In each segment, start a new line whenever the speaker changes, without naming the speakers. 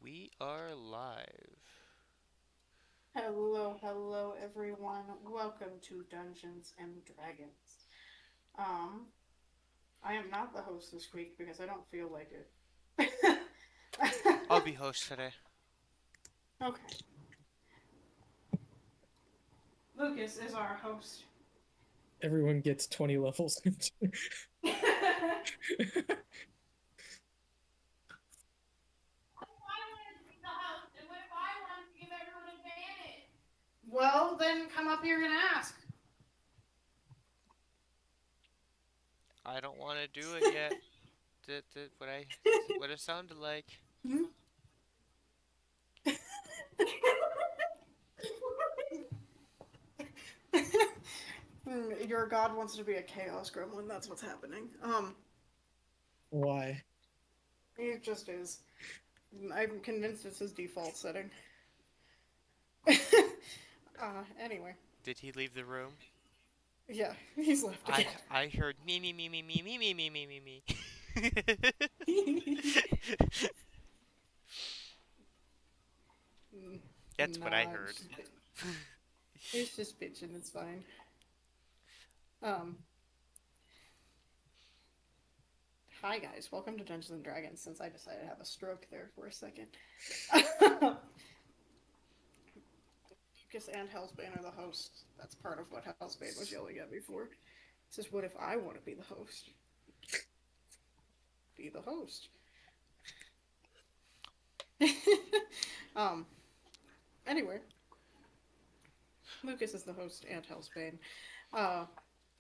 We are live.
Hello, hello everyone. Welcome to Dungeons and Dragons. Um, I am not the host this week because I don't feel like it.
I'll be host today.
Okay. Lucas is our host.
Everyone gets 20 levels.
Well, then come up here and ask.
I don't want to do it yet. What it sounded like.
Your god wants to be a chaos gremlin. That's what's happening.
Why?
He just is. I'm convinced it's his default setting. Anyway.
Did he leave the room?
Yeah, he's left
I
again.
I heard me. That's what I
Nah,
heard.
it's just bitching. It's fine. Um, Hi guys, welcome to Dungeons and Dragons. Since I decided to have a stroke there for a second, Lucas and Hellsbane are the hosts. That's part of what Hellsbane was yelling at me for. It says, "What if I want to be the host? Be the host." um. Anyway, Lucas is the host and Hellsbane. Uh,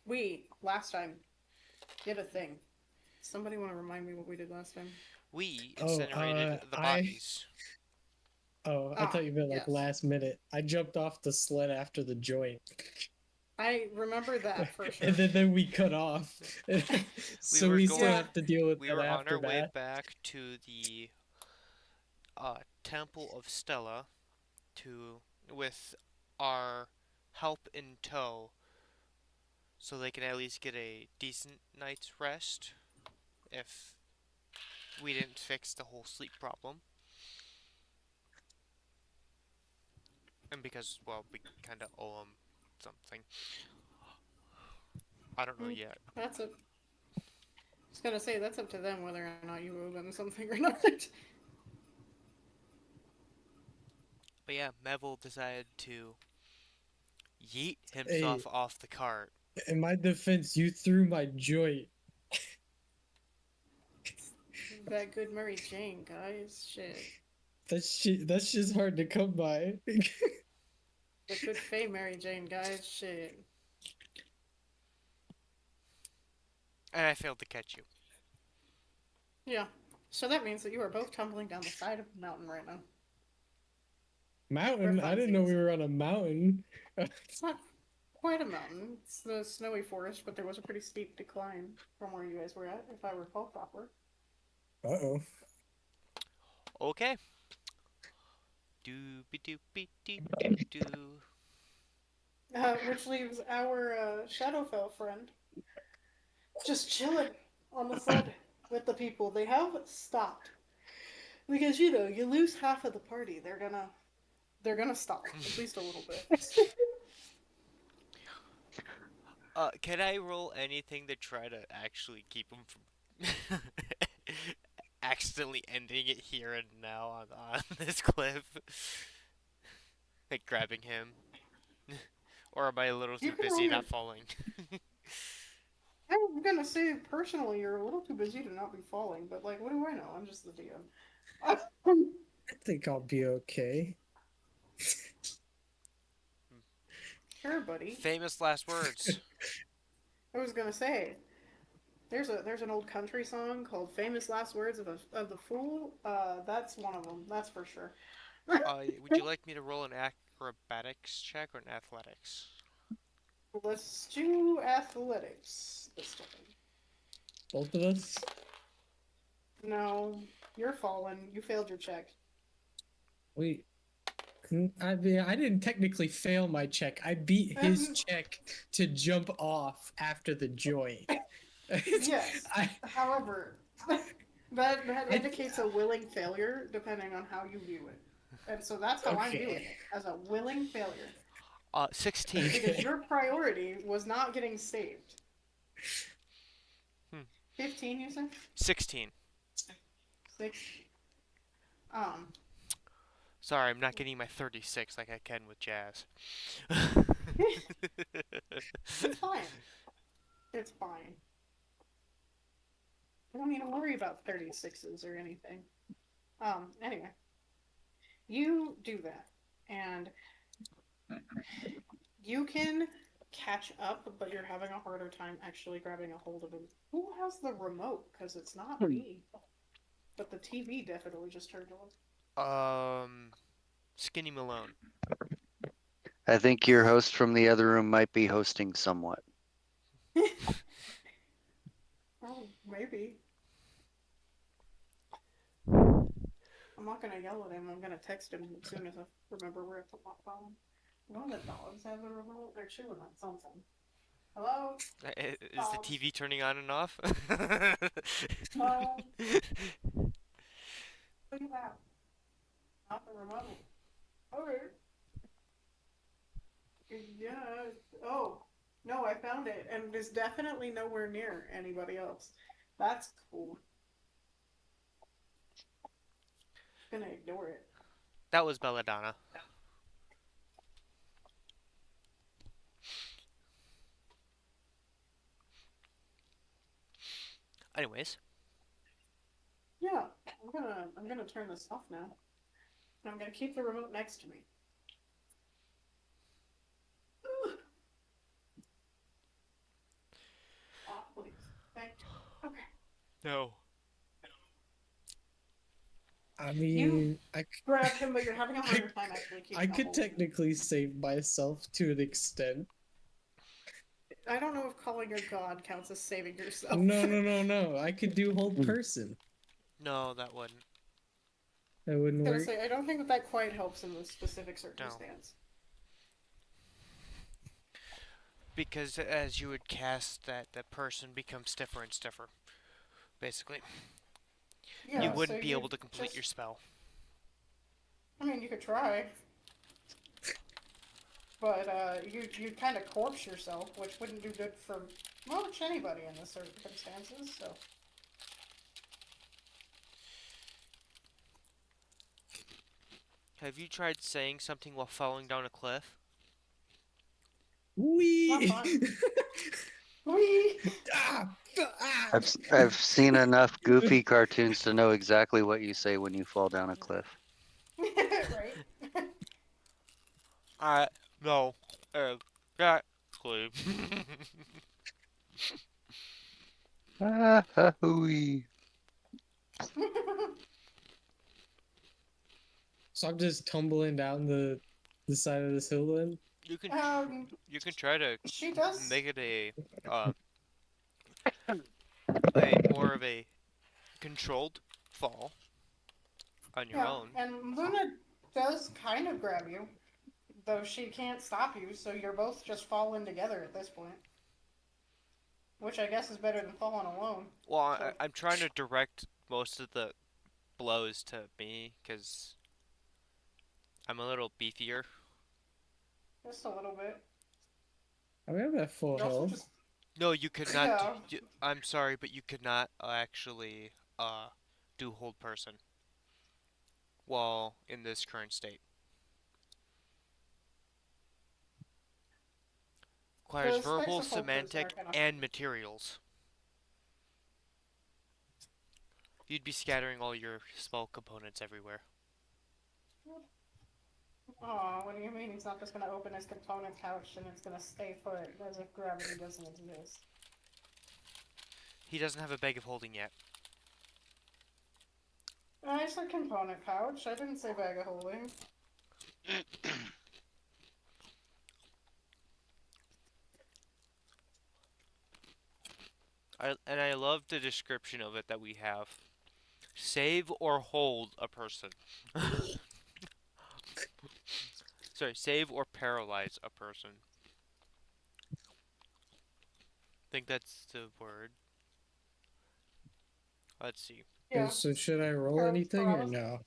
we last time did a thing. Somebody want to remind me what we did last time?
We
Oh,
incinerated the
I
bodies.
I
Ah,
thought you meant like
yes.
last minute. I jumped off the sled after the joint.
I remember that for
And
sure.
then we cut off.
We
So
were
we still
going.
Yeah.
have to deal with
We
that
were on
after
our way
that.
back to the Temple of Stella to with our help in tow, so they can at least get a decent night's rest if we didn't fix the whole sleep problem. And because, well, we kind of owe them something. I don't know
Mm,
yet.
That's a. I was gonna say that's up to them whether or not you owe them something or not.
But yeah, Neville decided to yeet
Hey,
himself off the cart.
in my defense, you threw my joint.
That good Mary Jane, guys. Shit.
That's just hard to come by.
The good Fay Mary Jane, guys. Shit.
And I failed to catch you.
Yeah. So that means that you are both tumbling down the side of a mountain right now. For
Mountain? I didn't know we
funsies.
were on a mountain.
It's not quite a mountain. It's the snowy forest, but there was a pretty steep decline from where you guys were at, if I recall proper.
Uh-oh.
Okay. Doopy doopy doo doo.
Which leaves our Shadowfell friend just chilling on the sled with the people. They have stopped because you lose half of the party. They're gonna stop at least a little bit.
Can I roll anything to try to actually keep him from accidentally ending it here and now on this cliff? Like grabbing him? Or am I a little
You
too
can roll
busy
your.
not falling?
I'm gonna say personally, you're a little too busy to not be falling, but like, what do I know? I'm just the DM.
I think I'll be okay.
Sure, buddy.
Famous last words.
I was gonna say there's an old country song called "Famous Last Words of the Fool." That's one of them. That's for sure.
Would you like me to roll an acrobatics check or an athletics?
Let's do athletics this time.
Both of us?
No, you're fallen. You failed your check.
Wait. I mean, I didn't technically fail my check. I beat his
Um,
check to jump off after the joint.
yes.
I
However, That
I
indicates a willing failure depending on how you view it. And so that's how I'm
okay.
viewing it, as a willing failure.
16.
Because
Okay.
your priority was not getting saved.
Hmm.
15, you said?
16.
6. Um,
Sorry, I'm not getting my 36 like I can with jazz.
it's fine. It's fine. I don't need to worry about 36s or anything. Anyway, you do that. And you can catch up, but you're having a harder time actually grabbing a hold of him. Who has the remote? Because it's not me. But the TV definitely just turned
um, Skinny Malone.
I think your host from the other room might be hosting somewhat.
on. Oh, maybe. I'm not gonna yell at him. I'm gonna text him as soon as I remember where to walk phone. One of the dogs have a remote. They're chewing on something. Hello,
Is the
dogs.
TV turning on and off?
Um, what do you have? Not the remote. Okay. Yeah. Oh, no, I found it, and it is definitely nowhere near anybody else. That's cool. Gonna ignore it.
That was Belladonna. Anyways,
Yeah, I'm gonna turn this off now. And I'm gonna keep the remote next to me. Off, please. Thank you. Okay.
no.
I
You
mean,
grabbed him, but you're having a
I,
harder time actually
I
keeping a
could
hold of him.
technically save myself to an extent.
I don't know if calling a god counts as saving yourself.
No, no, no, no. I could do hold
Hmm.
person.
No, that wouldn't.
That wouldn't
I was
work.
gonna say I don't think that quite helps in this specific
No.
circumstance.
Because as you would cast that, that person becomes stiffer and stiffer. Basically. You
Yeah, so
wouldn't be
you
able to complete your
just
spell.
I mean you could try. But you kind of corpse yourself, which wouldn't do good for much anybody in this circumstances. So
Have you tried saying something while falling down a cliff?
not
Wee.
fun. Whee!
ah, ah.
I've seen enough goofy cartoons to know exactly what you say when you fall down a cliff.
Right?
I no. Exactly.
Ah, ha, hooey.
So I'm just tumbling down the side of this hill then.
you can
um,
you can try to
she does.
make it uh a more of a controlled fall on your
Yeah,
own.
and Luna does kind of grab you, though she can't stop you. So you're both just falling together at this point, which I guess is better than falling alone.
Well,
So
I'm trying to direct most of the blows to me because I'm a little beefier.
just a little bit.
I mean, I'm at full
You're also
health.
just
No, you could not.
yeah.
I'm sorry, but you could not actually do hold person while in this current state. Requires
The specs
verbal,
of hold person are
semantic,
kind of.
and materials. You'd be scattering all your spell components everywhere.
Oh, what do you mean he's not just gonna open his component pouch and it's gonna stay put as if gravity doesn't exist?
He doesn't have a bag of holding yet.
I said component pouch. I didn't say bag of holding.
And I love the description of it that we have. Save or hold a person. Sorry, save or paralyze a person. I think that's the word. Let's see.
Yeah,
So should I roll
Carlos
anything or
Paralysis.
no?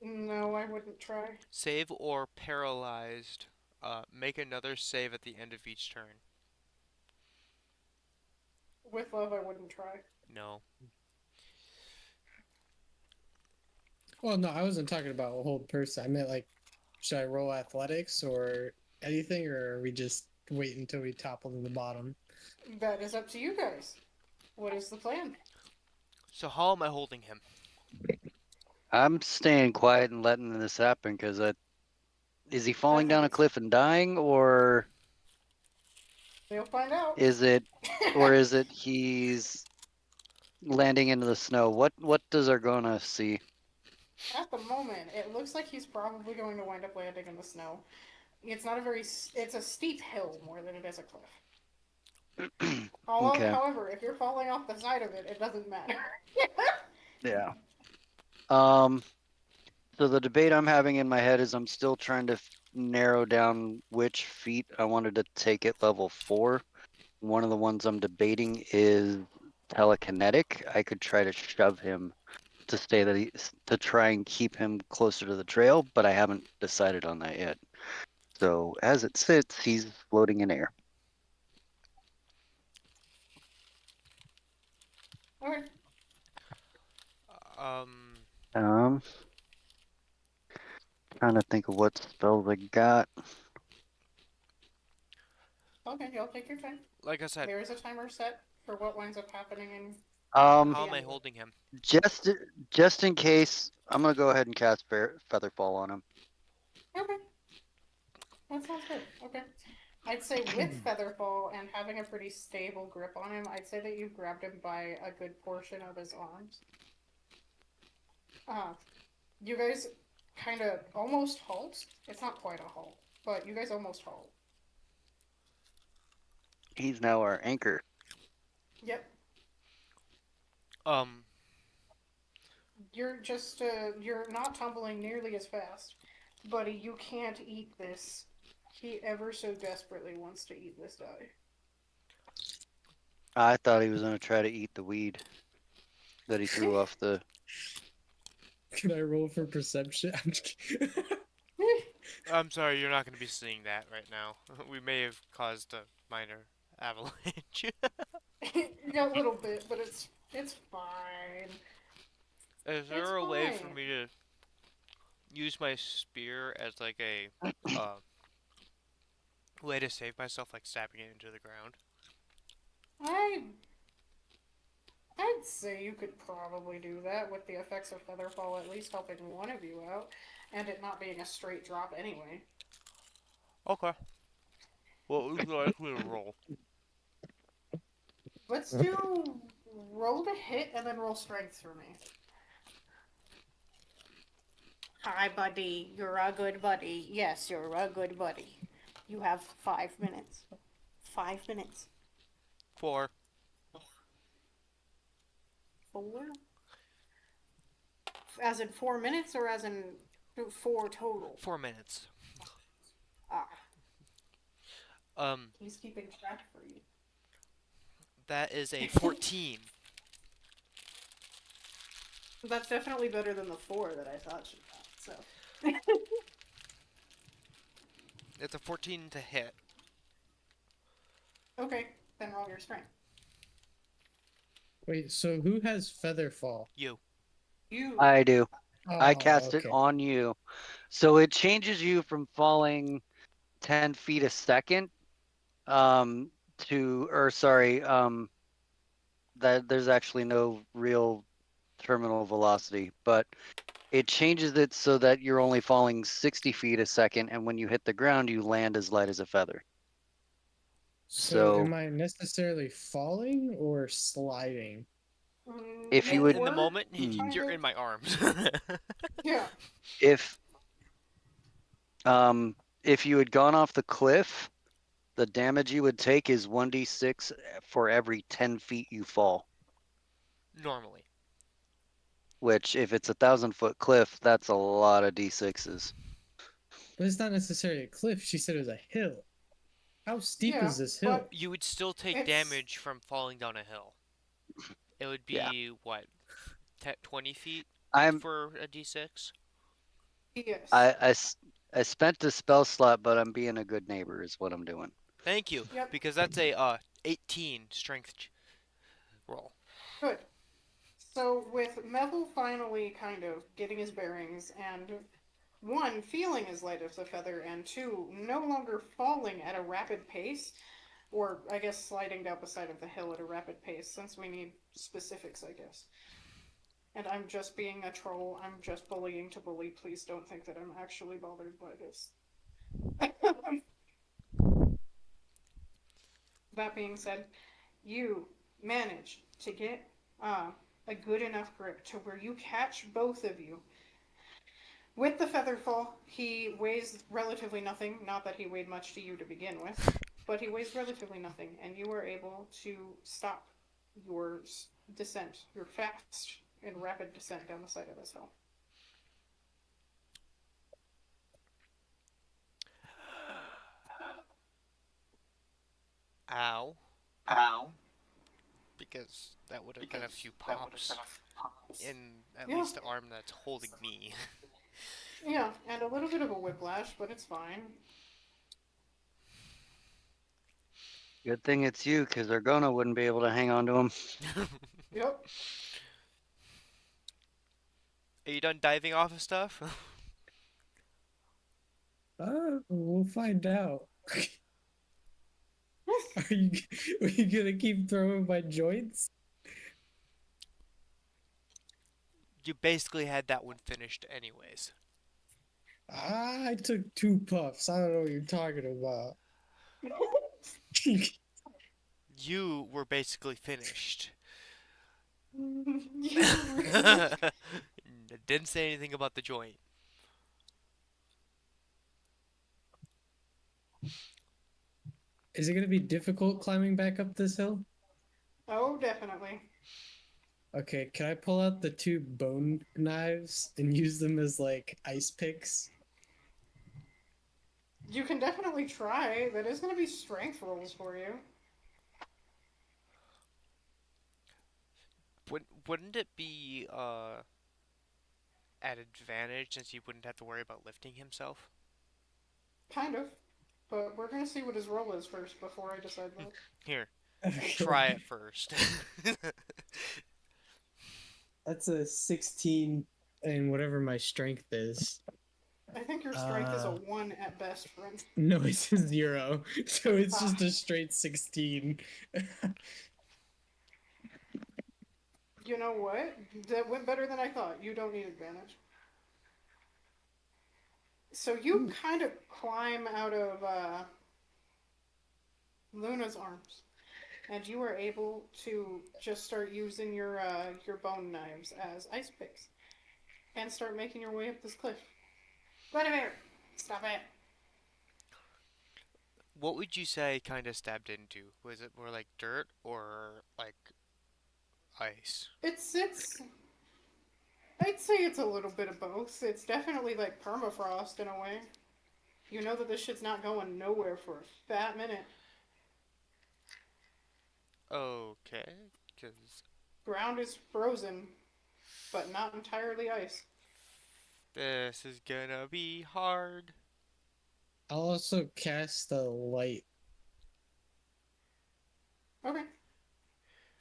No, I wouldn't try.
Save or paralyzed. Make another save at the end of each turn.
With love, I wouldn't try.
No.
Well, no, I wasn't talking about a whole person. I meant like, should I roll athletics or anything, or are we just wait until we topple to the bottom?
That is up to you guys. What is the plan?
So how am I holding him?
I'm staying quiet and letting this happen because is he
I
falling
think
down a
it's.
cliff and dying, or
They'll find out.
is it, he's landing into the snow? What does Argona see?
At the moment, it looks like he's probably going to wind up landing in the snow. It's not a very. It's a steep hill more than it is a cliff.
Okay.
However, if you're falling off the side of it, it doesn't matter.
Yeah. Um. So the debate I'm having in my head is I'm still trying to narrow down which feat I wanted to take at level 4. One of the ones I'm debating is telekinetic. I could try to shove him to try and keep him closer to the trail, but I haven't decided on that yet. So as it sits, he's floating in air.
Okay.
Um,
Um, Trying to think of what spells I got.
Okay, y'all take your time.
like I said,
There is a timer set for what winds up happening in.
Um,
how
The
am I
end.
holding him?
just in case, I'm gonna go ahead and cast Featherfall on him.
Okay. That sounds good. Okay. I'd say with Featherfall and having a pretty stable grip on him, I'd say that you grabbed him by a good portion of his arms. You guys kind of almost halt. It's not quite a halt, but you guys almost halt.
He's now our anchor.
Yep.
Um,
You're not tumbling nearly as fast, buddy. You can't eat this. He ever so desperately wants to eat this die.
I thought he was gonna try to eat the weed that he threw off the.
Can I roll for perception? I'm just kidding.
I'm sorry, you're not going to be seeing that right now. We may have caused a minor avalanche.
Yeah, a little bit, but it's fine.
Is
It's
there a way for
fine.
me to use my spear as like a way to save myself, like stabbing it into the ground?
I I'd say you could probably do that with the effects of Featherfall at least helping one of you out, and it not being a straight drop anyway.
Okay. What would you like me to roll?
Let's do roll to hit and then roll strength for me. Hi, buddy. You're a good buddy. Yes, you're a good buddy. You have 5 minutes. 5 minutes.
4.
4? As in 4 minutes or as in four total?
4 minutes.
Ah,
Um,
he's keeping track for you.
that is a 14.
That's definitely better than the 4 that I thought she got, so.
It's a 14 to hit.
Okay, then roll your strength.
Wait, so who has Featherfall?
You.
You.
I do. I
Oh,
cast it
okay.
on you, so it changes you from falling 10 feet a second, that there's actually no real terminal velocity, but it changes it so that you're only falling 60 feet a second, and when you hit the ground, you land as light as a feather.
So
So
am I necessarily falling or sliding?
if you
It
In
would,
the
worked,
moment,
kind
you're
of.
in my arms.
Yeah.
if if you had gone off the cliff, the damage you would take is 1d6 for every 10 feet you fall.
Normally.
Which, if it's 1,000-foot cliff, that's a lot of d6s.
But it's not necessarily a cliff. She said it was a hill. How steep
Yeah,
is this
but
hill?
You would still take
it's.
damage from falling down a hill. It would
Yeah.
be, what? 20 feet
I'm
for a d6?
Yes.
I, I s- I spent the spell slot, but I'm being a good neighbor is what I'm doing.
Thank you,
Yep.
because that's a 18 strength roll.
Good. So with Neville finally kind of getting his bearings and one, feeling as light as a feather, and two, no longer falling at a rapid pace, or I guess sliding down the side of the hill at a rapid pace, since we need specifics, I guess. And I'm just being a troll. I'm just bullying to bully. Please don't think that I'm actually bothered by this. That being said, you manage to get a good enough grip to where you catch both of you. With the featherfall, he weighs relatively nothing. Not that he weighed much to you to begin with, but he weighs relatively nothing, and you are able to stop your descent, your fast and rapid descent down the side of this hill.
Ow.
Ow.
Because that would have been a
Because
few
that would have been
pops
a pause.
in at
Yeah,
least the arm that's holding me.
yeah, and a little bit of a whiplash, but it's fine.
Good thing it's you, because Argona wouldn't be able to hang on to him.
Yep.
Are you done diving off of stuff?
We'll find out. Are you are you gonna keep throwing my joints?
You basically had that one finished anyways.
I took 2 puffs. I don't know what you're talking about.
You were basically finished.
You really.
Didn't say anything about the joint.
Is it gonna be difficult climbing back up this hill?
Oh, definitely.
Okay, can I pull out the 2 bone knives and use them as like ice picks?
You can definitely try. That is going to be strength rolls for you.
Wouldn't it be at advantage since he wouldn't have to worry about lifting himself?
Kind of. But we're going to see what his roll is first before I decide that.
Here, try
Okay.
it first.
That's a 16 and whatever my strength is.
I think your strength is a
Uh
1 at best, friend.
no, it's a 0. So it's
Ah,
just a straight 16.
you know what? That went better than I thought. You don't need advantage. So you
Ooh.
kind of climb out of Luna's arms, and you are able to just start using your bone knives as ice picks, and start making your way up this cliff. Vladimir, stop it!
What would you say kind of stabbed into? Was it more like dirt or like ice?
It's. I'd say it's a little bit of both. It's definitely like permafrost in a way. You know that this shit's not going nowhere for a fat minute.
Okay, because
Ground is frozen, but not entirely ice.
this is gonna be hard.
I'll also cast a light
Okay.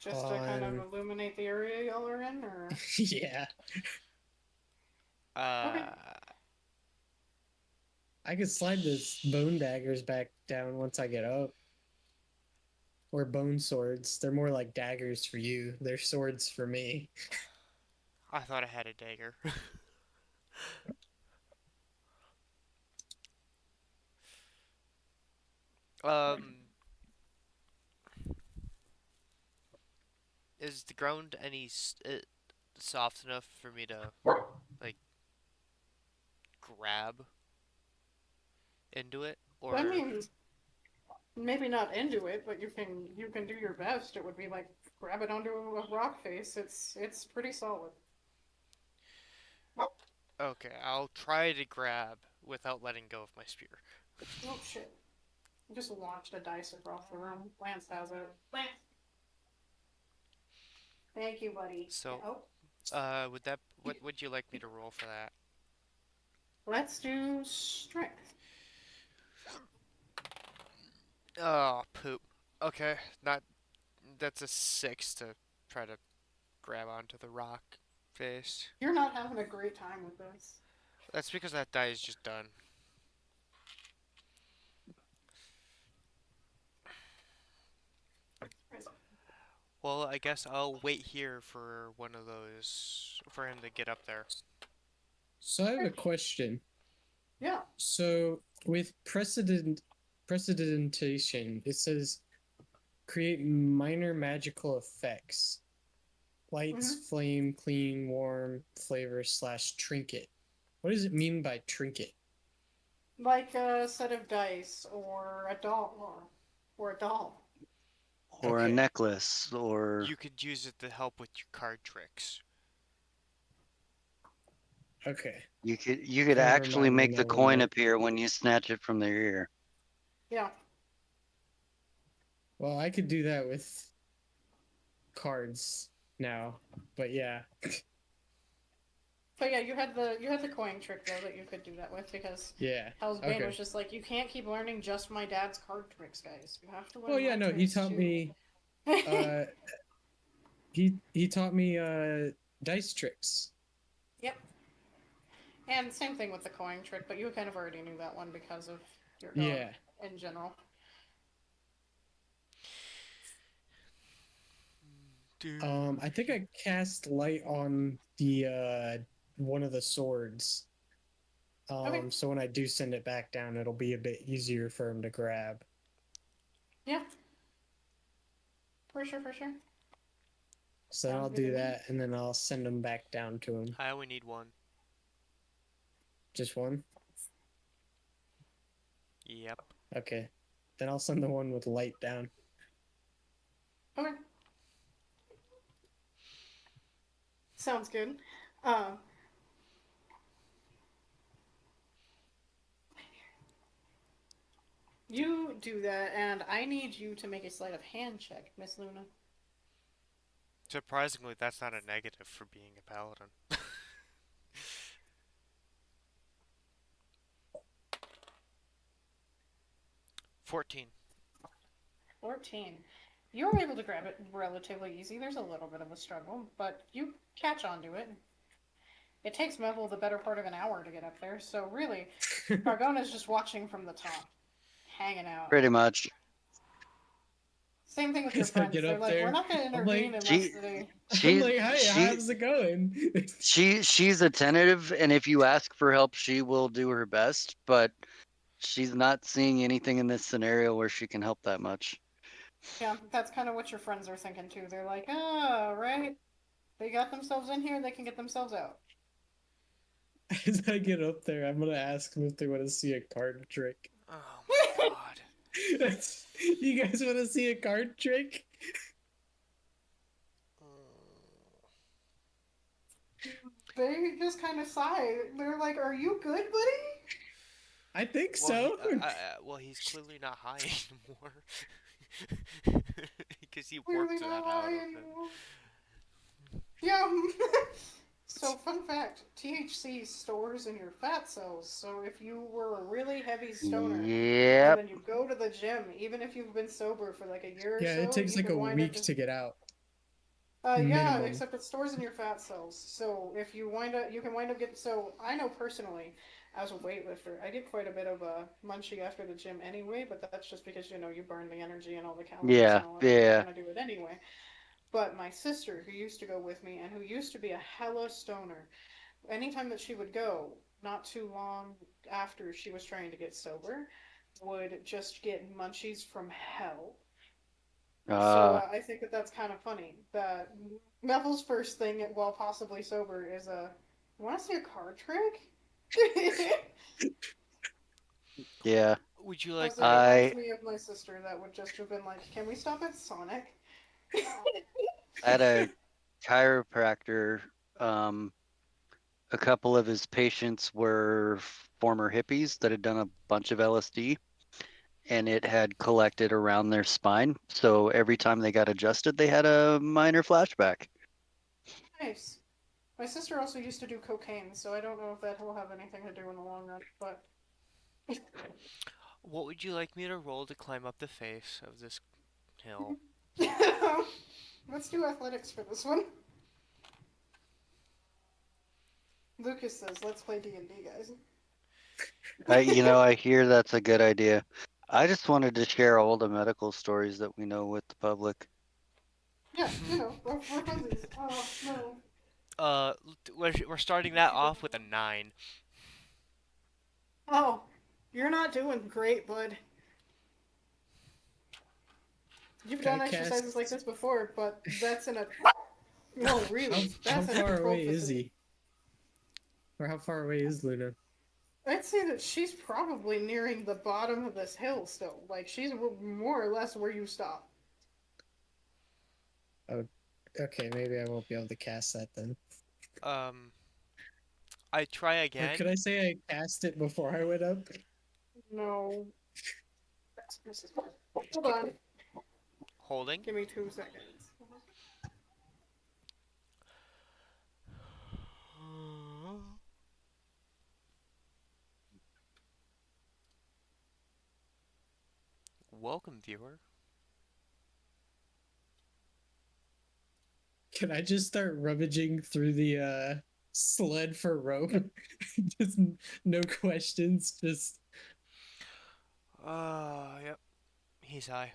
Just to kind of
on.
illuminate the area y'all are in, or
Yeah,
okay.
Uh,
I could slide this bone daggers back down once I get up. Or bone swords. They're more like daggers for you. They're swords for me.
I thought I had a dagger. um, is the ground soft enough for me to like grab into it,
I
or
mean, maybe not into it, but you can do your best. It would be like grab it onto a rock face. It's pretty solid.
okay, I'll try to grab without letting go of my spear.
Oh shit! I just launched a dice across the room. Lance has it. Lance. Thank you, buddy.
So
Oh.
what would you like me to roll for that?
Let's do strength.
Oh, poop. Okay, not that's a 6 to try to grab onto the rock face.
You're not having a great time with this.
That's because that die is just done. Well, I guess I'll wait here for one of those for him to get up there.
So I have a question.
Yeah.
So with precedentation, it says create minor magical effects. Lights,
Mm-hmm.
flame, clean, warm, flavor / trinket. What does it mean by trinket?
Like a set of dice or a doll or a doll.
Or a
Okay.
necklace, or
You could use it to help with your card tricks.
Okay.
you could
Kind of
actually
remind me
make the
now when
coin
I.
appear when you snatch it from their ear.
Yeah.
Well, I could do that with cards now, but yeah.
But yeah, you had the coin trick though that you could do that with because
Yeah.
Hell's Bane
Okay.
was just like, you can't keep learning just my dad's card tricks, guys. You have to
Oh
learn
yeah,
my
no, he
tricks
taught
too.
me. Uh, he taught me dice tricks.
Yep. And same thing with the coin trick, but you kind of already knew that one because of your dog
Yeah.
in general.
I think I cast light on the one of the swords.
Okay.
So when I do send it back down, it'll be a bit easier for him to grab.
Yeah. For sure, for sure.
So then
Sounds
I'll
good to
do
me.
that, and then I'll send him back down to him.
I only need one.
Just one.
Yep.
Okay. Then I'll send the one with light down.
Okay. Sounds good. Um, you do that, and I need you to make a sleight of hand check, Miss Luna.
Surprisingly, that's not a negative for being a paladin. 14.
14. You were able to grab it relatively easy. There's a little bit of a struggle, but you catch onto it. It takes Mevel the better part of an hour to get up there, so really, Gargona's just watching from the top, hanging out.
Pretty much.
Same thing with your
As I
friends.
get
They're
up
like, we're
there,
not going to
I'm
intervene
like,
unless
She
they.
I'm
she
like, hey,
she
how's it going?
she's attentive, and if you ask for help, she will do her best, but she's not seeing anything in this scenario where she can help that much.
Yeah, that's kind of what your friends are thinking too. They're like, oh, right. They got themselves in here, they can get themselves out.
As I get up there, I'm gonna ask them if they want to see a card trick.
Oh my god.
You guys want to see a card trick?
They just kind of sigh. They're like, are you good, buddy?
I think
Well,
so.
he's clearly not high anymore. Because he
Clearly
worked that
not
out
high
of it.
anymore. Yeah. So, fun fact, THC stores in your fat cells. So, if you were a really heavy stoner and
Yep.
then you go to the gym, even if you've been sober for like a year or
Yeah, it
so,
takes
you
like
could
a
wind up
week
just.
to get out.
Yeah,
Minimum.
except it stores in your fat cells. So if you can wind up getting. So I know personally, as a weightlifter, I get quite a bit of a munchie after the gym anyway. But that's just because you burn the energy and all the calories
Yeah.
and all that. You're
Yeah.
gonna do it anyway. But my sister, who used to go with me and who used to be a hella stoner, anytime that she would go, not too long after she was trying to get sober, would just get munchies from hell. So
Uh.
I think that that's kind of funny. That Melville's first thing while possibly sober is you want to see a card trick?
Yeah.
Would you
I was
like
like,
me?
it reminds
I
me of my sister that would just have been like, "Can we stop at Sonic?"
I had a chiropractor. Um. A couple of his patients were former hippies that had done a bunch of LSD, and it had collected around their spine. So every time they got adjusted, they had a minor flashback.
Nice. My sister also used to do cocaine, so I don't know if that will have anything to do in the long run. But
What would you like me to roll to climb up the face of this hill?
let's do athletics for this one. Lucas says, "Let's play D&D, guys."
I hear that's a good idea. I just wanted to share all the medical stories that we know with the public.
Yeah, we're funsies. Oh no.
uh, we're starting that off with a 9.
Oh, you're not doing great, bud. You've
Can I
done exercises like
cast?
this before, but that's in a no,
How
really.
how
That's in a
far
controlled
away is
facility.
he? Or how far away is Luna?
I'd say that she's probably nearing the bottom of this hill still. Like she's more or less where you stop.
Oh, okay. Maybe I won't be able to cast that then.
Um, I try
Or
again.
could I say I cast it before I went up?
No. Hold on.
Holding.
Give me 2 seconds.
Welcome, viewer.
Can I just start rummaging through the sled for rope? Just no questions. Just
Yep. He's high.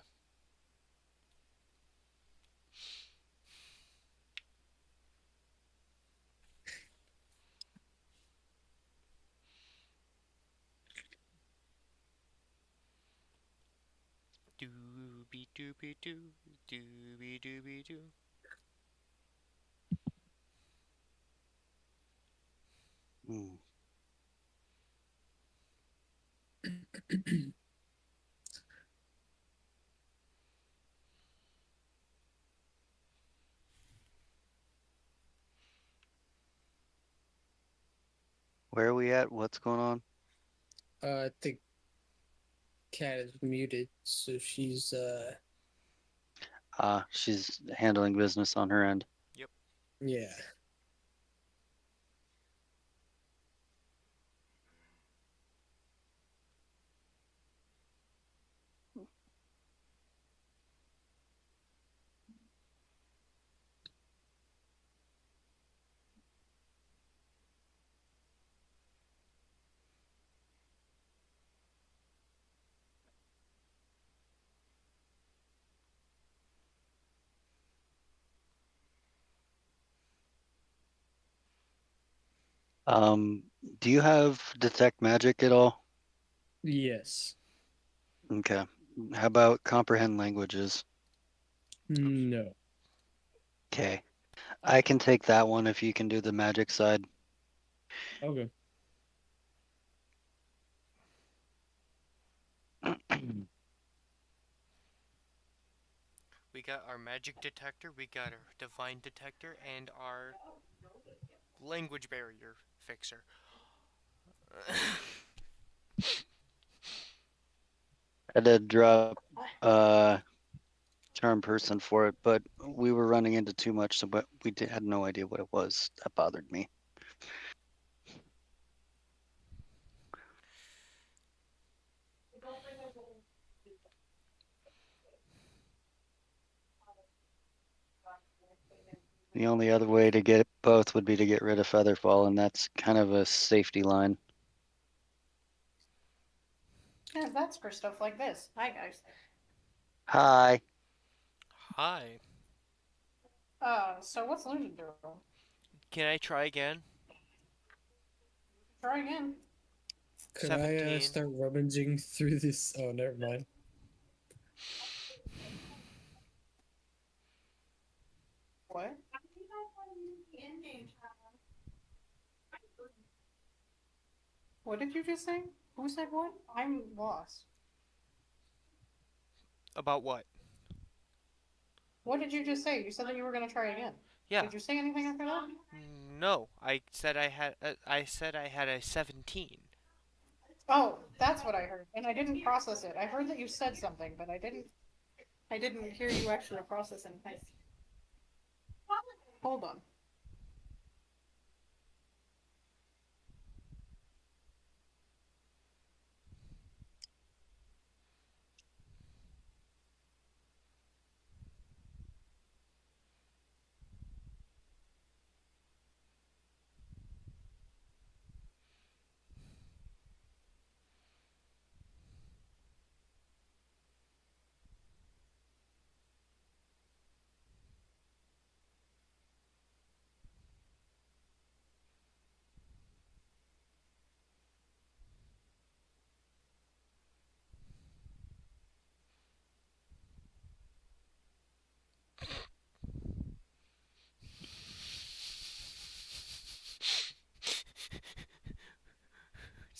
Dooby dooby doo, dooby dooby doo.
Hmm. Where are we at? What's going on?
the cat is muted, so she's
She's handling business on her end.
Yep.
yeah.
Um, do you have detect magic at all?
Yes.
Okay. How about comprehend languages?
Oops.
No.
Okay. I can take that one if you can do the magic side.
Okay.
We got our magic detector, we got our divine detector, and our language barrier fixer.
I did drop charm person for it, but we were running into too much, so but had no idea what it was. That bothered me. The only other way to get both would be to get rid of Featherfall, and that's kind of a safety line.
Yeah, that's for stuff like this. Hi guys.
Hi.
Hi.
So what's Luna doing?
Can I try again?
Try again.
Could I
17.
start rummaging through this? Oh, never mind.
What? What did you just say? Who said what? I'm lost.
About what?
What did you just say? You said that you were gonna try again.
Yeah.
Did you say anything after that?
No, I said I had a 17.
Oh, that's what I heard, and I didn't process it. I heard that you said something, but I didn't hear you actually process anything. Hold on.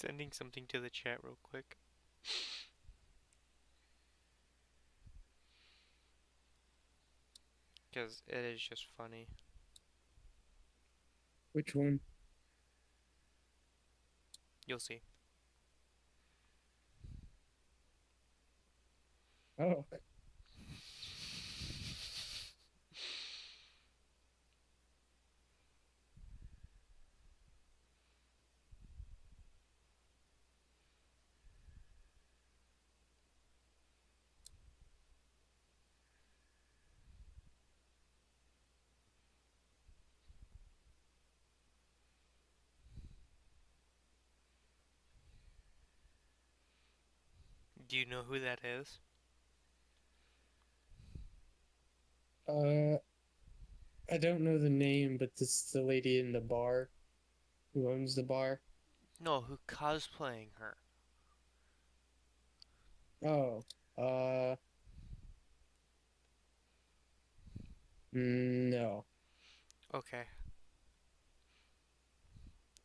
Sending something to the chat real quick. Because it is just funny.
Which one?
You'll see.
Oh,
Do you know who that is?
uh, I don't know the name, but this is the lady in the bar who owns the bar.
No, who cosplaying her?
Oh, uh, no.
Okay.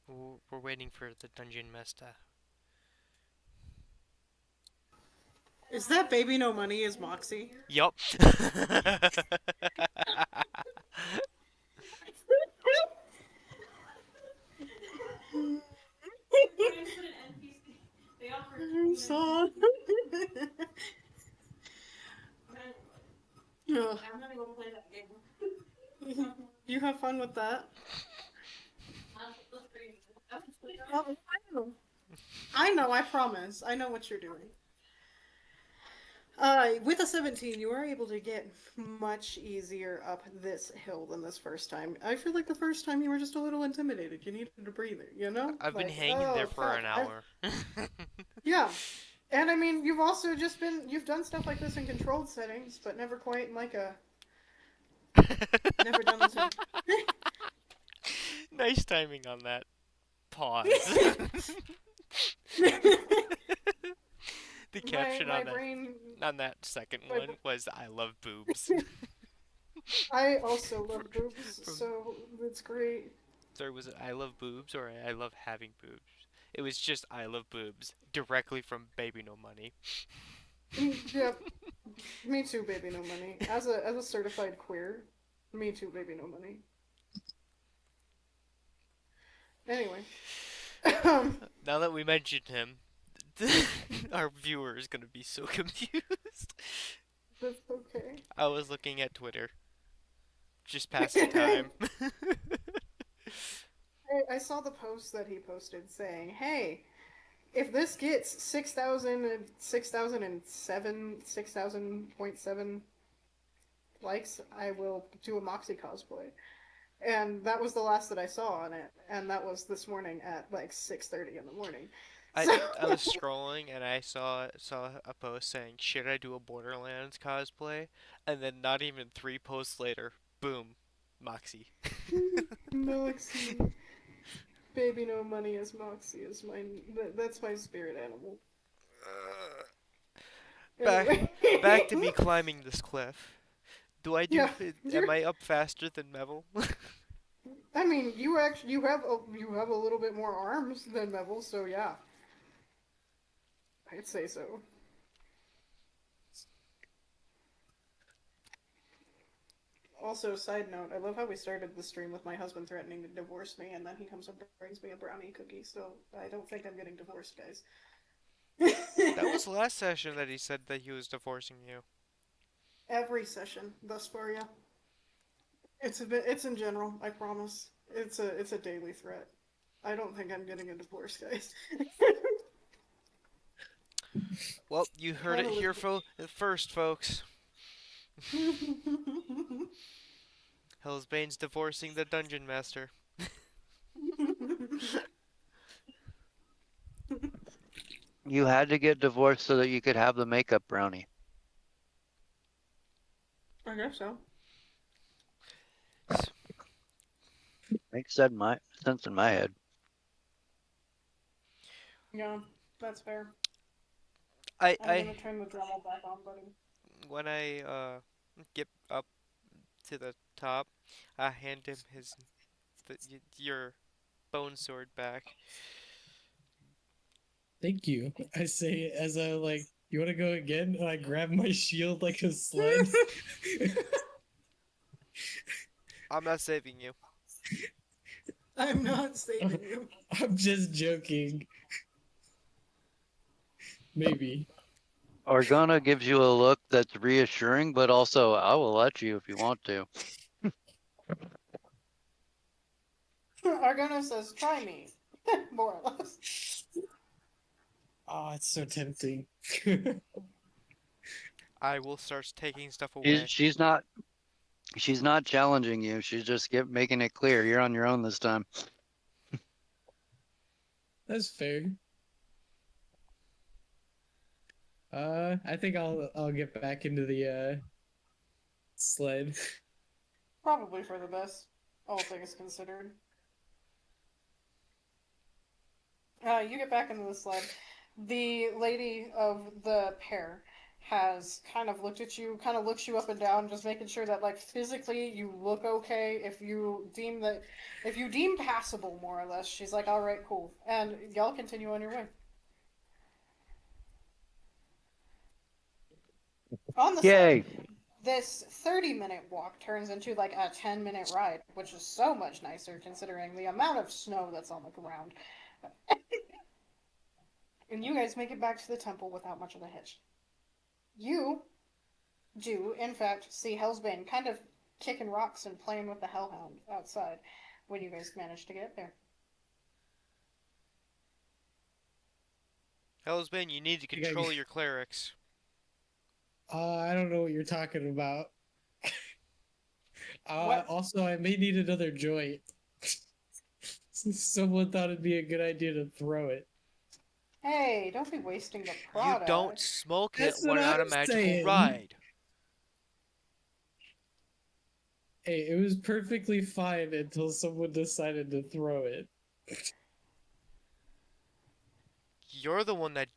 We're waiting for the dungeon mesta.
Is that baby no money? Is Moxie?
Yup.
I'm sorry. Ugh. You have fun with that. Oh, I know. I know. I promise. I know what you're doing. With a 17, you are able to get much easier up this hill than this first time. I feel like the first time you were just a little intimidated. You needed a breather, you know?
I've been
Like,
hanging there
oh
for
crap.
an hour.
Yeah. And I mean, you've also just you've done stuff like this in controlled settings, but never quite in like a, never done this in.
Nice timing on that pause. The caption
My brain,
on that second
my,
one was "I love boobs."
I also love boobs,
From
so it's great.
sorry, was it "I love boobs" or "I love having boobs"? It was just "I love boobs" directly from Baby No Money.
Yeah, me too, baby, no money. As a certified queer, me too, baby, no money. Anyway, um,
Now that we mentioned him, our viewer is gonna be so confused.
that's okay.
I was looking at Twitter, just passing time.
I saw the post that he posted saying, "Hey, if this gets 6,000 likes, I will do a Moxie cosplay." And that was the last that I saw on it, and that was this morning at like 6:30 in the morning.
I
So
I was scrolling and I saw a post saying, "Should I do a Borderlands cosplay?" And then not even 3 posts later, boom, Moxie.
Moxie, baby, no money is Moxie is my that's my spirit animal.
back
Anyway,
back to me climbing this cliff. Do I do?
yeah,
Am
you're.
I up faster than Mevel?
I mean, you have a little bit more arms than Neville, so yeah, I'd say so. Also, side note, I love how we started the stream with my husband threatening to divorce me, and then he comes up and brings me a brownie cookie. So I don't think I'm getting divorced, guys.
That was last session that he said that he was divorcing you.
Every session thus far, yeah. It's a bit. It's in general. I promise. It's a daily threat. I don't think I'm getting a divorce, guys.
Well, you heard it
Hannah
here
was.
first, folks. Hellsbane's divorcing the dungeon master.
You had to get divorced so that you could have the makeup brownie.
I guess so.
Makes sense in my head.
Yeah, that's fair.
I
I'm
I
gonna turn the drama back on, buddy.
when I get up to the top, I hand him your bone sword back.
Thank you. I say as I like, you want to go again? And I grab my shield like a sled.
I'm not saving you.
I'm not saving you.
I'm just joking. Maybe.
Argana gives you a look that's reassuring, but also, I will let you if you want to.
Argona says, try me. More or less.
Oh, it's so tempting.
I will start taking stuff
She's,
away.
she's not she's not challenging you. She's just making it clear you're on your own this time.
That's fair. I think I'll get back into the sled.
Probably for the best, all things considered. You get back into the sled. The lady of the pair has kind of looked at you, kind of looks you up and down, just making sure that like physically you look okay. If you deem passable, more or less, she's like, all right, cool, and y'all continue on your way. On the sled,
Yay!
this 30-minute walk turns into like a 10-minute ride, which is so much nicer considering the amount of snow that's on the ground. And you guys make it back to the temple without much of a hitch. You do, in fact, see Hellsbane kind of kicking rocks and playing with the Hellhound outside when you guys manage to get there.
Hellsbane, you need to
You gotta
control
get-
your clerics.
I don't know what you're talking about.
What?
Also, I may need another joint. Someone thought it'd be a good idea to throw it.
Hey, don't be wasting the
You
product.
don't smoke
That's
it when
what
on a
I'm
magical
saying.
ride.
Hey, it was perfectly fine until someone decided to throw it.
You're the one that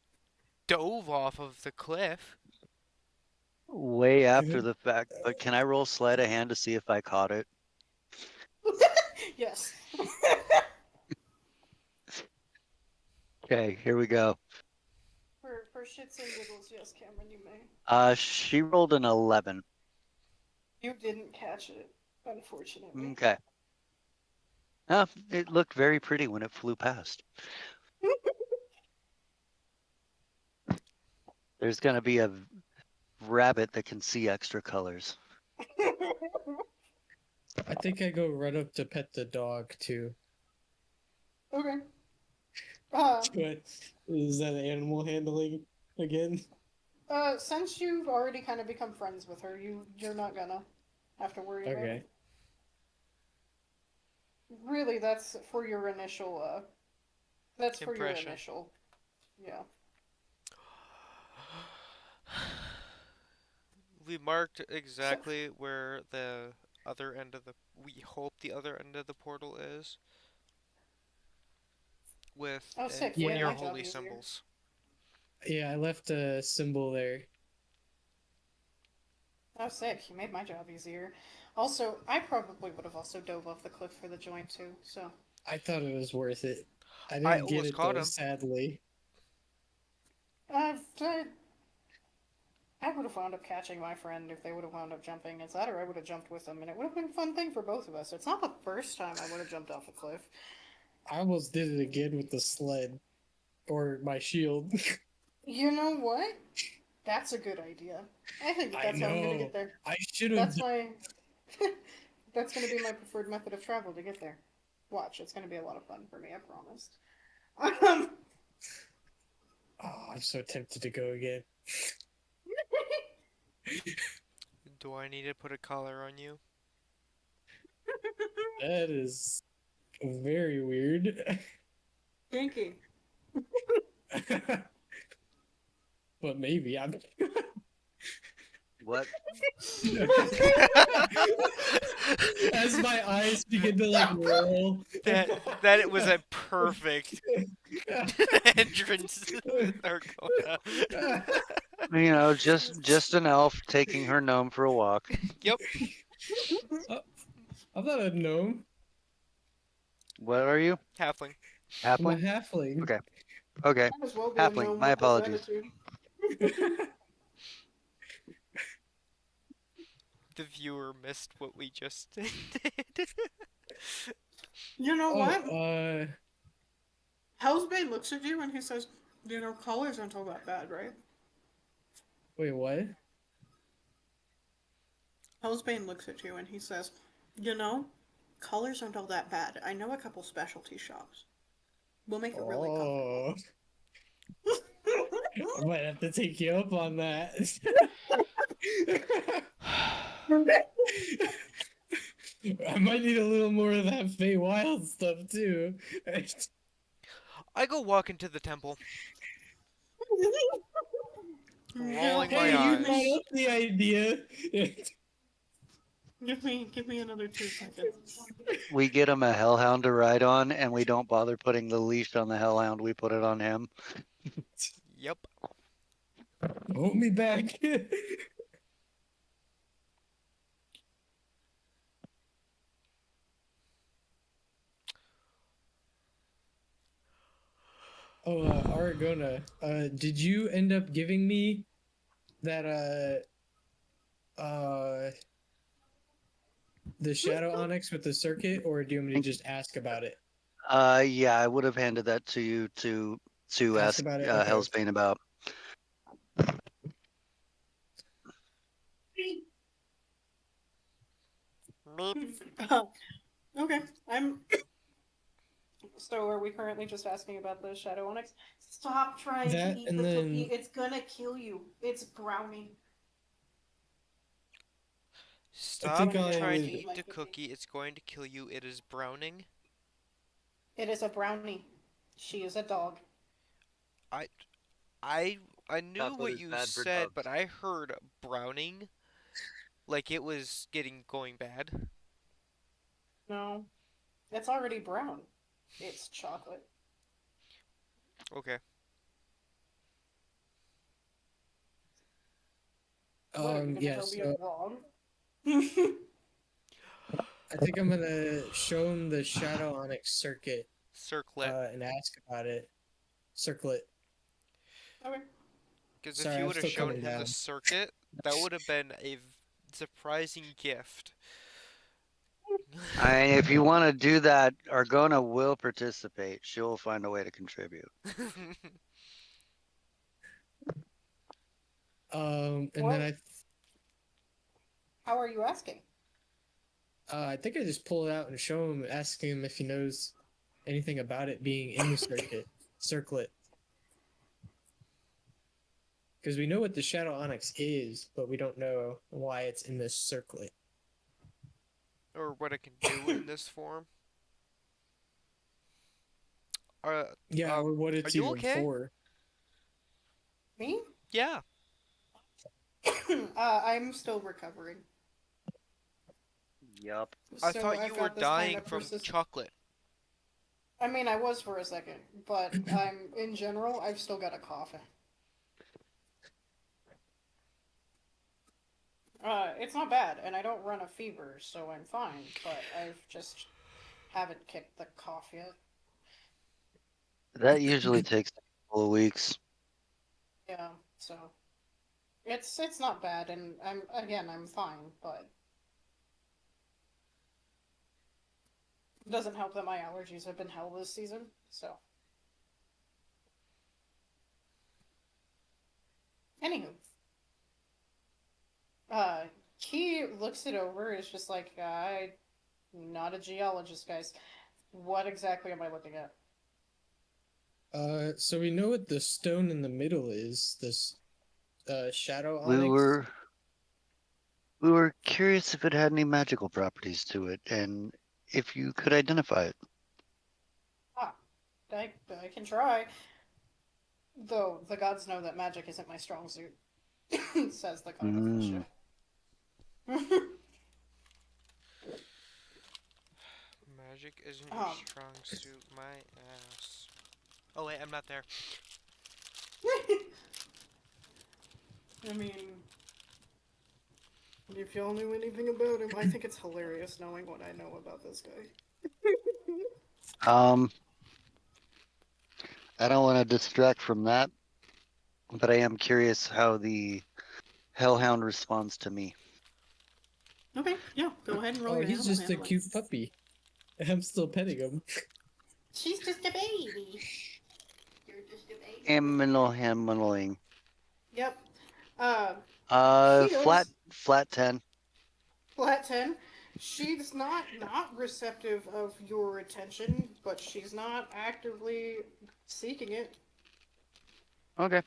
dove off of the cliff.
Way after the fact, but can I roll sleight of hand to see if I caught it?
Yes.
Okay, here we go.
For shits and giggles, yes, Cameron, you may.
She rolled an 11.
You didn't catch it, unfortunately.
Okay. It looked very pretty when it flew past. There's gonna be a rabbit that can see extra colors.
I think I go run up to pet the dog too.
Okay.
But is that animal handling again?
Since you've already kind of become friends with her, you're not gonna have to worry about
Okay.
it. Really, that's for your initial, that's for your
Impression.
initial, yeah.
We marked exactly where the other end of the we hope the other end of the portal is with
Oh, sick.
You
one
made
of your
my job
holy
easier.
symbols.
Yeah, I left a symbol there.
Oh, sick. You made my job easier. Also, I probably would have also dove off the cliff for the joint too, so.
I thought it was worth it. I
I
didn't get
almost
it
caught
though,
him.
sadly.
I would have wound up catching my friend if they would have wound up jumping. It's that, or I would have jumped with them, and it would have been a fun thing for both of us. It's not the first time I would have jumped off a cliff.
I almost did it again with the sled. Or my shield.
You know what? That's a good idea. I think
I
that's how I'm gonna
know.
get there.
I should have.
That's my. That's gonna be my preferred method of travel to get there. Watch, it's gonna be a lot of fun for me. I promise.
Oh, I'm so tempted to go again.
Do I need to put a collar on you?
That is very weird.
Kinky.
But maybe I'm.
What?
As my eyes begin to like roll.
that it was a perfect entrance with Argona.
Just an elf taking her gnome for a walk.
Yep.
I'm not a gnome.
What are you?
Halfling.
I'm a
Halfling?
halfling.
Okay. Okay.
Might as well be a
Halfling,
gnome
my
with this
apologies.
attitude.
The viewer missed what we just did.
You know
Oh,
what? Hellsbane looks at you and he says, colors aren't all that bad, right?
wait, what?
Hellsbane looks at you and he says, colors aren't all that bad. I know a couple specialty shops. We'll make it really comfortable.
Oh, I might have to take you up on that. I might need a little more of that Fey Wild stuff too.
I go walk into the temple, rolling my
Hey, you brought
eyes.
up the idea.
Give me another 2 seconds.
We get him a hellhound to ride on, and we don't bother putting the leash on the hellhound. We put it on him.
Yep.
Hold me back. Oh, Aragona, did you end up giving me that the Shadow Onyx with the circuit, or do you want me to just ask about it?
Yeah, I would have handed that to you to
Ask
ask
about it. Okay.
Hellsbane about.
Okay, I'm. So, are we currently just asking about the Shadow Onyx? Stop trying to
That
eat
and
the
then
cookie. It's gonna kill you. It's brownie.
I
Stop
think
I'm gonna
I
trying to
would.
eat
eat
my
the
cookie.
cookie. It's going to kill you. It is browning.
It is a brownie. She is a dog.
I I I knew
Chocolate
what
is
you
bad for
said, but
dogs.
I heard browning like it was getting going bad.
No, it's already brown. It's chocolate.
Okay.
What, are you gonna
Yeah.
tell me it's
So
wrong?
I think I'm gonna show him the Shadow Onyx circuit,
Circlet.
and ask about it. Circlet.
Okay.
Because if
Sorry,
you
I'm
would have
still
shown
coming
him the
down.
circuit, that would have been a surprising gift.
If you want to do that, Argona will participate. She'll find a way to contribute.
And then
What? How are you asking?
I think I just pull it out and show him, asking him if he knows anything about it being in the circlet. Because we know what the Shadow Onyx is, but we don't know why it's in this circlet.
Or what it can do in this form. Uh,
Yeah, or what
are
it's
you
even
okay?
for.
Me?
Yeah.
I'm still recovering.
Yup.
I
So
thought
I've
you were
got this kind
dying
of
from
persistent.
chocolate.
I mean, I was for a second, but in general, I've still got a cough. It's not bad, and I don't run a fever, so I'm fine. But I've just haven't kicked the cough yet.
That usually takes a couple of weeks.
Yeah, so it's not bad, and I'm fine, but it doesn't help that my allergies have been hell this season. So, anywho, uh, Key looks it over. Is just like I'm not a geologist, guys. What exactly am I looking at?
So we know what the stone in the middle is. This Shadow
We
Onyx.
were curious if it had any magical properties to it, and if you could identify it.
Ah, I can try. Though the gods know that magic isn't my strong suit, says the god of
Mm.
mischief.
Magic isn't your
um,
strong suit, my ass. Oh wait, I'm not there.
I mean, if y'all knew anything about him, I think it's hilarious knowing what I know about this guy.
Um, I don't want to distract from that, but I am curious how the hellhound responds to me.
Okay, yeah, go ahead and roll
Oh,
your
he's
animal
just a
handling.
cute puppy. I'm still petting him.
She's just a baby. You're just a baby.
Handling.
Yep. Uh,
Flat
Heels,
10.
flat 10. She's not receptive of your attention, but she's not actively seeking it.
Okay,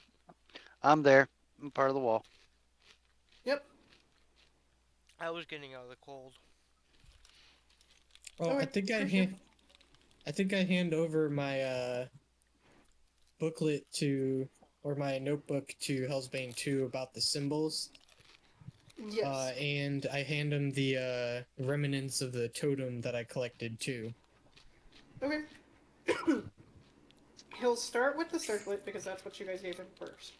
I'm there. I'm part of the wall.
Yep.
I was getting out of the cold.
Oh,
Okay, sure, sure.
I think I hand over my booklet to or my notebook to Hellsbane 2 about the symbols.
Yes.
And I hand him the remnants of the totem that I collected too.
Okay. He'll start with the circlet because that's what you guys gave him first.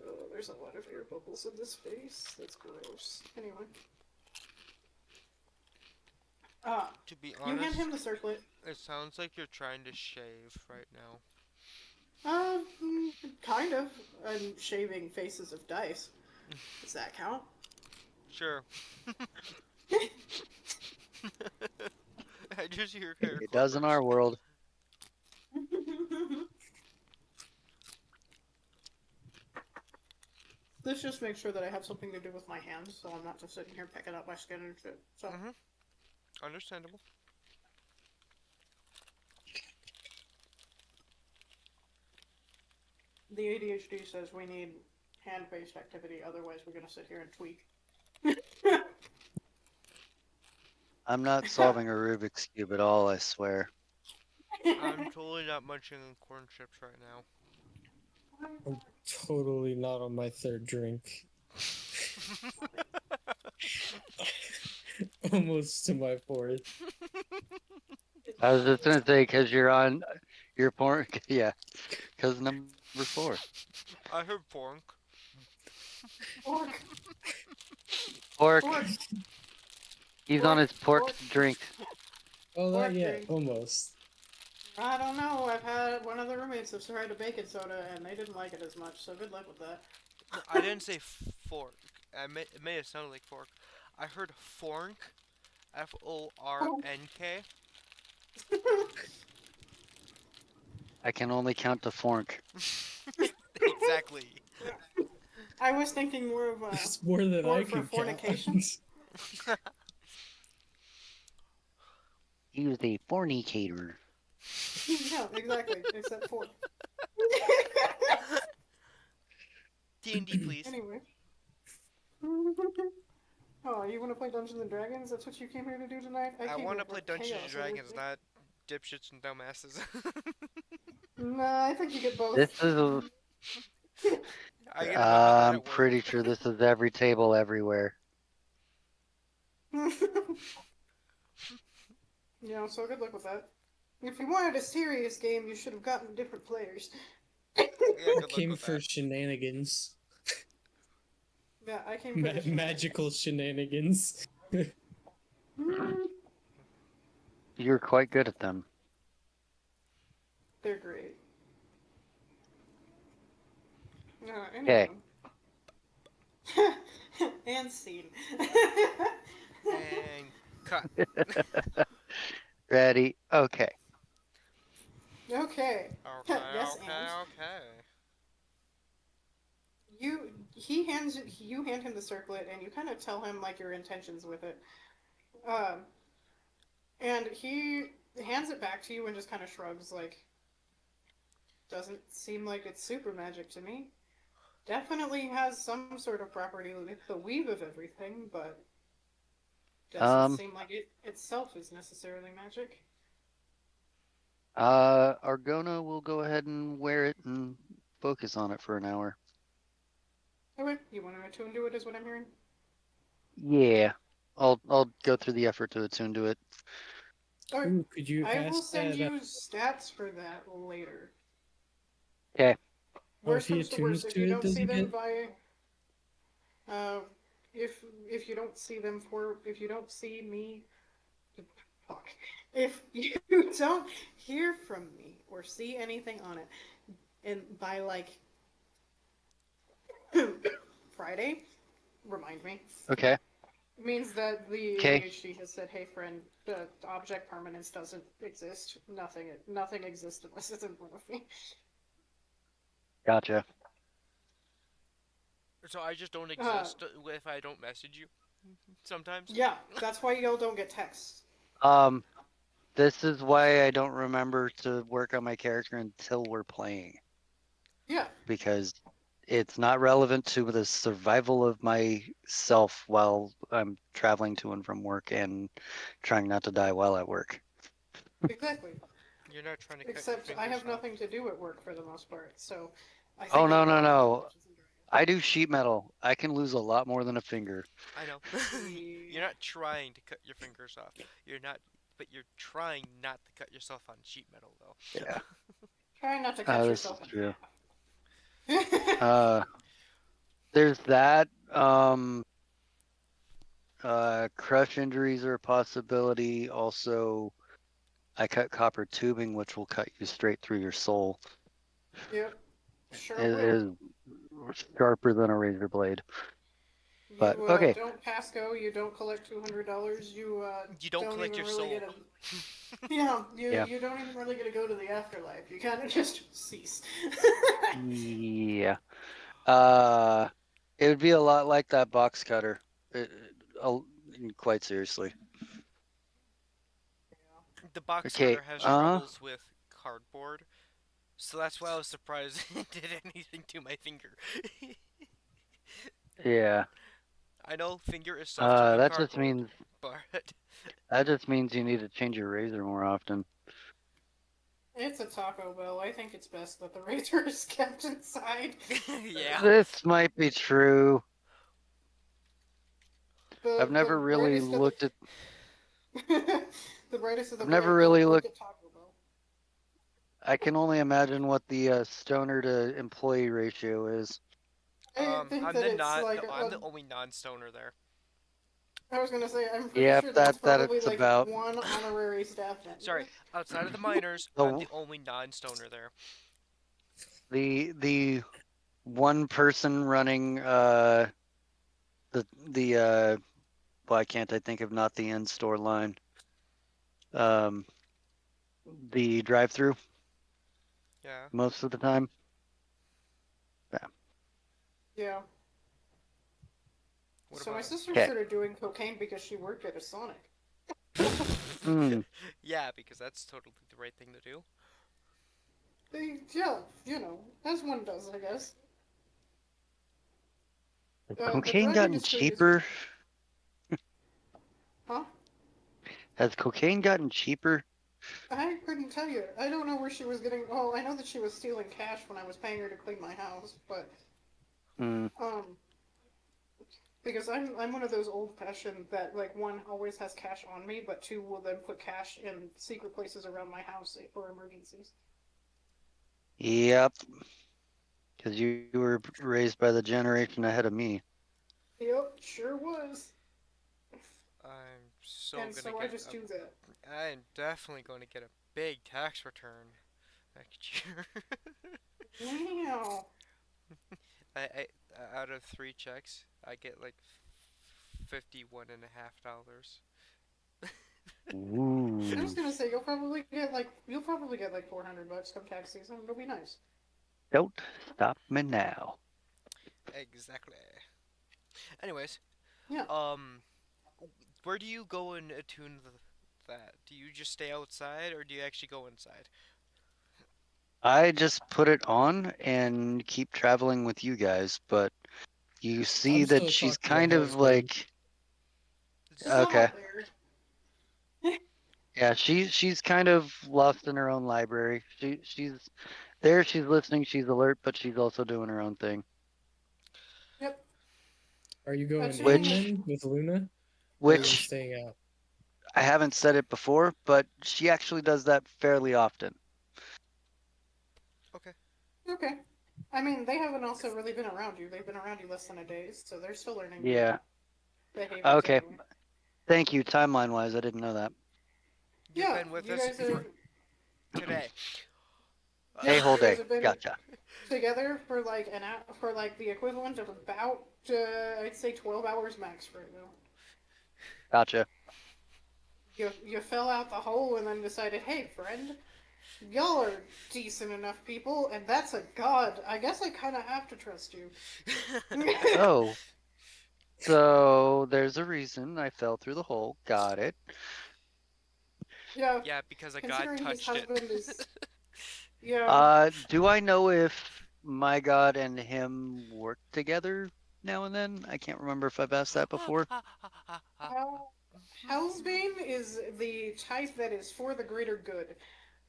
Oh, there's a lot of air bubbles in this face. That's gross. Anyway. Ah,
To be
you hand
honest,
him the circlet.
it sounds like you're trying to shave right now.
Kind of. I'm shaving faces of dice. Does that count?
Sure. I just hear hair
It does in
clippers.
our world.
This just makes sure that I have something to do with my hands, so I'm not just sitting here picking up my skin and shit. So,
Mhm. Understandable.
the ADHD says we need hand-based activity, otherwise we're gonna sit here and tweak.
I'm not solving a Rubik's Cube at all, I swear.
I'm totally not munching on corn chips right now.
I'm totally not on my third drink. Almost to my fourth.
I was just gonna say, because you're on your porn. Yeah, because number 4.
I heard pork.
Fork!
Pork.
Fork!
He's on
Fork!
his pork
Fork!
drink.
Oh, not
Fork
yet.
drink.
Almost.
I don't know. I've had one of the roommates have tried a baking soda and they didn't like it as much, so good luck with that.
No, I didn't say fork. It may have sounded like fork. I heard fork. Fornk.
I can only count to fork.
Exactly.
I was thinking more of a
It's more than I
fork for
could count.
fornication.
He was a fornicator.
Yeah, exactly. Except fork.
D&D, please.
Anyway. Oh, you want to play Dungeons and Dragons? That's what you came here to do tonight?
I
came
want
here
to
for
play Dungeons and
chaos and
Dragons,
everything.
not dipshits and dumbasses.
Nah, I think you get both.
This is.
I gotta know how that
I'm
it works.
pretty sure this is every table everywhere.
Yeah, so good luck with that. If you wanted a serious game, you should have gotten different players.
Yeah,
I
good luck
came
with
for
that.
shenanigans.
Yeah, I came for the
Magical shenanigans.
You're quite good at them.
They're great.
Okay.
Anyway. And scene.
And cut.
Ready? Okay.
Okay.
Okay,
Yes,
okay,
and
okay.
you hand him the circlet and you kind of tell him like your intentions with it. Um, and he hands it back to you and just kind of shrugs like, doesn't seem like it's super magic to me. Definitely has some sort of property with the weave of everything, but doesn't
Um.
seem like it itself is necessarily magic.
Argona will go ahead and wear it and focus on it for an hour.
Okay, you want to attune to it, is what I'm hearing.
Yeah. I'll go through the effort to attune to it.
Okay,
Ooh, could you
I will
ask
send
that?
you stats for that later.
Okay.
Oh, if
Worst
he
comes to
attunes
worst, if
to
you
it,
don't
does
see
he
them
get?
by, if you don't see them for, if you don't see me, Fuck. If you don't hear from me or see anything on it, and by like Friday, remind me.
Okay.
Means that the
Okay.
ADHD has said, "Hey, friend, the object permanence doesn't exist. Nothing exists unless it's in front of me."
Gotcha.
So I just don't
Uh,
exist if I don't message you sometimes.
yeah, that's why y'all don't get texts.
Um, this is why I don't remember to work on my character until we're playing,
Yeah,
because it's not relevant to the survival of myself while I'm traveling to and from work and trying not to die while at work.
exactly.
You're not trying to cut your
Except I
fingers
have
off.
nothing to do at work for the most part, so I
Oh,
think
no,
about
no,
all the little
no.
bitches and
I do sheet metal. I can lose a lot more than a finger.
I know.
dragons.
You're not trying to cut your fingers off. You're not, but you're trying not to cut yourself on sheet metal, though.
Yeah,
Try not to cut
this is
yourself in
true.
half.
Uh, there's that. Crush injuries are a possibility. Also, I cut copper tubing, which will cut you straight through your soul.
Yep, sure
It
will.
is sharper than a razor blade. But
You
okay.
don't pass go. You don't collect $200. You
You don't
don't
collect
even
your
really get
soul.
a. Yeah, you
Yeah.
you don't even really get to go to the afterlife. You kind of just cease.
Yeah. Uh, it would be a lot like that box cutter. Uh, quite seriously.
The box
Okay.
cutter has troubles with cardboard, so that's why I was surprised it did anything to my finger.
Yeah.
I know finger is softer than
That just
cardboard,
means
but
you need to change your razor more often.
It's a Taco Bell. I think it's best that the razor is kept inside.
yeah.
This might be true. I've
The
never really
brightest of
looked at.
the brightest of the
I've never
bright don't
really
work
looked.
at Taco Bell.
I can only imagine what the stoner to employee ratio is.
I think
I'm
that
the
it's
not.
like
I'm the only non-stoner there.
I was gonna say I'm pretty
Yep,
sure that it's
that
probably
it's
like
about.
one honorary staff
Sorry,
member.
outside of the miners, I'm
The
the only non-stoner there.
the one person running why can't I think of not the in store line, um the drive through
Yeah.
most of the time. Yeah.
Yeah.
What
So my
about
sister
Okay.
started doing cocaine because she worked at a Sonic.
Hmm.
yeah, because that's totally the right thing to do.
Yeah, as one does, I guess.
Has
The
cocaine
drug
gotten
industry is,
cheaper?
huh?
Has cocaine gotten cheaper?
I couldn't tell you. I don't know where she was getting. Well, I know that she was stealing cash when I was paying her to clean my house, but
Hmm.
um, because I'm one of those old fashioned that like one always has cash on me, but two will then put cash in secret places around my house for emergencies.
Yep. Because you were raised by the generation ahead of me.
Yep, sure was.
I'm so
And
gonna
so I
get
just do that.
I'm definitely going to get a big tax return next year.
Wow.
I out of 3 checks, I get like $51.50.
I was
Ooh.
gonna say you'll probably get like $400 come tax season. It'll be nice.
Don't stop me now.
Exactly. Anyways,
Yeah.
um, where do you go and attune that? Do you just stay outside or do you actually go inside?
I just put it on and keep traveling with you guys, but you see
I'm
that
still
she's
talking to
kind of
husband.
like
It's
It's,
okay.
all there.
Yeah, she's kind of lost in her own library. She's there, she's listening, she's alert, but she's also doing her own thing.
Yep.
Are you going
Attuning
in
is
Which
then with Luna, or are you
which
staying out?
I haven't said it before, but she actually does that fairly often.
okay.
okay. I mean, they haven't also really been around you. They've been around you less than a day, so they're still learning new
Yeah.
behaviors
Okay.
anyway.
Thank you. Timeline wise, I didn't know that.
You've
Yeah,
been with
you
us
guys have.
for today.
A
Yeah,
whole
you guys
day.
have been
Gotcha.
together for like an hour, for like the equivalent of about I'd say 12 hours max right now.
Gotcha.
You fell out the hole and then decided, hey friend, y'all are decent enough people, and that's a god. I guess I kind of have to trust you.
Oh, so there's a reason I fell through the hole. Got it.
Yeah,
Yeah, because a god
considering his
touched it.
husband is. Yeah.
Do I know if my god and him work together now and then? I can't remember if I've asked that before.
Uh, Hellsbane is the type that is for the greater good,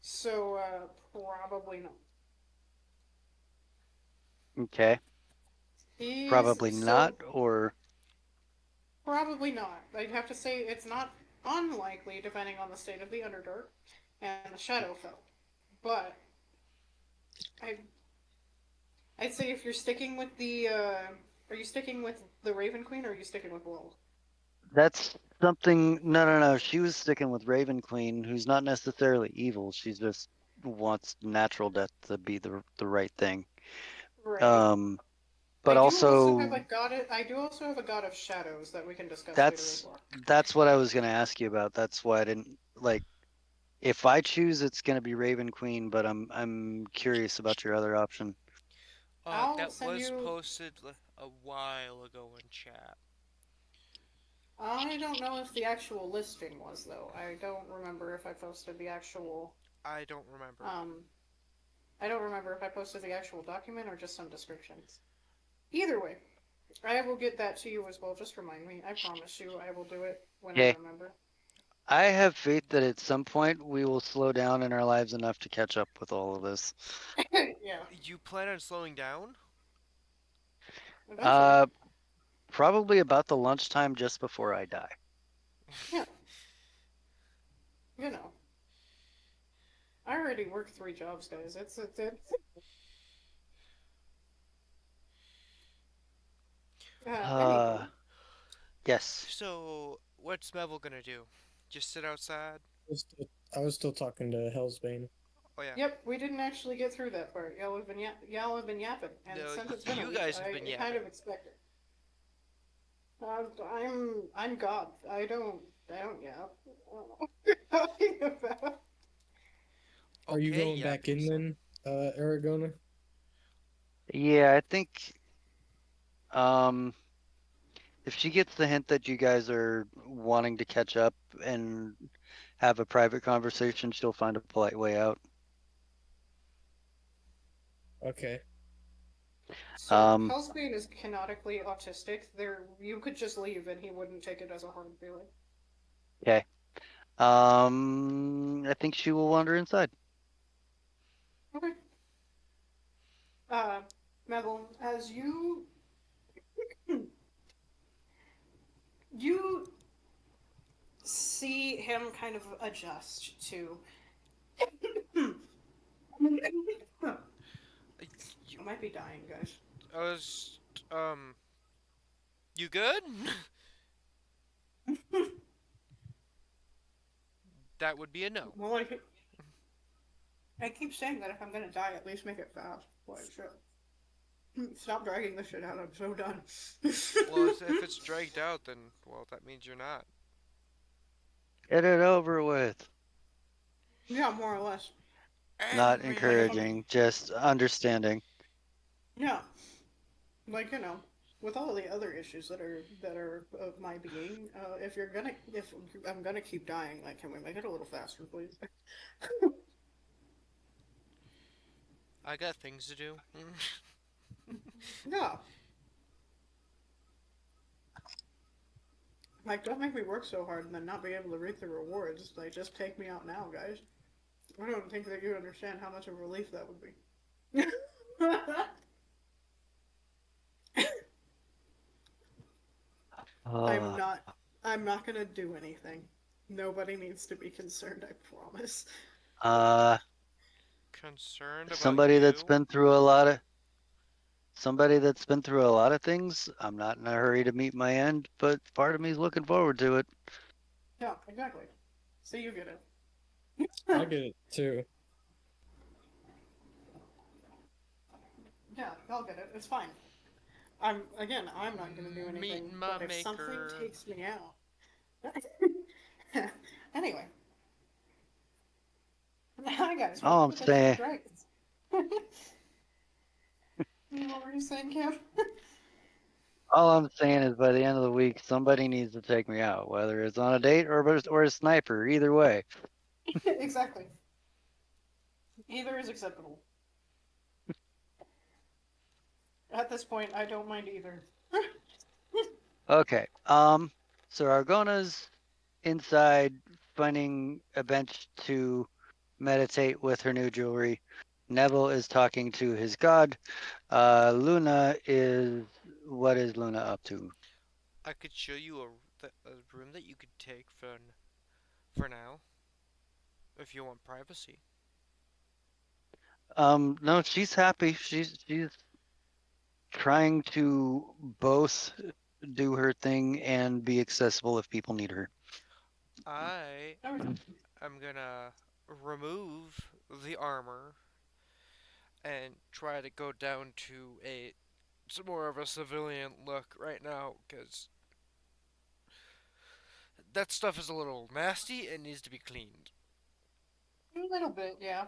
so probably not.
Okay.
He's
Probably not,
so
or
probably not. I'd have to say it's not unlikely, depending on the state of the Underdark and the Shadowfell. But I, I'd say if you're sticking with are you sticking with the Raven Queen or are you sticking with Will?
that's something. No, no, no. She was sticking with Raven Queen, who's not necessarily evil. She just wants natural death to be the right thing.
Right.
Um,
I
but
do also have a
also
god. I do also have a god of shadows that we can discuss later as
that's
well.
that's what I was gonna ask you about. That's why I didn't like. If I choose, it's gonna be Raven Queen, but I'm curious about your other option.
I'll
That
send
was
you.
posted a while ago in chat.
I don't know if the actual listing was though. I don't remember if I posted the actual.
I don't remember.
Um, I don't remember if I posted the actual document or just some descriptions. Either way, I will get that to you as well. Just remind me. I promise you, I will do it when I
Okay.
remember.
I have faith that at some point we will slow down in our lives enough to catch up with all of this.
Yeah,
You plan on slowing down?
eventually.
Uh, Probably about the lunchtime just before I die.
Yeah, you know. I already work 3 jobs, guys. It's
Uh,
anywho.
yes.
So, what's Mevel gonna do? Just sit outside?
I was still talking to Hellsbane.
Oh yeah.
Yep, we didn't actually get through that part. Y'all have been yapping, and
No,
since it's been a
you
week,
guys have been
I kind
yapping.
of expect it. I'm God. I don't yap. What are you talking about?
Are you
Okay,
going
yeah,
back in
person.
then, Aragona?
Yeah, I think um if she gets the hint that you guys are wanting to catch up and have a private conversation, she'll find a polite way out.
Okay.
So
Um,
Hellsbane is canonically autistic. There, you could just leave, and he wouldn't take it as a hard feeling.
okay. I think she will wander inside.
Okay. Uh, Mevil, as you see him kind of adjust to. I
Uh, You,
might be dying, guys.
I was, um, you good? That would be a no.
Well, I keep saying that if I'm gonna die, at least make it fast. Like shit. Stop dragging this shit out. I'm so done.
Well, if it's dragged out, then, well, that means you're not.
Get it over with.
Yeah, more or less.
Not
Like if I'm,
encouraging, just understanding.
yeah, like with all the other issues that are of my being, if I'm gonna keep dying, like, can we make it a little faster, please?
I got things to do.
Yeah, like don't make me work so hard and then not be able to reap the rewards. Like, just take me out now, guys. I don't think that you understand how much of a relief that would be. I'm
Uh,
not. I'm not gonna do anything. Nobody needs to be concerned. I promise.
uh,
Concerned about
somebody that's
you?
been through a lot of somebody that's been through a lot of things. I'm not in a hurry to meet my end, but part of me is looking forward to it.
Yeah, exactly. So you get it.
I get it too.
Yeah, I'll get it. It's fine. I'm not gonna do
Meat
anything,
my
but if something
maker.
takes me out. Anyway, hi guys,
All
welcome
I'm
to Dungeons and
saying,
Dragons. What were you saying, Cam?
all I'm saying is by the end of the week, somebody needs to take me out, whether it's on a date or a sniper. Either way.
Exactly. Either is acceptable. At this point, I don't mind either.
Okay. So Argona's inside finding a bench to meditate with her new jewelry. Neville is talking to his god. Luna is what is Luna up to?
I could show you a room that you could take for now if you want privacy.
No, she's happy. She's trying to both do her thing and be accessible if people need her.
I am gonna remove the armor and try to go down to a more of a civilian look right now because that stuff is a little nasty and needs to be cleaned.
A little bit, yeah.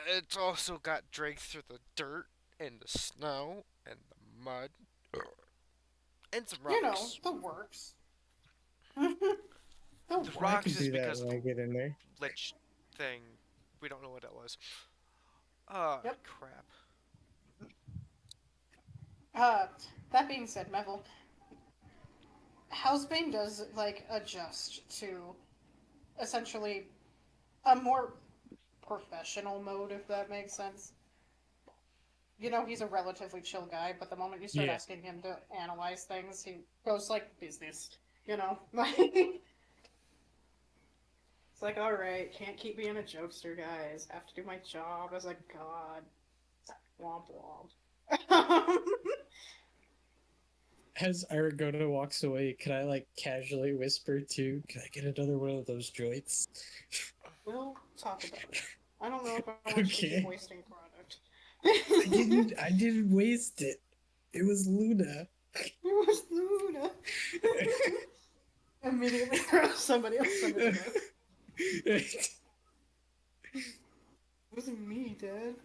It's also got dragged through the dirt and the snow and the mud and some
You know,
rocks.
the works. The
The
I can
rocks
works.
is
do that
because
when
the
I get in there.
lich thing. We don't know what that was. Ah,
Yep.
crap.
Uh, that being said, Mevel, Housebane does, like, adjust to essentially a more professional mode, if that makes sense. You know, he's a relatively chill guy, but the moment you start
Yeah.
asking him to analyze things, he goes like business. You know, like it's like, all right, can't keep being a jokester, guys. Have to do my job as a god. Womp womp.
As Aragona walks away, can I like casually whisper to, can I get another one of those joints?
We'll talk about it. I don't know if I want you to keep
Okay.
wasting product.
I didn't waste it. It was Luna.
It was Luna. Immediately throw somebody else under the bus. It wasn't me, Dad.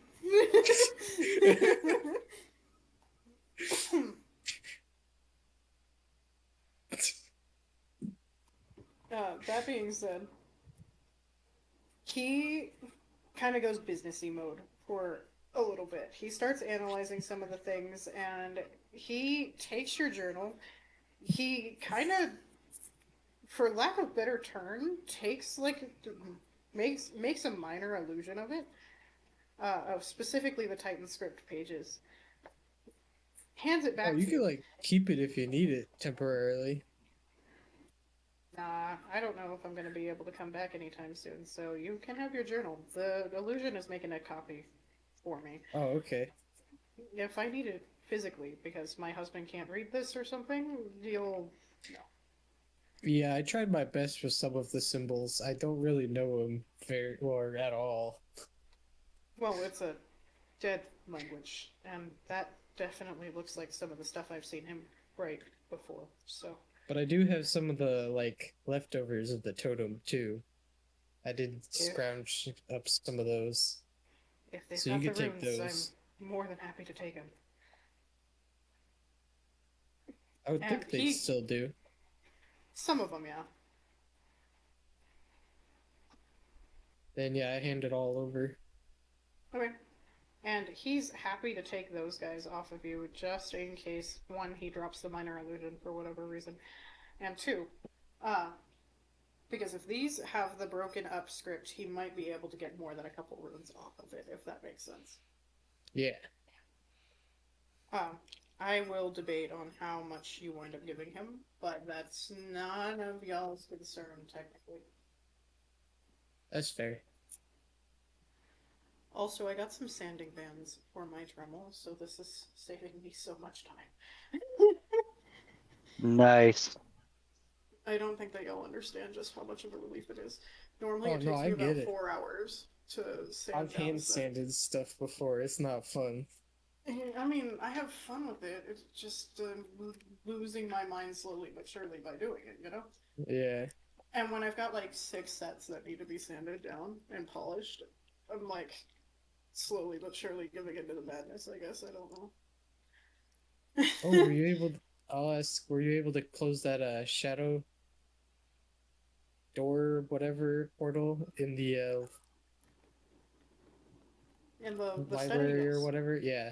That being said, he kind of goes businessy mode for a little bit. He starts analyzing some of the things, and he takes your journal. He kind of, for lack of better term, takes like makes a minor illusion of it, of specifically the Titan script pages. Hands it
Oh,
back
you
to
can
you.
like keep it if you need it temporarily.
Nah, I don't know if I'm going to be able to come back anytime soon, so you can have your journal. The illusion is making a copy for me.
Oh, okay.
If I need it physically, because my husband can't read this or something, you'll. No.
Yeah, I tried my best with some of the symbols. I don't really know them very or at all.
Well, it's a dead language, and that definitely looks like some of the stuff I've seen him write before, so.
But I do have some of the like leftovers of the totem too. I did
If,
scrounge up some of those.
if they've
So you
got the
could take
runes, I'm
those.
more than happy to take them.
I would
And
think they still do.
some of them, yeah.
Then yeah, I hand it all over.
Okay. And he's happy to take those guys off of you just in case, one, he drops the minor illusion for whatever reason, and two, uh, because if these have the broken up script, he might be able to get more than a couple runes off of it, if that makes sense.
Yeah.
Um, I will debate on how much you wind up giving him, but that's none of y'all's concern, technically.
That's fair.
Also, I got some sanding bands for my Dremel, so this is saving me so much time.
Nice.
I don't think that you'll understand just how much of a relief it is. Normally,
Oh
it
no,
takes
I
me
get
about
it.
4 hours to
I've
sand down a
hand
set.
sanded stuff before. It's not fun.
I mean, I have fun with it. It's just losing my mind slowly but surely by doing it, you know?
Yeah.
And when I've got like 6 sets that need to be sanded down and polished, I'm like slowly but surely giving into the madness, I guess. I don't
Oh,
know.
were you able to, I'll ask, were you able to close that shadow door, whatever portal in the
In the study,
library or
yes.
whatever? Yeah.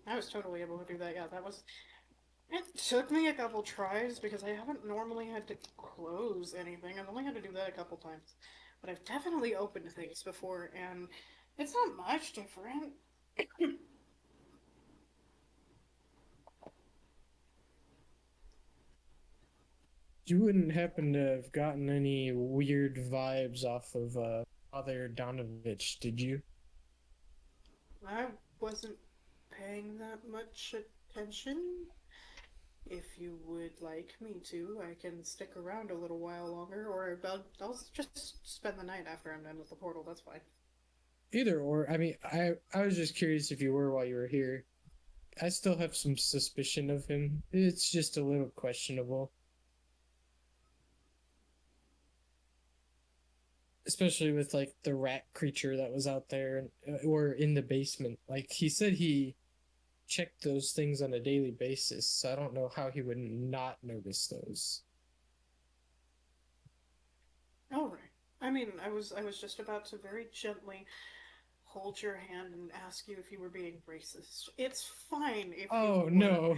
I was totally able to do that, yeah. That was. It took me a couple tries because I haven't normally had to close anything. I've only had to do that a couple times. But I've definitely opened things before, and it's not much different.
You wouldn't happen to have gotten any weird vibes off of Father Donovich, did you?
I wasn't paying that much attention. If you would like me to, I can stick around a little while longer, or I'll just spend the night after I'm done with the portal. That's fine.
Either or. I mean, I was just curious if you were while you were here. I still have some suspicion of him. It's just a little questionable, especially with like the rat creature that was out there or in the basement. Like he said he checked those things on a daily basis, so I don't know how he would not notice those.
All right. I mean, I was just about to very gently hold your hand and ask you if you were being racist. It's fine if you
Oh
were.
no.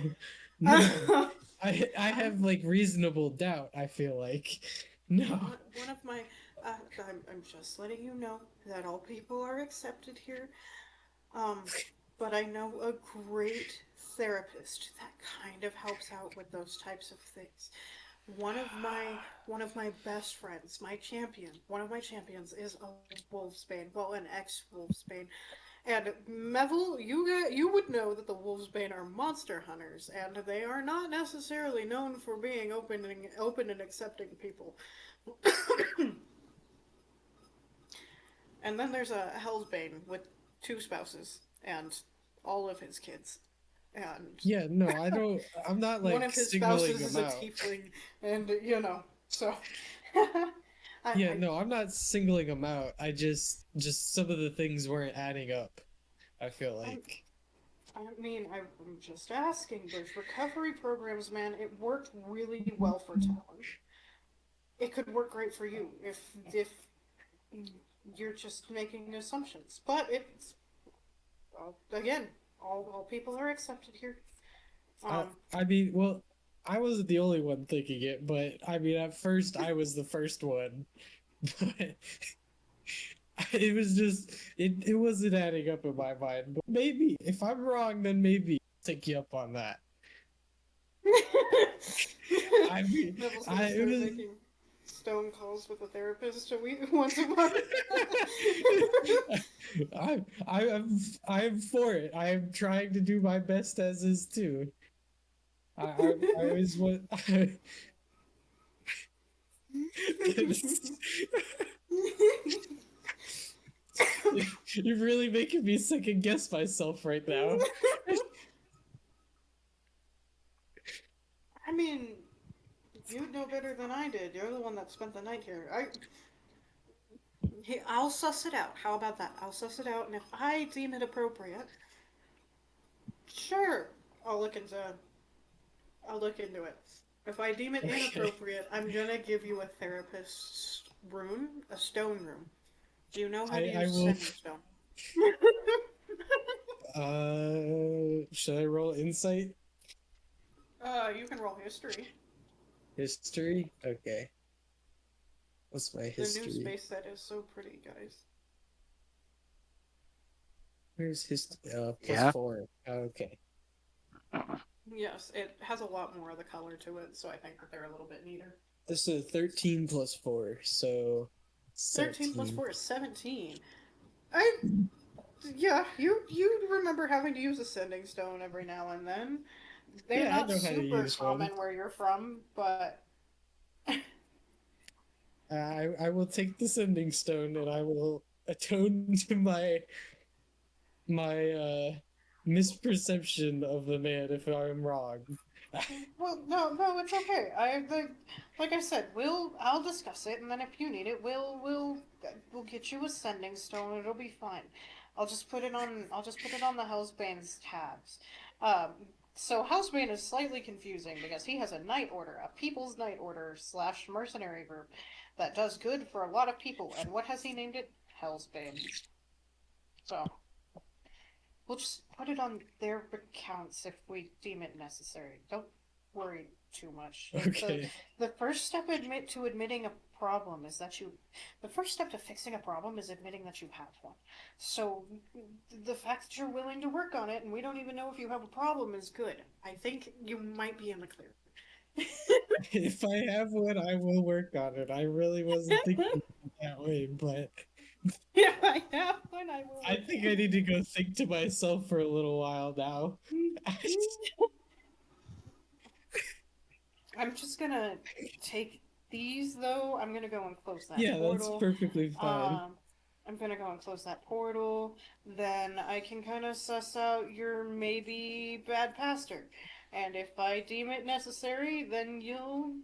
No. I
I'm
have like reasonable doubt, I feel like. No.
one of my. I'm just letting you know that all people are accepted here. Um, but I know a great therapist that kind of helps out with those types of things. One of my best friends, my champion, one of my champions is a wolfsbane, well, an ex-wolfsbane. And Mevel, you would know that the wolfsbane are monster hunters, and they are not necessarily known for being open and accepting people. And then there's a Hellsbane with 2 spouses and all of his kids. And
Yeah, no, I don't. I'm not
one
like
of his
signaling
spouses
him
is a
out.
tiefling, and so
Yeah,
I
no, I'm not singling him out. Just some of the things weren't adding up. I feel
I
like.
I mean I'm just asking. Those recovery programs, man, it worked really well for Talon. It could work great for you if you're just making assumptions, but it's again, all people are accepted here.
I
Um,
I mean, well, I wasn't the only one thinking it, but I mean, at first I was the first one. But it was just it wasn't adding up in my mind. But maybe if I'm wrong, then maybe I'll take you up on that. I mean,
Neville's gonna
I it
start
was.
making stone calls with a therapist a week once a month.
I'm for it. I am trying to do my best as is too. I always want. You're really making me second guess myself right now.
I mean, you'd know better than I did. You're the one that spent the night here. I'll suss it out. How about that? I'll suss it out, and if I deem it appropriate, sure, I'll look into I'll look into it. If I deem it
Okay.
inappropriate, I'm gonna give you a therapist's rune, a stone rune. Do you know how to
I
use
will.
sending stone?
Should I roll insight
You can roll history.
history? Okay. What's my
The new
history?
space set is so pretty, guys.
Where's history? Plus
Yeah.
4. Okay.
Yes, it has a lot more of the color to it, so I think that they're a little bit neater.
This is 13 plus 4, so
13 plus
17.
4 is 17. I yeah, you remember having to use a sending stone every now and then. They're
Yeah, I
not
know how to
super
use one.
common where you're from, but
I will take the sending stone and I will atone to my misperception of the man if I'm wrong.
Well, no, it's okay. Like I said, I'll discuss it, and then if you need it, we'll get you a sending stone. It'll be fine. I'll just put it on the Hellsbane's tabs. Um, so Hellsbane is slightly confusing because he has a night order, a people's night order slash mercenary group that does good for a lot of people. And what has he named it? Hellsbane. So we'll just put it on their accounts if we deem it necessary. Don't worry too much.
Okay.
The first step to admitting a problem is that you. The first step to fixing a problem is admitting that you have one. So the fact that you're willing to work on it and we don't even know if you have a problem is good. I think you might be in the clear.
If I have one, I will work on it. I really wasn't thinking that way, but
Yeah, I have one. I will
I
work
think
on
I need to go think to myself for a little while now.
it. I'm just gonna take these though. I'm gonna go and close that
Yeah, that's
portal.
perfectly fine.
Um, I'm gonna go and close that portal. Then I can kind of suss out your maybe bad pastor. And if I deem it necessary, then you'll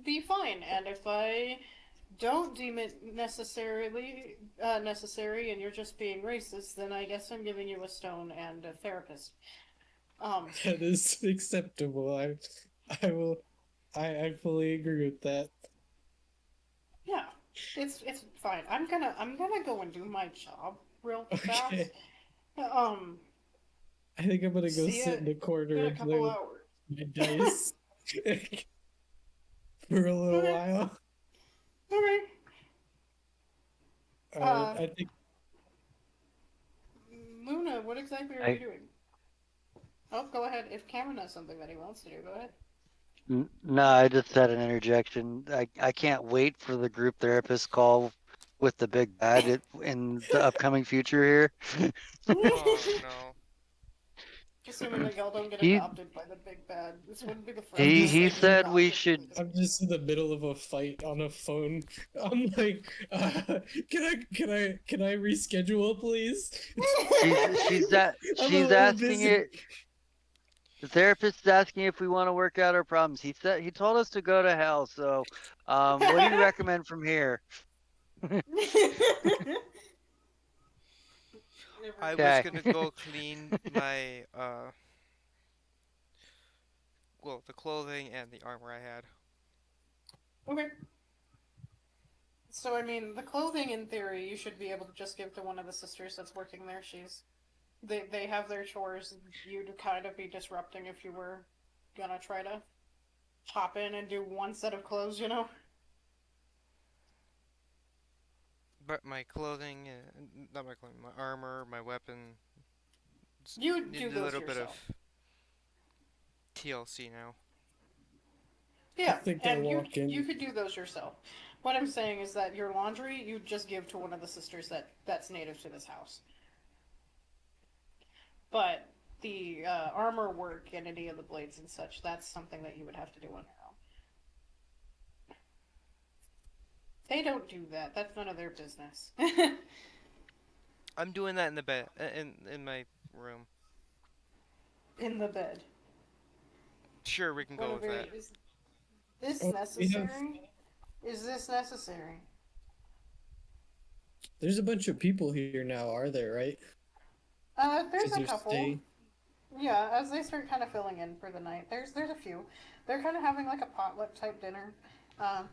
be fine. And if I don't deem it necessary and you're just being racist, then I guess I'm giving you a stone and a therapist. Um,
That is acceptable. I will I fully agree with that.
Yeah, it's fine. I'm gonna go and do my job real fast.
Okay.
Um,
I think I'm gonna go
see ya
sit in the corner
in a
and play
couple
with
hours.
my dice for a little
Okay,
while.
okay. Uh,
I think
Luna, what exactly are you
I
doing? Oh, go ahead. If Cameron has something that he wants to do, go ahead.
no, I just had an interjection. I can't wait for the group therapist call with the big bad in the upcoming future here.
Oh no.
Assuming that y'all don't get
he
adopted by the big bad, this wouldn't be the
I'm
first
he
time
just
he
I get
said we
adopted by
should.
the
I'm
big bad.
just in the middle of a fight on a phone. I'm like, can I reschedule, please? I'm a
She's
little
asking
busy.
it. The therapist is asking if we want to work out our problems. He told us to go to hell. So, what do you recommend from here?
Never
I was
Okay.
gonna go clean my well, the clothing and the armor I had.
Okay. So I mean, the clothing in theory you should be able to just give to one of the sisters that's working there. They have their chores. You'd kind of be disrupting if you were gonna try to hop in and do one set of clothes, you know?
But my clothing, not my clothing, my armor, my weapon,
You do
need a
those
little bit of
yourself.
TLC now.
I
Yeah,
think I
and
walk
you
in.
could do those yourself. What I'm saying is that your laundry you just give to one of the sisters that's native to this house. But the armor work and any of the blades and such, that's something that you would have to do on your own. They don't do that. That's none of their business.
I'm doing that in the bed, in my room.
In the bed.
Sure, we can go with
Guinevere,
that.
is this
Oh, we have.
necessary? Is this necessary?
There's a bunch of people here now, are there? Right?
There's
Because
a
you're
couple.
staying.
Yeah, as they start kind of filling in for the night, there's a few. They're kind of having like a potluck type dinner. Um,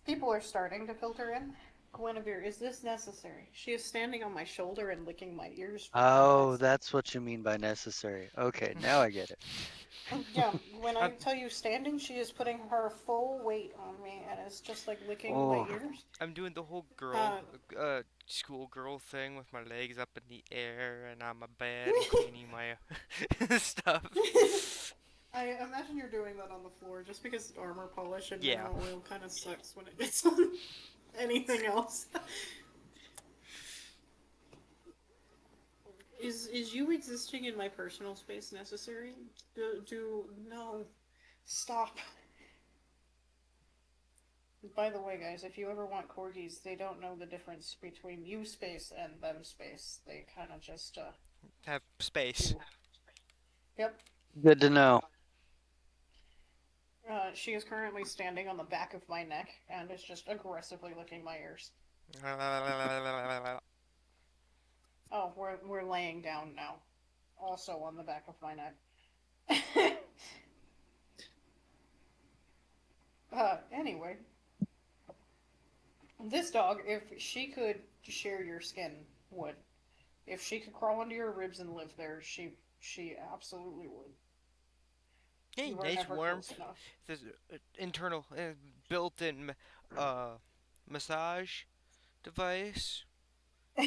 People are starting to filter in. Guinevere, is this necessary? She is standing on my shoulder and licking my ears for
Oh,
context.
that's what you mean by necessary. Okay, now I get it.
Yeah, when I
I'm,
tell you standing, she is putting her full weight on me and is just like licking my
Oh,
ears.
I'm doing the whole
Uh,
schoolgirl thing with my legs up in the air and on my bed and cleaning my stuff.
I imagine you're doing that on the floor just because armor polish and
Yeah.
mineral oil kind of sucks when it gets on anything else. Is you existing in my personal space necessary? No, stop. By the way, guys, if you ever want corgis, they don't know the difference between you space and them space. They kind of just
Have space.
do. Yep.
Good to know.
She is currently standing on the back of my neck and is just aggressively licking my ears. Oh, we're laying down now. Also on the back of my neck. Anyway, this dog, if she could share your skin, would. If she could crawl into your ribs and live there, she absolutely would.
Hey,
You are
nice
never close
warmth.
enough.
There's internal built-in massage device.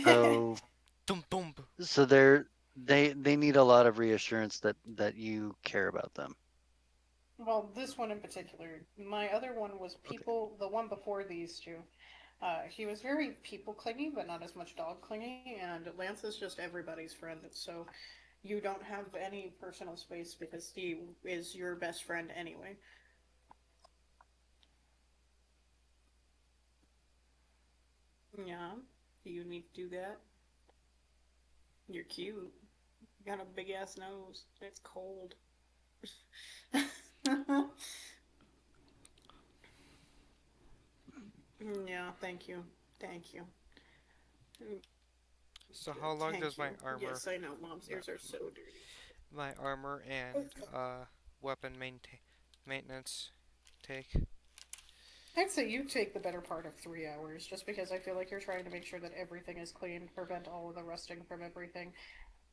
So
Dum dum.
so they need a lot of reassurance that you care about them.
Well, this one in particular. My other one was
Okay.
people. The one before these two. He was very people clingy, but not as much dog clingy. And Lance is just everybody's friend, so you don't have any personal space because he is your best friend anyway. Yeah, you need to do that. You're cute. You got a big ass nose. It's cold. Yeah, thank you. Thank you.
So how long
Thank
does my
you.
armor,
Yes, I know. Mom's
uh,
ears are so dirty.
my armor and weapon maintain maintenance take?
I'd say you take the better part of 3 hours, just because I feel like you're trying to make sure that everything is clean, prevent all of the rusting from everything.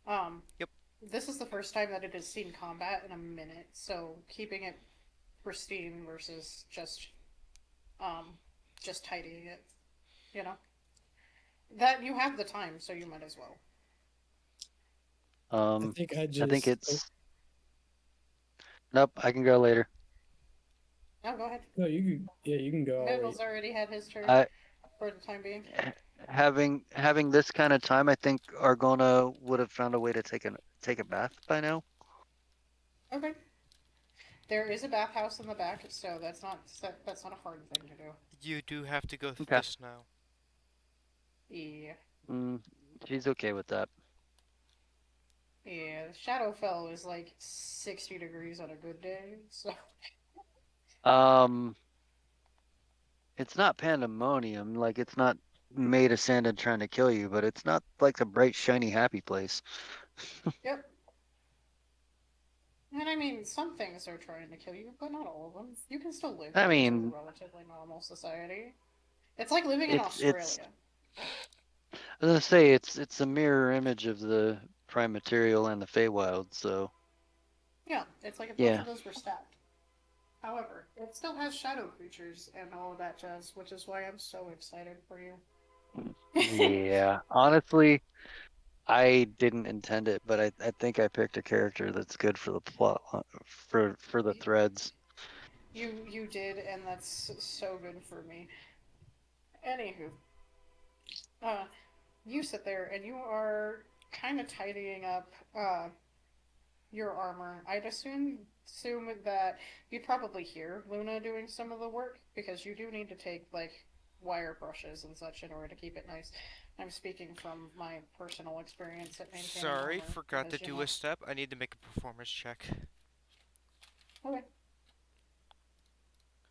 Um,
Yep.
this is the first time that it has seen combat in a minute, so keeping it pristine versus um, just tidying it, you know. That you have the time, so you might as well.
I
Um,
think I
I think
just. Oh,
it's nope. I can go later.
No, go ahead.
no, you can. Yeah, you can go. I'll wait.
Noodles already had his turn
I
for the time being.
having this kind of time, I think Argona would have found a way to take a bath by now.
Okay. There is a bathhouse in the back, so that's not a hard thing to do.
You do have to go through
Okay.
the snow.
Yeah.
Mm, she's okay with that.
Yeah, Shadowfell is like 60 degrees on a good day, so.
Um, it's not pandemonium. Like it's not made of sand and trying to kill you, but it's not like a bright, shiny, happy place.
Yep. And I mean, some things are trying to kill you, but not all of them. You can still live
I
here. This is a
mean,
relatively normal society. It's like living in
it's.
Australia.
I was gonna say it's a mirror image of the Prime Material and the Feywild. So
Yeah, it's like if both
yeah,
of those were stacked. However, it still has shadow creatures and all of that jazz, which is why I'm so excited for you.
yeah. Honestly, I didn't intend it, but I think I picked a character that's good for the plot for the threads.
You did, and that's so good for me. Anywho, uh, you sit there and you are kind of tidying up your armor. I'd assume that you'd probably hear Luna doing some of the work because you do need to take like wire brushes and such in order to keep it nice. I'm speaking from my personal experience at maintaining
Sorry,
armor
forgot to
because
do a step. I need to make a performance check.
Okay.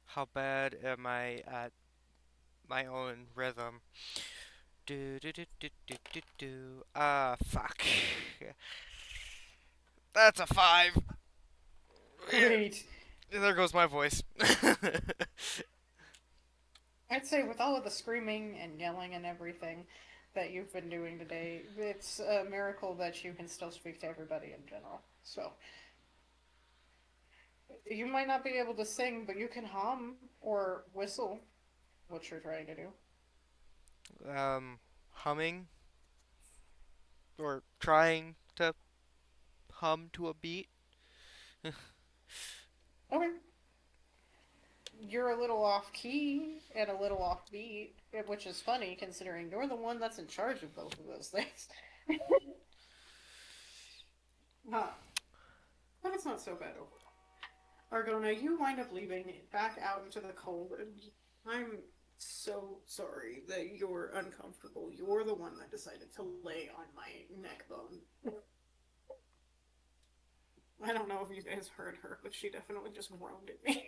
How bad am I at my own rhythm? Do do do do do do do. Ah, fuck. That's a 5. Yeah,
Great.
there goes my voice.
I'd say with all of the screaming and yelling and everything that you've been doing today, it's a miracle that you can still speak to everybody in general. So you might not be able to sing, but you can hum or whistle, what you're trying to do.
Humming or trying to hum to a beat.
Okay. You're a little off key and a little off beat, which is funny considering you're the one that's in charge of both of those things. Huh. But it's not so bad overall. Argona, you wind up leaving back out into the cold, I'm so sorry that you're uncomfortable. You're the one that decided to lay on my neck bone. I don't know if you guys heard her, but she definitely just groaned at me.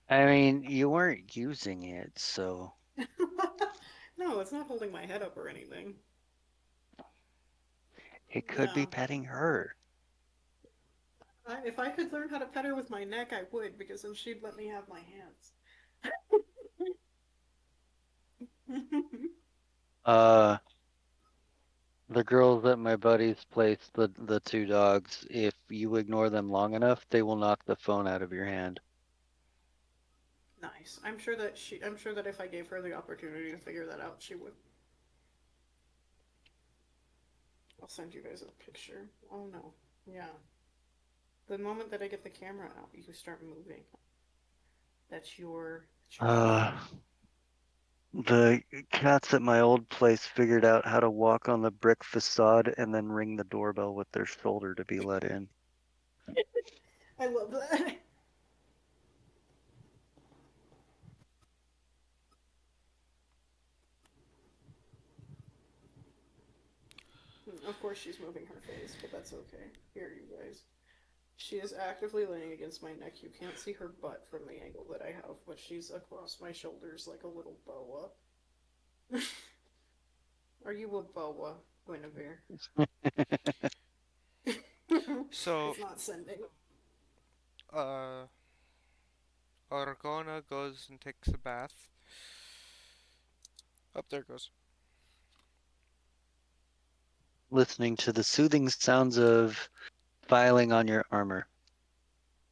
I mean, you weren't using it, so
No, it's not holding my head up or anything.
it could be
Yeah.
petting her.
If I could learn how to pet her with my neck, I would, because then she'd let me have my hands.
Uh, the girls at my buddy's place, the two dogs, if you ignore them long enough, they will knock the phone out of your hand.
Nice. I'm sure that if I gave her the opportunity to figure that out, she would. I'll send you guys a picture. Oh no. Yeah. The moment that I get the camera out, you start moving. That's your
Uh,
sign.
the cats at my old place figured out how to walk on the brick facade and then ring the doorbell with their shoulder to be let in.
I love that. Of course she's moving her face, but that's okay. Here, you guys. She is actively laying against my neck. You can't see her butt from the angle that I have, but she's across my shoulders like a little boa. Are you a boa, Guinevere?
So,
It's not sending.
uh, Argona goes and takes a bath. Up there it goes.
Listening to the soothing sounds of filing on your armor.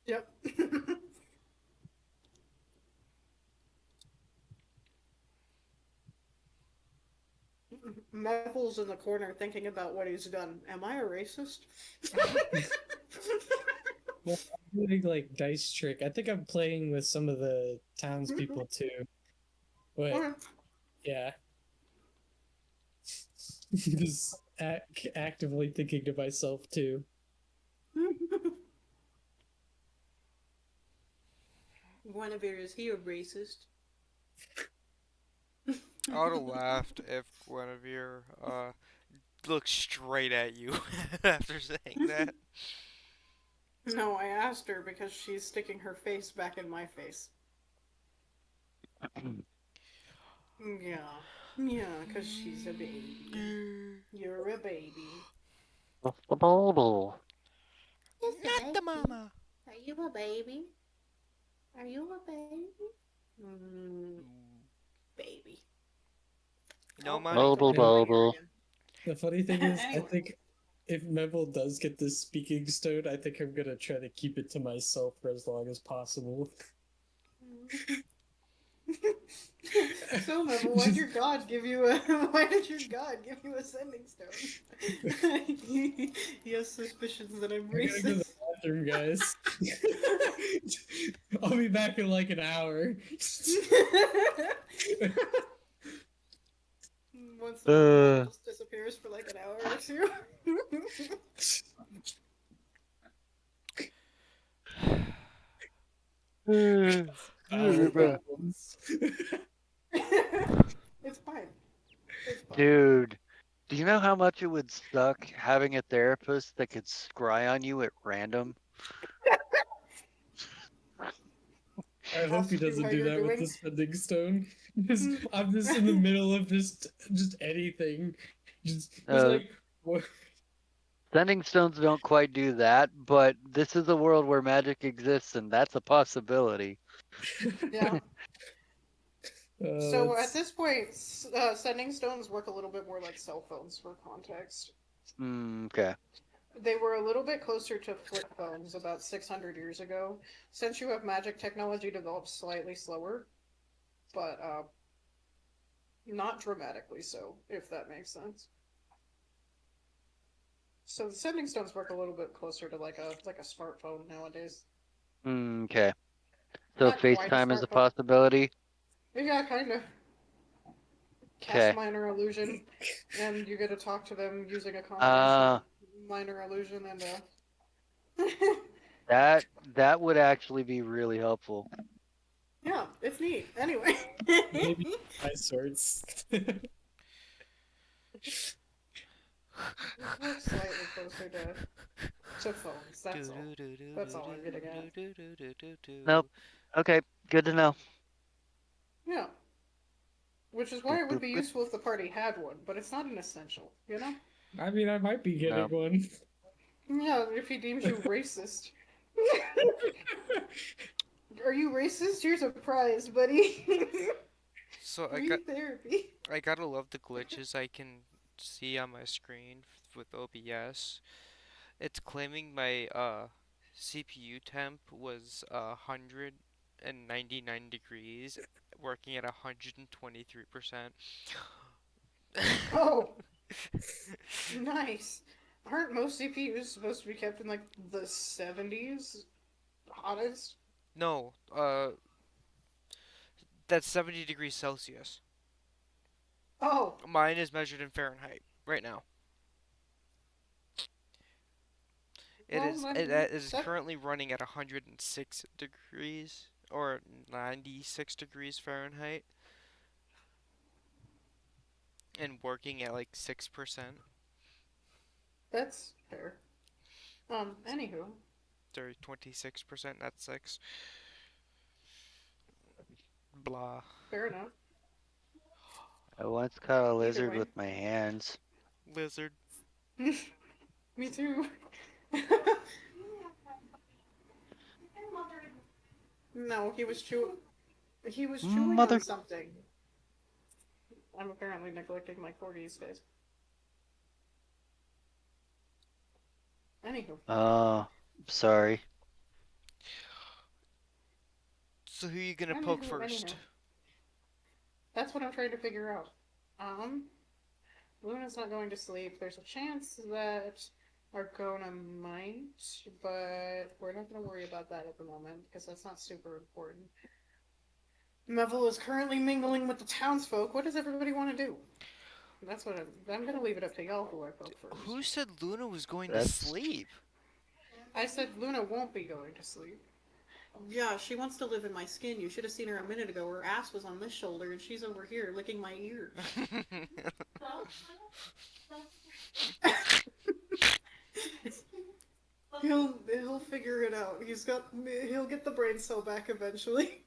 Yep. Meville's in the corner thinking about what he's done. Am I a racist?
Well, I'm doing like dice trick. I think I'm playing with some of the townspeople too. But yeah, just actively thinking to myself too.
Guinevere, is he a racist?
I would have laughed if Guinevere looked straight at you after saying that.
No, I asked her because she's sticking her face back in my face. Yeah. Yeah, because she's a baby. You're a baby.
The bubble.
Just a
Not the
baby.
mama.
Are you a baby? Are you a baby? Mm, baby.
No
Oh, I
money.
told
Bubble,
you in
And
my ear
bubble.
again.
the funny thing is, I
Anyway.
think if Mebel does get this speaking stone, I think I'm gonna try to keep it to myself for as long as possible.
So, Neville, why'd
Just
your god give you a why did your god give you a sending stone? He has suspicions that I'm
I gotta go to the
racist.
bathroom, guys. I'll be back in like an hour.
Once the god
Uh,
just disappears for like an hour or two.
Bowel problems.
It's fine. It's fine.
Dude, do you know how much it would suck having a therapist that could scry on you at random?
I hope he
Ask you how
doesn't do
you're
that with
doing.
the spending stone. I'm just in the middle of just anything. Just
Uh,
like what?
Sending stones don't quite do that, but this is a world where magic exists, and that's a possibility.
Yeah. So at
That's
this point, sending stones work a little bit more like cell phones for context.
Okay.
They were a little bit closer to flip phones about 600 years ago. Since you have magic, technology developed slightly slower, but not dramatically so, if that makes sense. So the sending stones work a little bit closer to like a smartphone nowadays.
Okay. So
Not quite a
FaceTime is a
smartphone.
possibility.
Yeah, kind of. Cast
Okay.
minor illusion, and you get to talk to them using a combination of
Uh,
minor illusion and
that would actually be really helpful.
Yeah, it's neat. Anyway.
Maybe my sorts.
We're slightly closer to phones, that's all. That's all I'm getting at.
Nope. Okay, good to know.
Yeah. Which is why
Good,
it would
good,
be
good.
useful if the party had one, but it's not an essential, you know?
I mean, I might be getting
No.
one.
Yeah, if he deems you racist. Are you racist? Here's a prize, buddy.
So
Free therapy.
I gotta love the glitches I can see on my screen with OBS. It's claiming my CPU temp was 199 degrees, working at 123%.
Oh, nice. Aren't most CPUs supposed to be kept in like the 70s? Hottest?
No, that's 70 degrees Celsius.
Oh,
Mine is measured in Fahrenheit right now.
well,
It
then
is currently running at 106 degrees or 96 degrees Fahrenheit and working at like 6%.
that's fair. Anywho,
26%, not 6. Blah.
fair enough.
I once caught a
Either
lizard
way.
with my hands.
Lizard.
Me too. No, he was chewing on
Mother.
something. I'm apparently neglecting my corgis face. Anywho,
Sorry.
So who are you gonna poke
anywho.
first?
That's what I'm trying to figure out. Um, Luna's not going to sleep. There's a chance that Argona might, but we're not going to worry about that at the moment because that's not super important. Neville is currently mingling with the townsfolk. What does everybody want to do? That's what I'm going to leave it up to y'all who I poke first.
Who said Luna was going to
That's
sleep?
I said Luna won't be going to sleep. Yeah, she wants to live in my skin. You should have seen her a minute ago. Her ass was on this shoulder, and she's over here licking my ears. He'll figure it out. He'll get the brain cell back eventually.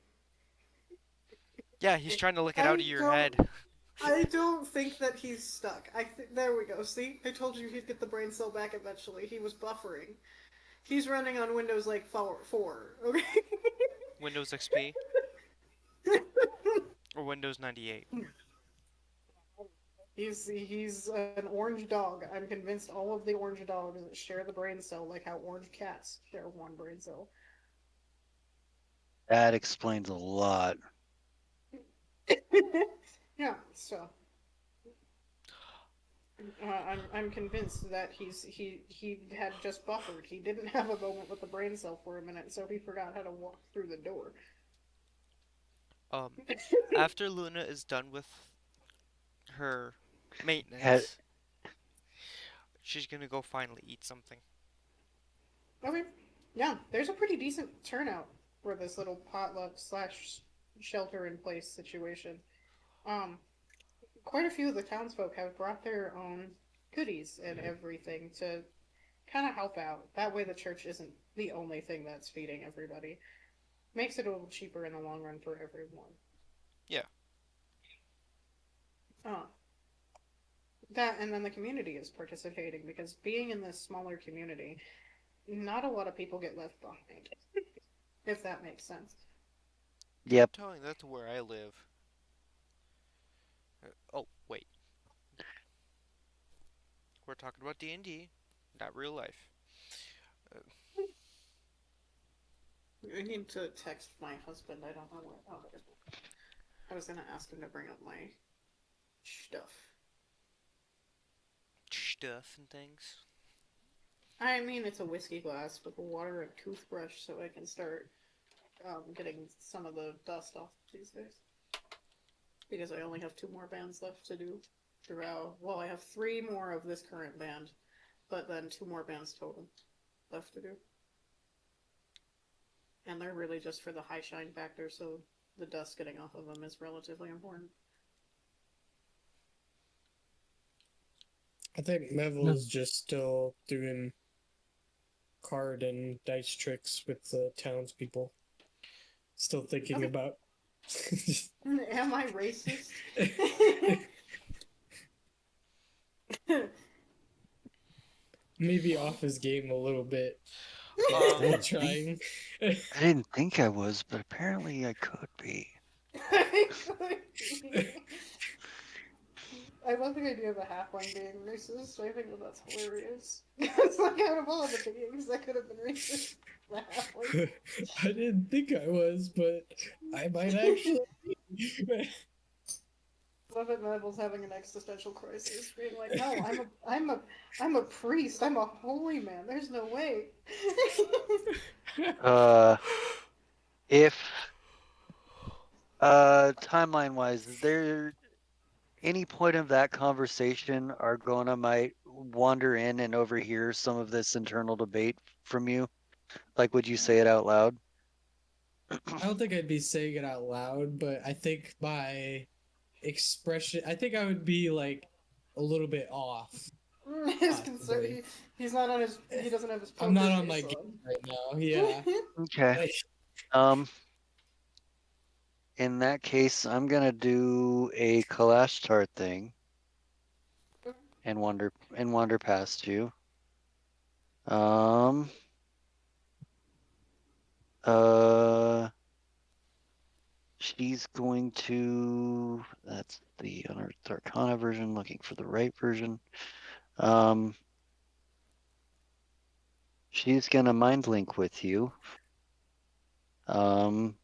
Yeah, he's trying to lick it out of your
don't
head.
I don't think that he's stuck. There we go. See, I told you he'd get the brain cell back eventually. He was buffering. He's running on Windows like 4. Okay.
Windows XP or Windows 98.
He's an orange dog. I'm convinced all of the orange dogs share the brain cell like how orange cats share one brain cell.
that explains a lot.
Yeah, so I'm convinced that he had just buffered. He didn't have a moment with the brain cell for a minute, so he forgot how to walk through the door.
After Luna is done with her
Had,
maintenance, she's gonna go finally eat something.
Okay, yeah, there's a pretty decent turnout for this little potluck slash shelter in place situation. Um, Quite a few of the townsfolk have brought their own goodies and everything to kind of help out. That way, the church isn't the only thing that's feeding everybody. Makes it a little cheaper in the long run for everyone.
Yeah.
Uh, that and then the community is participating because being in this smaller community, not a lot of people get left behind. If that makes sense.
yep.
Telling that to where I live. Oh wait, we're talking about D&D, not real life.
I need to text my husband. I don't know where. Oh, I was gonna ask him to bring up my stuff.
Stuff and things.
I mean, it's a whiskey glass with water and toothbrush, so I can start getting some of the dust off these days. Because I only have 2 more bands left to do throughout. Well, I have 3 more of this current band, but then 2 more bands total left to do. And they're really just for the high shine factor, so the dust getting off of them is relatively important.
I think Neville's just still doing card and dice tricks with the townspeople. Still thinking
Okay.
about.
Am I racist?
Maybe off his game a little bit, but
I
Um,
still
didn't think
trying.
I didn't think I was, but apparently I could be.
I love the idea of a halfling being racist. I think that that's hilarious. It's like out of all the beings that could have been racist, the halfling.
I didn't think I was, but I might actually.
Love it. Neville's having an existential crisis, being like, "No, I'm a priest. I'm a holy man. There's no way."
Uh, if timeline wise, is there any point of that conversation Argona might wander in and overhear some of this internal debate from you? Like, would you say it out loud?
I don't think I'd be saying it out loud, but I think my expression, I think I would be like a little bit off,
His concern.
possibly.
He's not on his. He doesn't have his
I'm
poker
not on my
face
game
on.
right now. Yeah.
Okay.
Like,
Um, in that case, I'm gonna do a Kalashtar thing and wander past you. Um, uh, she's going to. That's the Unearthed Arcana version. Looking for the right version. Um, she's gonna mind link with you. Um,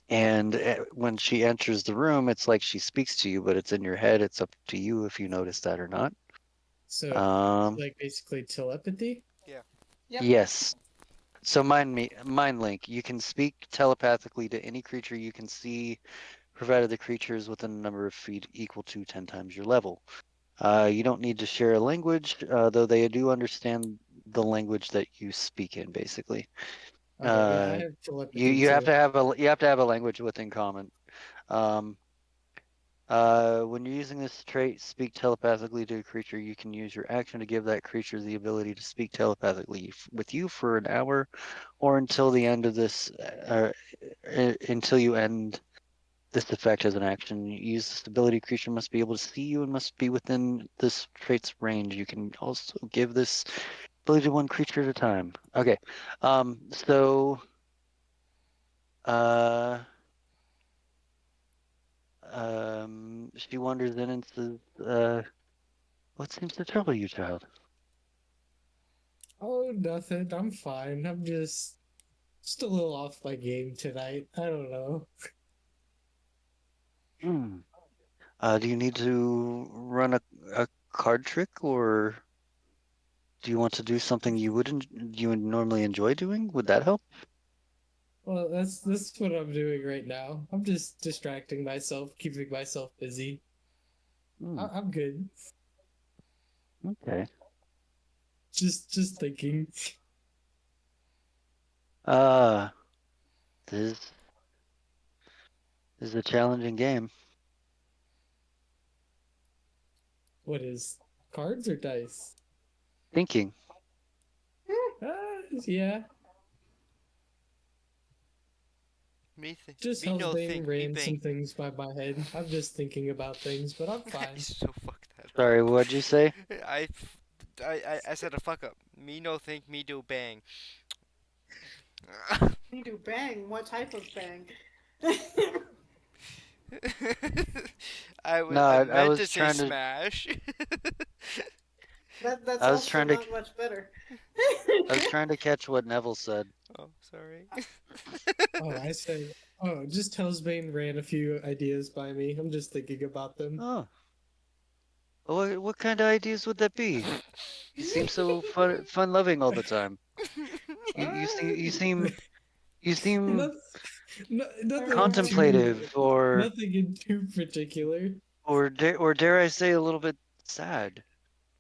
and when she enters the room, it's like she speaks to you, but it's in your head. It's up to you if you notice that or not.
so,
Um,
like basically telepathy.
yeah.
Yep.
yes. So mind link. You can speak telepathically to any creature you can see, provided the creature is within a number of feet equal to 10 times your level. You don't need to share a language, though they do understand the language that you speak in, basically.
Okay, yeah, I
Uh,
have
you
telepathy
you have
too.
to have a language within common. Um, when you're using this trait, speak telepathically to a creature, you can use your action to give that creature the ability to speak telepathically with you for an hour, or until the end of this, until you end this effect as an action. You use this ability, creature must be able to see you and must be within this trait's range. You can also give this ability to one creature at a time. Okay, so, uh, she wanders in and says, what seems to trouble you, child?
Oh, nothing. I'm fine. I'm just a little off my game tonight. I don't know.
Hmm. Do you need to run a card trick, or do you want to do something you would normally enjoy doing? Would that help?
Well, that's what I'm doing right now. I'm just distracting myself, keeping myself busy.
Hmm.
I'm good.
Okay.
Just thinking.
Uh, this is a challenging game.
What is cards or dice?
Thinking.
Yeah. Just
Me no
Hellsbane
think me
ran
bang.
some things by my head. I'm just thinking about things, but I'm
I
fine.
so fucked that
Sorry, what'd you say?
I, I said a fuck up. Me no think me do bang.
You do bang. What type of bang?
No,
I
I
meant
was
to say
trying to.
smash.
That's
I was
also
trying to.
not much better.
I was trying to catch what Neville said.
Oh, sorry.
Oh, I said, oh, just Hellsbane ran a few ideas by me. I'm just thinking about them.
Oh, what kind of ideas would that be? You seem so fun loving all the time. You you seem you
Ah,
seem you seem
not, nothing too,
contemplative, or
nothing in too particular.
dare I say a little bit sad.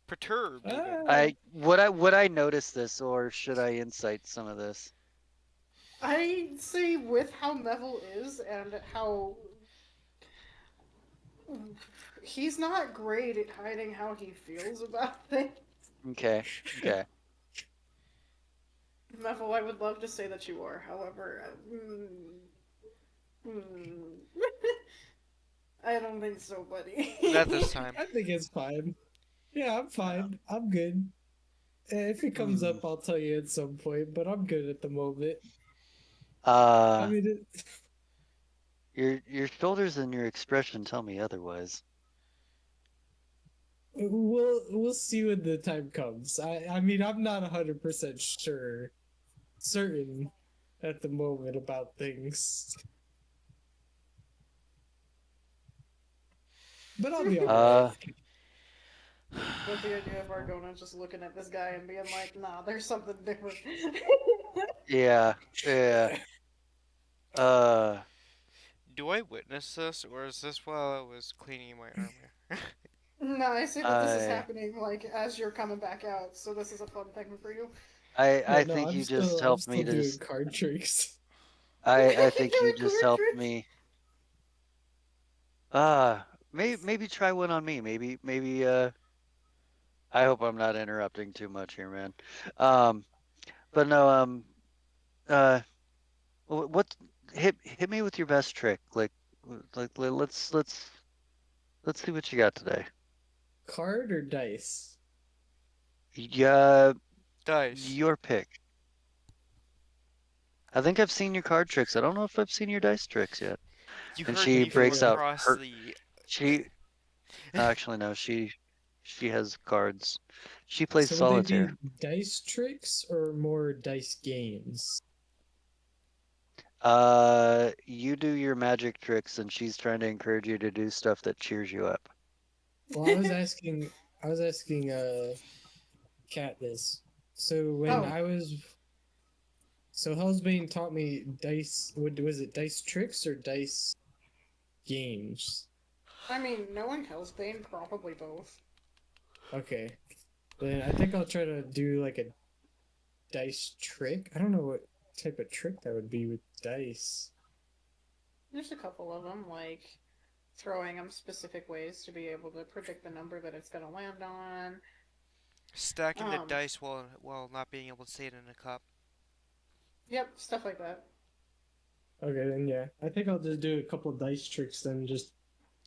Perturbed even.
Ah,
Would I notice this, or should I insight some of this?
I'd say with how Neville is and how he's not great at hiding how he feels about things.
Okay. Okay.
Neville, I would love to say that you are. However, I don't think so, buddy.
Not this time.
I think it's fine. Yeah, I'm fine. I'm good. If it comes
Hmm.
up, I'll tell you at some point, but I'm good at the moment. I
Uh,
mean,
your shoulders and your expression tell me otherwise.
we'll see when the time comes. I mean, I'm not 100% certain at the moment about things, but I'll be all right.
Uh,
But the idea of Argona just looking at this guy and being like, nah, there's something different.
yeah. Yeah. Uh,
Do I witness this, or is this while I was cleaning my armor?
No, I see that this is
I
happening like as you're coming back out, so this is a fun thing for you.
Yeah,
I
no,
think
I'm
you just
still I'm
helped
still
me to
doing
just
card tricks.
I think you
Doing
just
card
helped
tricks.
me. Maybe try one on me. Maybe I hope I'm not interrupting too much here, man. Um, but no, uh, what hit me with your best trick. Let's see what you got today.
Card or dice?
Yeah,
Dice.
your pick. I think I've seen your card tricks. I don't know if I've seen your dice tricks yet.
You
And
heard
she
me
Okay,
from
breaks
yeah.
out
across
her.
the.
She actually no. She has cards. She plays
So would they
solitaire.
be dice tricks or more dice games?
You do your magic tricks, and she's trying to encourage you to do stuff that cheers you up.
Well, I was asking, Cat this. So when
Oh,
I was, so Hellsbane taught me dice. What was it? Dice tricks or dice games?
I mean, knowing Hellsbane, probably both.
Okay, then I think I'll try to do like a dice trick. I don't know what type of trick that would be with dice.
There's a couple of them, like throwing them specific ways to be able to predict the number that it's going to land on.
Stacking the
Um,
dice while not being able to say it in a cup.
yep, stuff like that.
Okay, then yeah, I think I'll just do a couple dice tricks then, just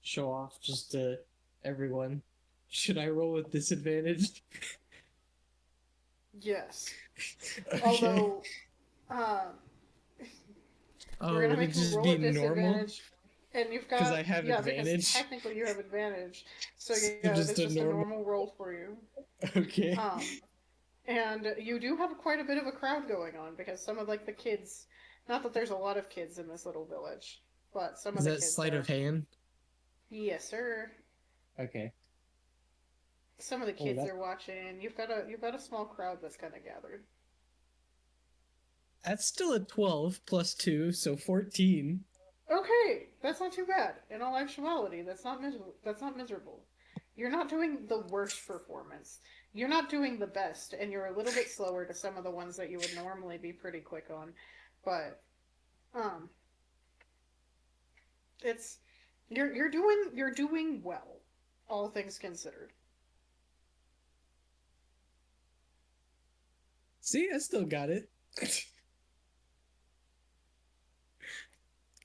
show off just to everyone. Should I roll with disadvantage?
Yes.
Okay.
Although, um, we're
Oh,
gonna
would it
make you
just
roll
be
at
normal?
disadvantage, and you've
Because
got
I have
yeah, because
advantage?
technically you have advantage. So
So
yeah,
just
there's
a
just a
normal.
normal roll for you.
Okay.
Um, and you do have quite a bit of a crowd going on because some of like the kids, not that there's a lot of kids in this little village, but some of
Is
the
that
kids
sleight of
are.
hand?
Yes, sir.
Okay.
Some of the
Oh,
kids are watching. You've got a small crowd that's kind of gathered.
that's still a 12 plus 2, so 14.
Okay, that's not too bad. In all actuality, that's not miserable. That's not miserable. You're not doing the worst performance. You're not doing the best, and you're a little bit slower to some of the ones that you would normally be pretty quick on. But um, it's you're doing well, all things considered.
See, I still got it.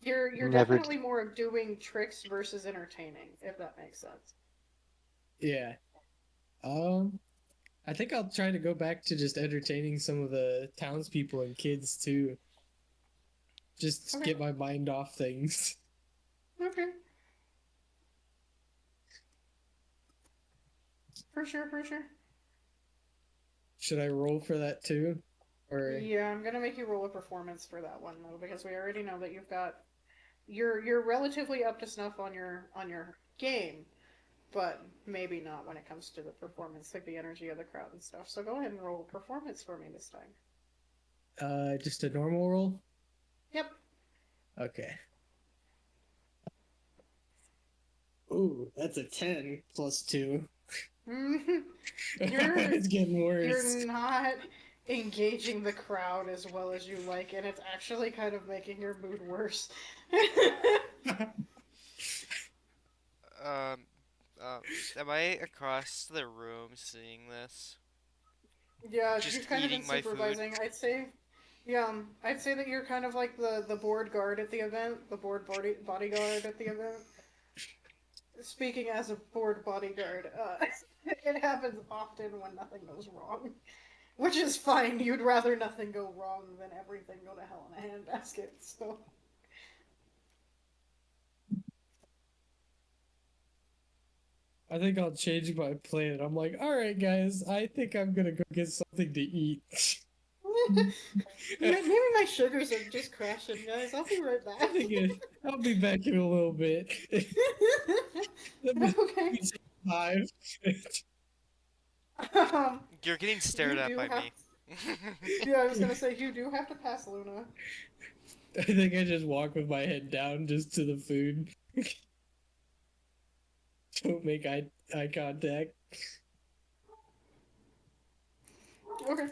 You're
Never.
definitely more of doing tricks versus entertaining, if that makes sense.
Yeah. Um, I think I'll try to go back to just entertaining some of the townspeople and kids too. Just
Okay,
get my mind off things.
okay, for sure, for sure.
Should I roll for that too? Or
Yeah, I'm gonna make you roll a performance for that one though, because we already know that you're relatively up to snuff on your game, but maybe not when it comes to the performance, like the energy of the crowd and stuff. So go ahead and roll a performance for me this time.
just a normal roll?
Yep.
Okay. Ooh, that's a 10 plus 2.
you're
It's getting
you're
worse.
not engaging the crowd as well as you like, and it's actually kind of making your mood worse.
Um, am I across the room seeing this?
Yeah,
Just
you've kind of been
eating my food?
supervising. I'd say, yeah, I'd say that you're kind of like the board guard at the event, the bodyguard at the event. Speaking as a board bodyguard, it happens often when nothing goes wrong, which is fine. You'd rather nothing go wrong than everything go to hell in a handbasket. So,
I think I'll change my plan. I'm like, all right, guys, I think I'm gonna go get something to eat. I
maybe my sugars are just crashing, guys. I'll be right back.
I'll be back in a little bit. Let me, let
Okay.
me take 5.
Um,
You're getting stared
you
at
do
by
have.
me.
Yeah, I was gonna say you do have to pass Luna.
I think I just walk with my head down just to the food. Don't make eye contact.
Okay.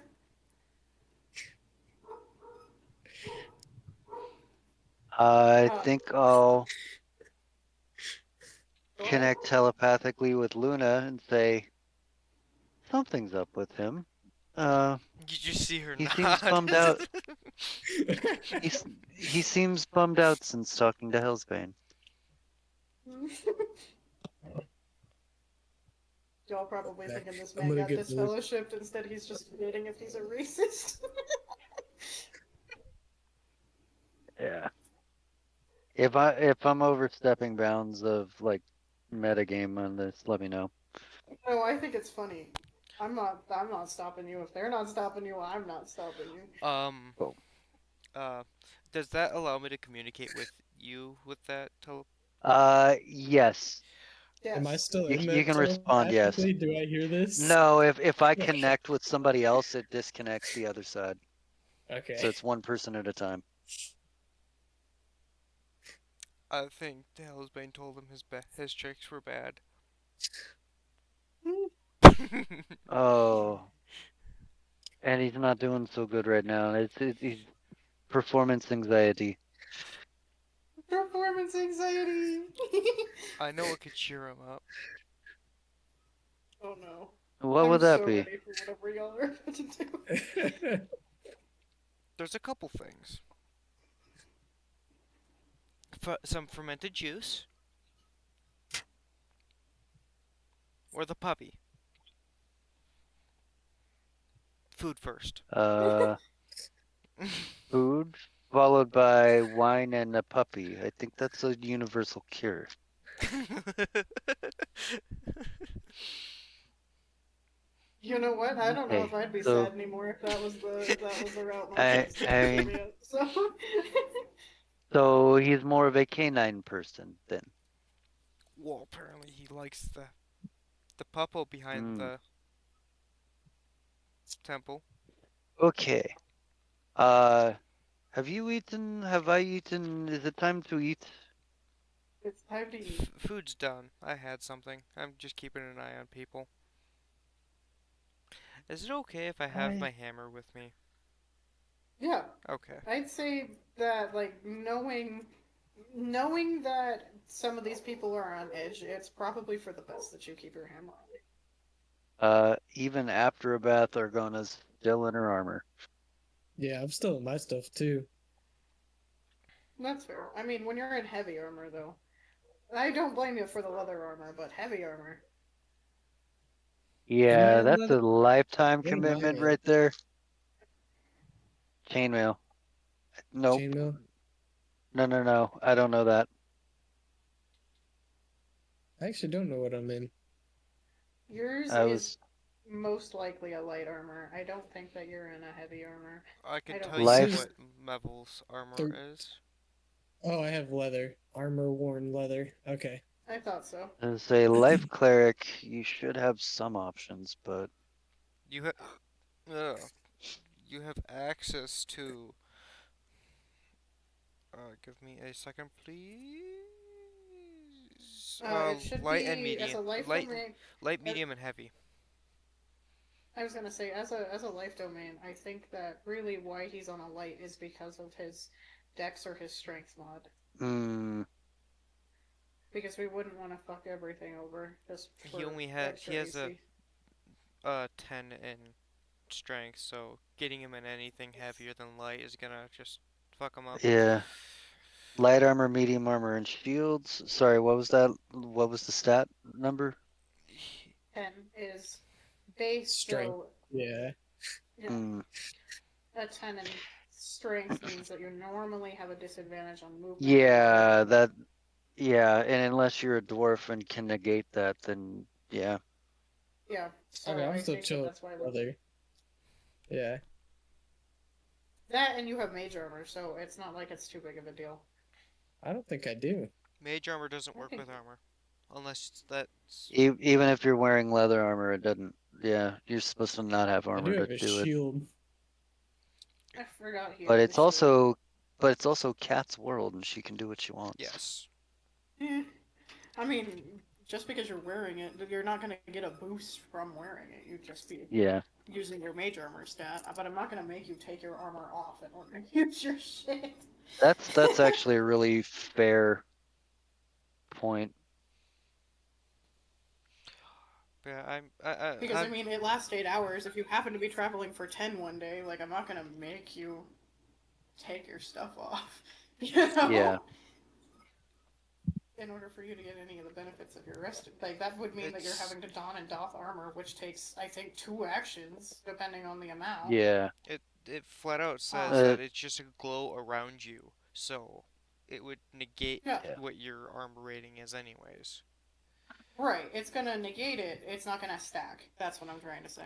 I
Uh,
think I'll
Go ahead.
connect telepathically with Luna and say something's up with him. Uh,
You just see her
he seems
nod.
bummed out. He's he seems bummed out since talking to Hellsbane.
Y'all probably
Back.
thinking this
I'm
man
gonna
got
get bored.
disfellowshipped. Instead, he's just debating if he's a racist.
Yeah. If I'm overstepping bounds of like metagame on this, let me know.
No, I think it's funny. I'm not stopping you. If they're not stopping you, I'm not stopping you.
um,
Cool.
uh, does that allow me to communicate with you with that tele?
Yes.
Am I
Yes.
still
You
in
you
that
can respond yes.
telepathically? Do I hear this?
No, if I
Okay.
connect with somebody else, it disconnects the other side. So
Okay.
it's one person at a time.
I think Hellsbane told him his tricks were bad.
Oh, and he's not doing so good right now. He's performance anxiety.
Performance anxiety.
I know what could cheer him up.
Oh no.
What
I'm
would that
so
be?
ready for whatever y'all are about to do.
There's a couple things. Some fermented juice, or the puppy. Food first.
Uh, food followed by wine and a puppy. I think that's a universal cure.
You know what? I don't know if
Okay,
I'd be
so
sad anymore if that was the route my
I
friends
I
took for
mean,
me. So
so he's more of a canine person then.
Well, apparently he likes the puppo behind
Hmm.
the temple.
Okay. Uh, have you eaten? Have I eaten? Is it time to eat?
it's time to eat.
Food's done. I had something. I'm just keeping an eye on people. Is it okay if I have
I
my hammer with me?
Yeah,
Okay.
I'd say that like knowing that some of these people are on edge, it's probably for the best that you keep your hammer on.
even after a bath, Argona's still in her armor.
Yeah, I'm still in my stuff too.
That's fair. I mean, when you're in heavy armor, though, I don't blame you for the leather armor, but heavy armor.
Am I
Yeah,
in
that's
leather?
a lifetime
What am I
commitment
in?
right there. Chainmail. Nope.
Chainmail?
No, no, no. I don't know that.
I actually don't know what I'm in.
Yours
I
is
was
most likely a light armor. I don't think that you're in a heavy armor.
I
I
can
don't
tell
It
you
think.
life.
says
what Mevel's armor
thir-
is.
oh, I have leather. Armor worn leather. Okay.
I thought so.
As a life cleric, you should have some options, but
You have you have access to. Give me a second, please.
It should
Light and
be as
medium,
a life
light,
remain.
light, medium, and heavy.
I was gonna say, as a life domain, I think that really why he's on a light is because of his dex or his strength mod.
Mm,
Because we wouldn't want to fuck everything over just for
he
extra
has
AC.
a 10 in strength, so getting him in anything heavier than light is gonna just fuck him up.
yeah. Light armor, medium armor, and shields. Sorry, what was that? What was the stat number?
10 is base,
Strength.
so
Yeah.
yeah,
Mm,
a 10 in strength means that you normally have a disadvantage on movement and
yeah,
agility.
that. Yeah, and unless you're a dwarf and can negate that, then yeah.
Yeah,
I mean,
so
I'm
I
still
think that
chilling,
that's why we
brother. Yeah.
that, and you have mage armor, so it's not like it's too big of a deal.
I don't think I do.
Mage armor doesn't
I
work
think
with armor, unless that's
Even if you're wearing leather armor, it doesn't. Yeah, you're supposed to not have
I do
armor to
have a
do it.
shield.
I forgot he
But
had the
it's
shield.
also, but it's also Cat's world, and she can do what she wants.
yes.
Eh, I mean, just because you're wearing it, you're not gonna get a boost from wearing it. You'd just be
Yeah,
using your mage armor stat. But I'm not gonna make you take your armor off in order to use your shit.
that's actually a really fair point.
Yeah,
Because I
I'm
mean, it lasts 8 hours. If you happen to be traveling for 10 one day, like I'm not gonna make you take your stuff off, you
Yeah,
know, in order for you to get any of the benefits of your rest. Like that would mean that you're
it's
having to don and doff armor, which takes I think 2 actions depending on the amount.
yeah.
it flat out says
Um,
Uh,
that it's just a glow around you, so it would negate
yeah,
yeah.
what your armor rating is anyways.
right. It's gonna negate it. It's not gonna stack. That's what I'm trying to say.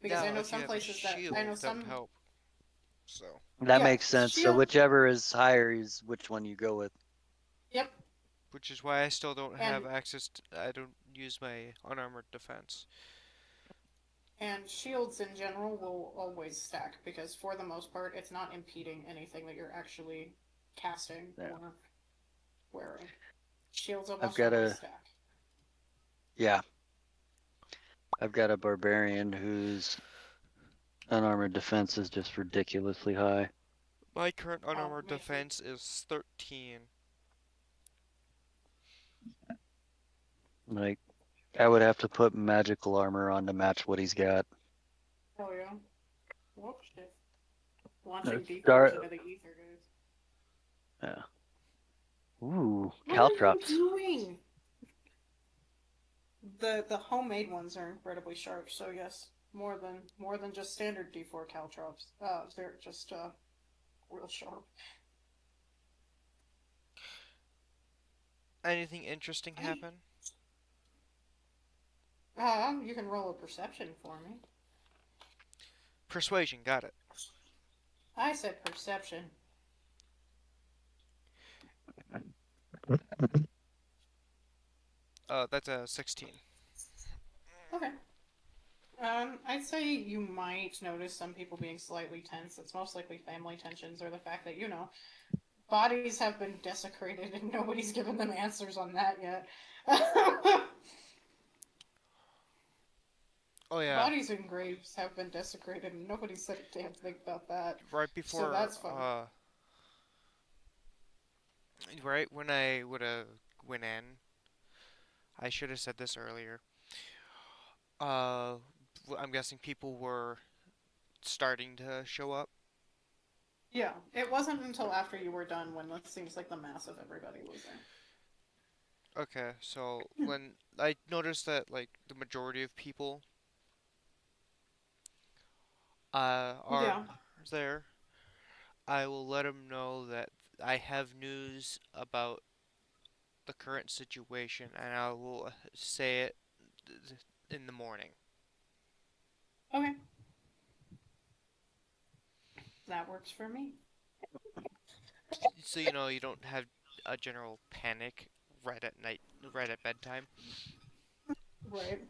Because I
Now,
know
if you
some
have a
places that I know
shield, that would
some.
help. So,
That
Yeah,
makes sense. So
shield.
whichever is higher is which one you go with.
Yep,
which is why I still don't
and
have access to, I don't use my unarmored defense.
And shields in general will always stack because, for the most part, it's not impeding anything that you're actually casting
Yeah.
or wearing. Shields
I've
almost
got
always
a
stack.
yeah. I've got a barbarian whose unarmored defense is just ridiculously high.
My current
Oh,
unarmored
me too.
defense is 13.
Like I would have to put magical armor on to match what he's got.
Oh, yeah. Whoops, shit. Launching
Dar
D4s into the ether, guys.
yeah. Ooh,
What are you
caltrops.
doing? The homemade ones are incredibly sharp, so yes, more than just standard D4 caltrops. They're just real sharp.
Anything interesting
I
happen?
You can roll a perception for me.
Persuasion, got it.
I said perception.
That's a 16.
Okay. I'd say you might notice some people being slightly tense. It's most likely family tensions or the fact that, bodies have been desecrated and nobody's given them answers on that yet.
Oh yeah,
Bodies in graves have been desecrated and nobody said a damn thing about that.
right
So
before,
that's fun.
right when I would have went in, I should have said this earlier. Uh, I'm guessing people were starting to show up.
Yeah, it wasn't until after you were done when it seems like the mass of everybody was there.
Okay, so when I noticed that like the majority of people are
Yeah.
there, I will let them know that I have news about the current situation, and I will say it in the morning.
Okay. That works for me.
So you don't have a general panic right at night, right at bedtime.
Right.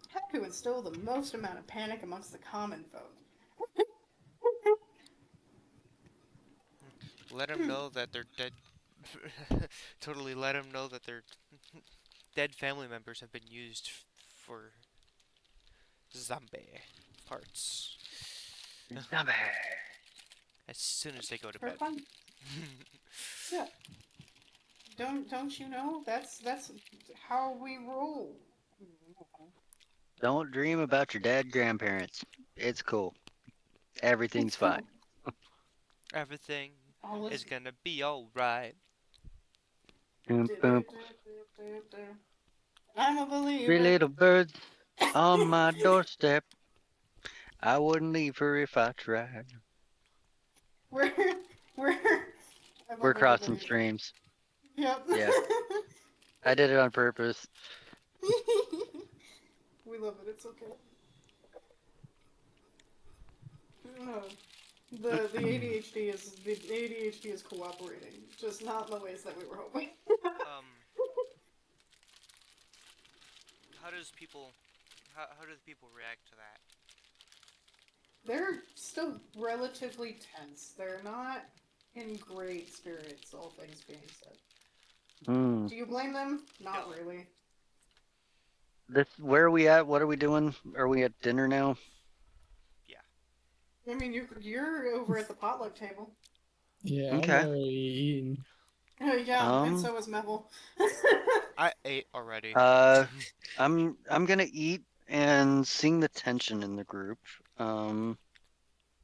How to instill the most amount of panic amongst the common folk.
Let them know that they're dead. Totally let them know that their dead family members have been used for zombie parts
Zombie.
as soon as they go to
For
bed.
fun. Yeah. Don't you know? That's how we roll.
Don't dream about your dead grandparents. It's cool.
It's
Everything's fine.
cool.
Everything
All
is
is
gonna be alright.
Boom, boom.
I'm a
Three
believer.
little birds on my doorstep. I wouldn't leave her if I tried.
We're we're I
We're
love
crossing
everybody.
streams.
Yep.
Yeah, I did it on purpose.
We love it. It's okay. Uh, the ADHD is cooperating, just not in the ways that we were hoping.
Um, how does people, how do the people react to that?
They're still relatively tense. They're not in great spirits, all things being said.
Hmm.
Do you blame them? Not
No.
really.
This. Where are we at? What are we doing? Are we at dinner now?
Yeah.
I mean, you're over at the potluck table.
Yeah, I'm
Okay.
already eating.
Yeah, and
Um.
so is Mevel.
I ate already.
Uh. I'm gonna eat and seeing the tension in the group. Um.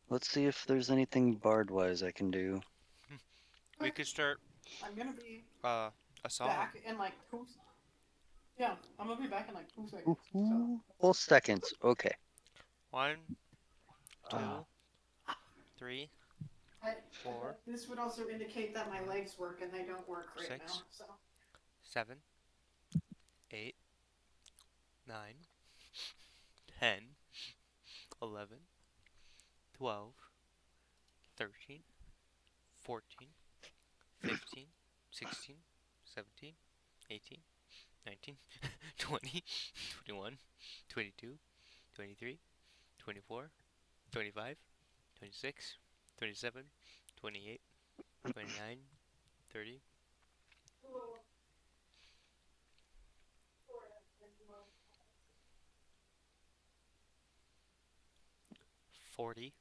Let's see if there's anything bard wise I can do.
We could start
I'm gonna be
uh a song.
back in like 2. Yeah, I'm gonna be back in like 2 seconds. So
Woohoo. Full seconds. Okay.
One,
Uh,
two, three,
I,
four,
this would also indicate that my legs work and they don't work right now.
six,
So
7, 8, 9, 10, 11, 12, 13, 14, 15, 16, 17, 18, 19, 20, 21, 22, 23, 24, 25, 26, 27, 28, 29, 30, 40,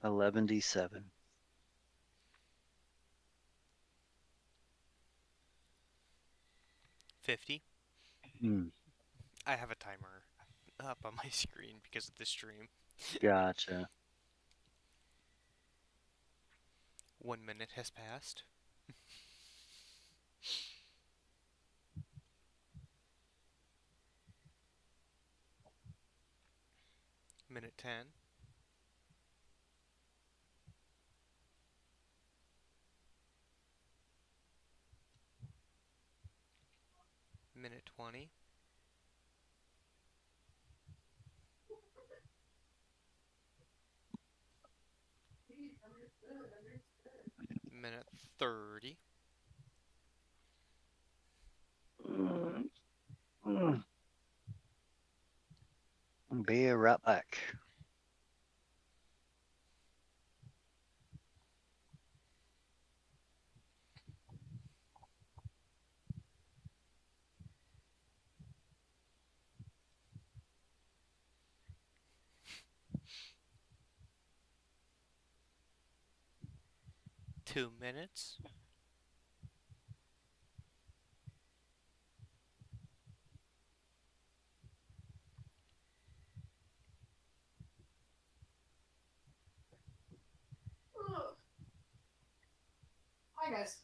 11d7.
50.
Hmm.
I have a timer up on my screen because of the stream.
Gotcha.
1 minute has passed. Minute 10. Minute 20. Minute 30.
Mm, mm. Be right back.
2 minutes.
hi guys.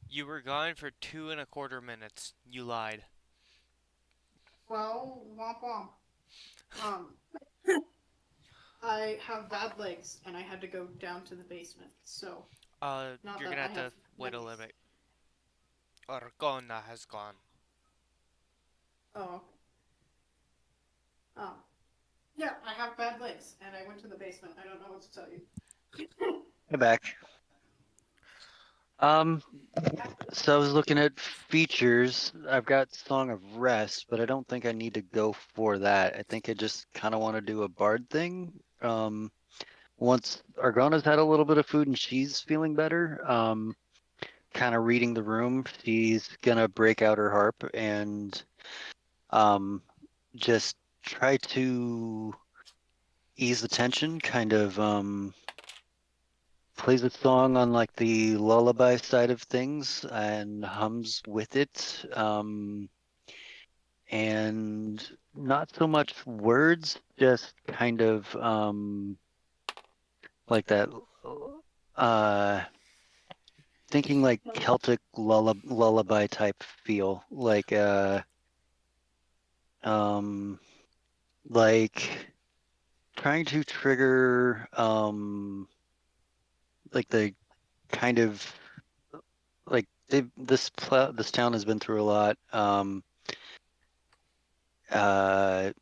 You were gone for 2.25 minutes. You lied.
Well, womp womp. Um, I have bad legs and I had to go down to the basement. So not
You're
that
gonna
I
have
have
to wait a
many.
little bit. Orgona has gone.
Oh. Oh. Yeah, I have bad legs and I went to the basement. I don't know what to tell you.
Hey back. Um, so I was looking at features. I've got Song of Rest, but I don't think I need to go for that. I think I just kind of want to do a bard thing. Once Argona's had a little bit of food and she's feeling better, kind of reading the room, she's gonna break out her harp and Um, just try to ease the tension, kind of plays a song on like the lullaby side of things and hums with it. And not so much words, just kind of like that uh thinking like Celtic lullaby type feel. Um like trying to trigger like the kind of like this town has been through a lot. Uh,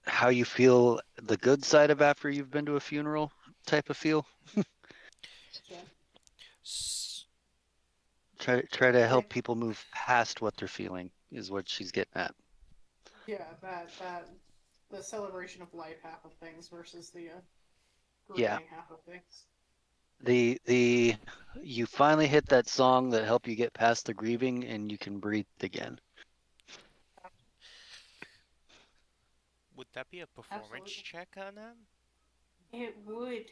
how you feel the good side of after you've been to a funeral type of feel.
Yeah.
S-
Try to
Okay.
help people move past what they're feeling is what she's getting at.
Yeah, that the celebration of life half of things versus the
Yeah.
grieving half of things.
The you finally hit that song that helped you get past the grieving and you can breathe again.
would that be a performance
Absolutely.
check on them?
It would.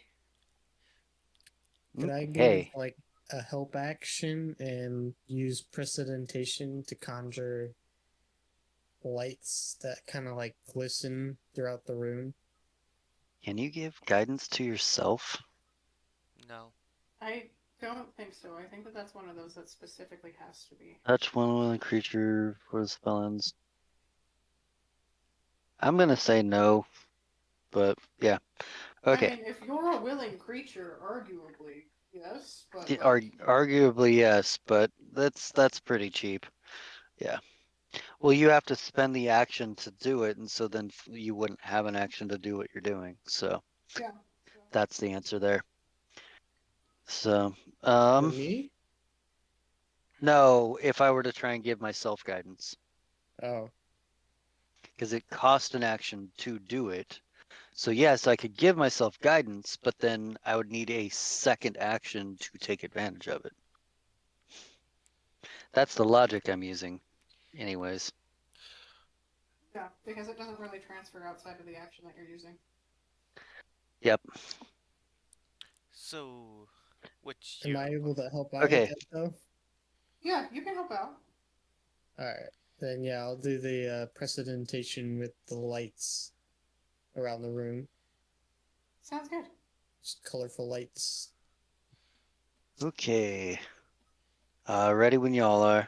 Could I go with
Okay.
like a help action and use precipitation to conjure lights that kind of like glisten throughout the room?
Can you give guidance to yourself?
No.
I don't think so. I think that that's one of those that specifically has to be.
Touch one willing creature for the spell ends. I'm gonna say no, but yeah.
I
Okay.
mean, if you're a willing creature, arguably, yes, but
Arguably yes, but that's pretty cheap. Yeah. Well, you have to spend the action to do it, and so then you wouldn't have an action to do what you're doing. So
yeah.
that's the answer there. So,
For me?
no, if I were to try and give myself guidance,
Oh,
because it cost an action to do it. So yes, I could give myself guidance, but then I would need a second action to take advantage of it. That's the logic I'm using. Anyways,
Yeah, because it doesn't really transfer outside of the action that you're using.
yep.
So, what's
am
your
I able to help out with
Okay.
that though?
Yeah, you can help out.
All right, then yeah, I'll do the precipitation with the lights around the room,
Sounds good.
just colorful lights.
Okay. Ready when y'all are.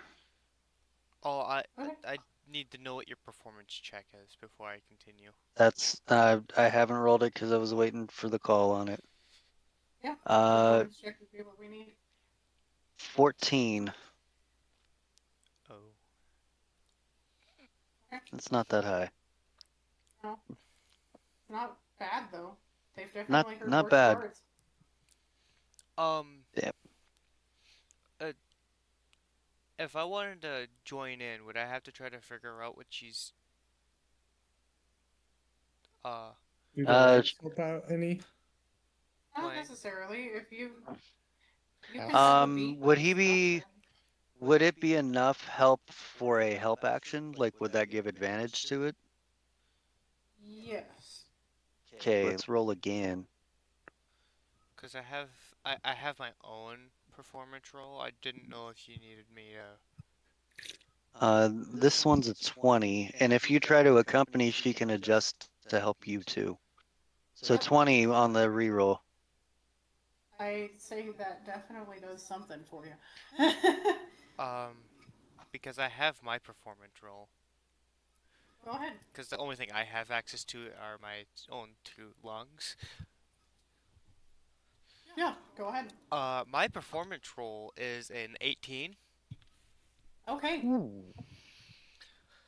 Oh,
Okay.
I need to know what your performance check is before I continue.
That's I haven't rolled it because I was waiting for the call on it.
Yeah.
Uh,
Performance check would be what we need.
14.
Oh.
Okay.
That's not that high.
No, not bad though. They've
Not
definitely heard
not
worse
bad.
cards.
Um,
Yep.
uh, if I wanted to join in, would I have to try to figure out what she's uh
Do the
Uh,
lights help out any?
Not
playing?
necessarily. If you
Oh,
can have a beat
would
on
he
stuff.
be? Would it be enough help for a help action? Like, would that give advantage to it?
Yes.
Okay, let's roll again.
Cause I have my own performance roll. I didn't know if you needed me to.
This one's a 20, and if you try to accompany, she can adjust to help you too. So
Yep.
20 on the reroll.
I say that definitely does something for you.
Because I have my performance roll.
Go ahead.
Because the only thing I have access to are my own two lungs.
Yeah, go ahead.
My performance roll is an 18.
Okay.
Ooh.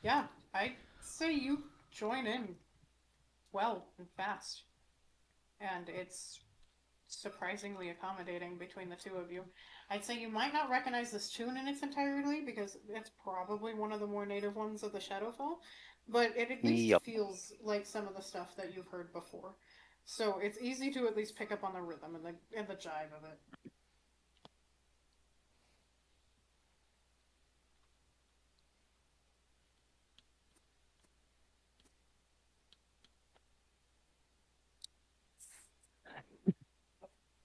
Yeah, I say you join in well and fast. And it's surprisingly accommodating between the two of you. I'd say you might not recognize this tune in its entirety because it's probably one of the more native ones of the Shadowfell, but it at least
Yep.
feels like some of the stuff that you've heard before. So it's easy to at least pick up on the rhythm and the jive of it.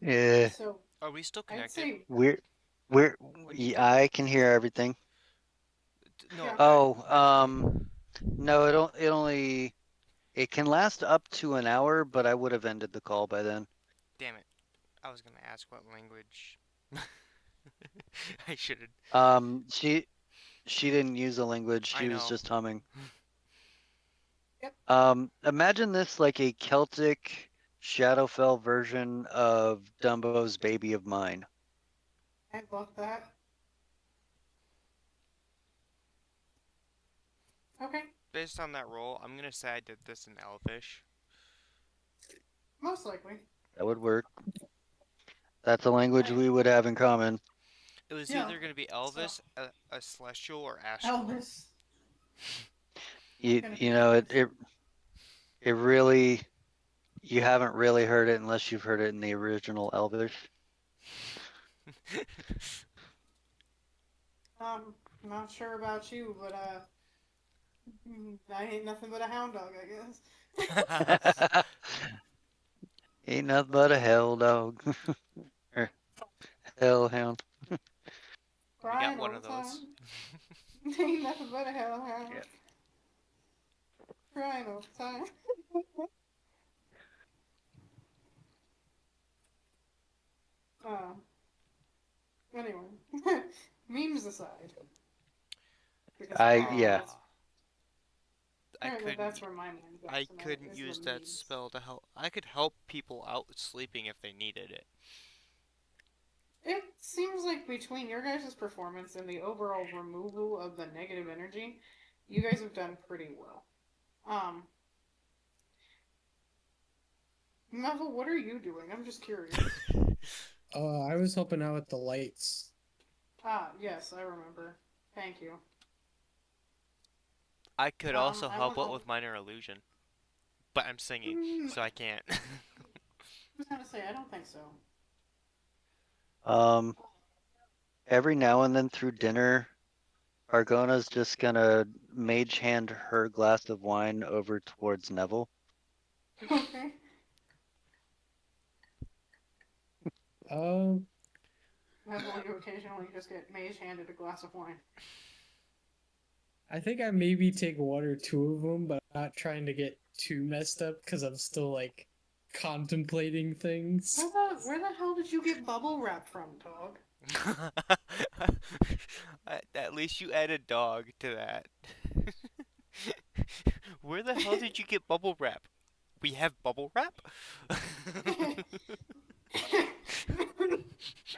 Yeah,
So
Are we still
I'd
connected?
say,
we're we're
When you
yeah, I can hear everything.
yeah,
no,
Oh,
actually,
no, it can last up to an hour, but I would have ended the call by then.
damn it. I was gonna ask what language. I should've.
She didn't use a language.
I
She was
know.
just humming.
yep,
Imagine this like a Celtic Shadowfell version of Dumbo's Baby of Mine.
I love that. Okay,
Based on that roll, I'm gonna say I did this in Elvish.
most likely.
That would work. That's a language
Alright,
we would have in common.
It was
yeah.
either gonna be
So
Elvis, a Celestial, or Astral.
Elvis. It's
You
gonna
you
be
know
Elvis.
it really you haven't really heard it unless you've heard it in the original Elvish.
Not sure about you, but I ain't nothing but a hound dog, I guess.
Ain't nothing but a hell dog or hellhound.
We got
Crying
one
all
of
the
those.
time. Ain't nothing but a hellhound.
Yeah.
Crying all the time. Uh, anyway, memes aside, because
Yeah.
I
apparently
couldn't.
that's where my mind goes
I
tonight
couldn't
is the
use that
memes.
spell to help. I could help people out sleeping if they needed it.
It seems like between your guys' performance and the overall removal of the negative energy, you guys have done pretty well. Um, Neville, what are you doing? I'm just curious.
I was helping out with the lights.
Ah, yes, I remember. Thank you.
I could also
I
help
went
out
on.
with minor illusion, but I'm singing, so I can't.
I was gonna say I don't think so.
Um, every now and then through dinner, Argona's just gonna mage hand her glass of wine over towards Neville.
Okay.
Um,
Neville, you occasionally just get mage handed a glass of wine.
I think I maybe take one or two of them, but I'm not trying to get too messed up because I'm still like contemplating things.
Where the hell did you get bubble wrap from, dog?
At least you added dog to that. Where the hell did you get bubble wrap? We have bubble wrap?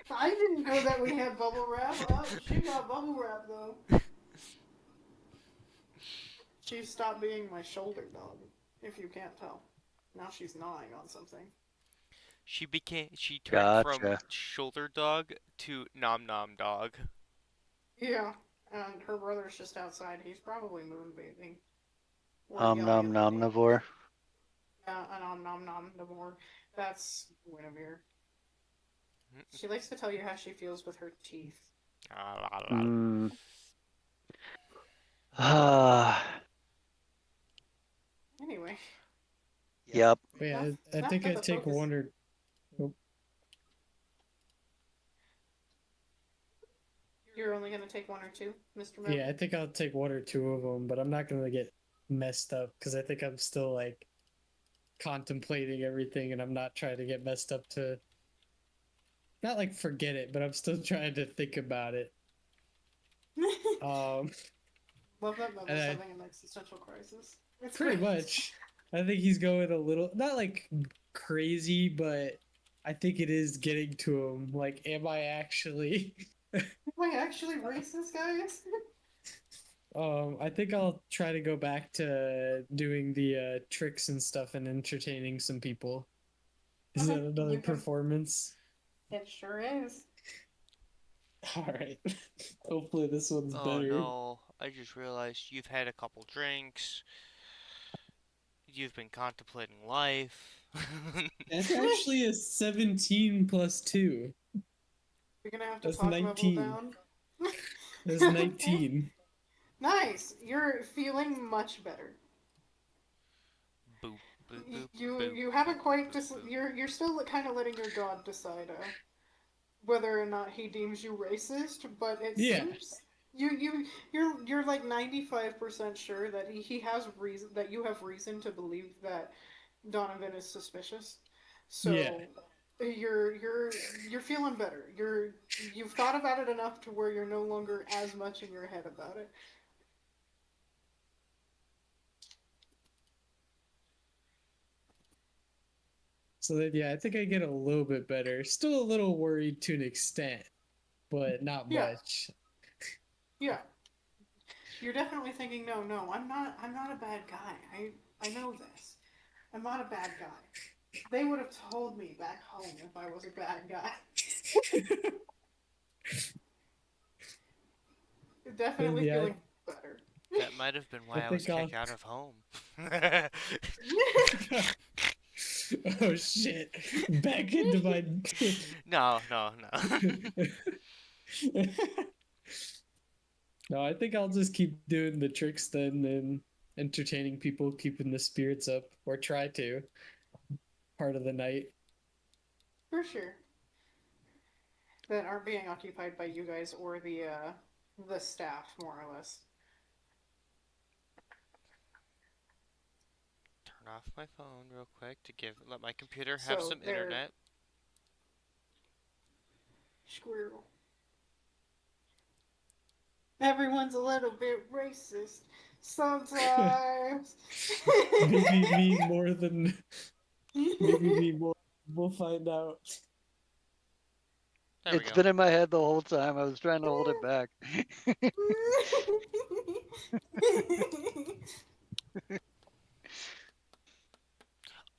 I didn't know that we had bubble wrap. She got bubble wrap though. She stopped being my shoulder dog, if you can't tell. Now she's gnawing on something.
She turned from
Gotcha.
shoulder dog to nom nom dog.
Yeah, and her brother's just outside. He's probably moonbathing. Or
Om nom
yaying.
nomnivore.
Yeah, a nom nom nom no more. That's Guinevere. She likes to tell you how she feels with her teeth.
Ah, la, la, la.
Mm. Ah.
Anyway,
Yep.
But yeah,
enough,
I
enough
think
of
I
the
take
focus.
one or oh,
You're only gonna take one or two, Mr.
yeah,
Mel?
I think I'll take one or two of them, but I'm not gonna get messed up because I think I'm still like contemplating everything, and I'm not trying to get messed up to not like forget it, but I'm still trying to think about it. Um,
Love that
and
Mel
I
having an existential crisis. It's
pretty
great.
much, I think he's going a little not like crazy, but I think it is getting to him. Like, am I actually?
Am I actually racist, guys?
I think I'll try to go back to doing the tricks and stuff and entertaining some people. Is that
Okay,
another
you can.
performance?
It sure is.
All right. Hopefully this one's
Oh
better.
no, I just realized you've had a couple drinks. You've been contemplating life.
That's actually a 17 plus 2.
We're gonna have to
That's
talk Mabel
19.
down.
That's
Okay.
19.
Nice. You're feeling much better.
Boo. Boop boop boop
You
boop
haven't quite
boop boop.
you're still kind of letting your god decide whether or not he deems you racist, but it
Yeah,
seems you're like 95% sure that he has reason that you have reason to believe that Donovan is suspicious.
yeah.
So you're feeling better. You've thought about it enough to where you're no longer as much in your head about it.
So that yeah, I think I get a little bit better. Still a little worried to an extent, but not
Yeah,
much.
yeah. You're definitely thinking, no, no, I'm not a bad guy. I know this. I'm not a bad guy. They would have told me back home if I was a bad guy.
And
Definitely
yeah,
feeling better.
That might have been
I
why I was
think I'll.
kicked out of home.
Oh shit! Back into my.
No, no, no.
No, I think I'll just keep doing the tricks then and entertaining people, keeping the spirits up, or try to part of the night.
For sure. That aren't being occupied by you guys or the staff, more or less.
Turn off my phone real quick to let my computer have
So
some
they're
internet.
squirrel. Everyone's a little bit racist sometimes.
Maybe me more than. Maybe me more. We'll find out.
There we
It's
go.
been in my head the whole time. I was trying to hold it back.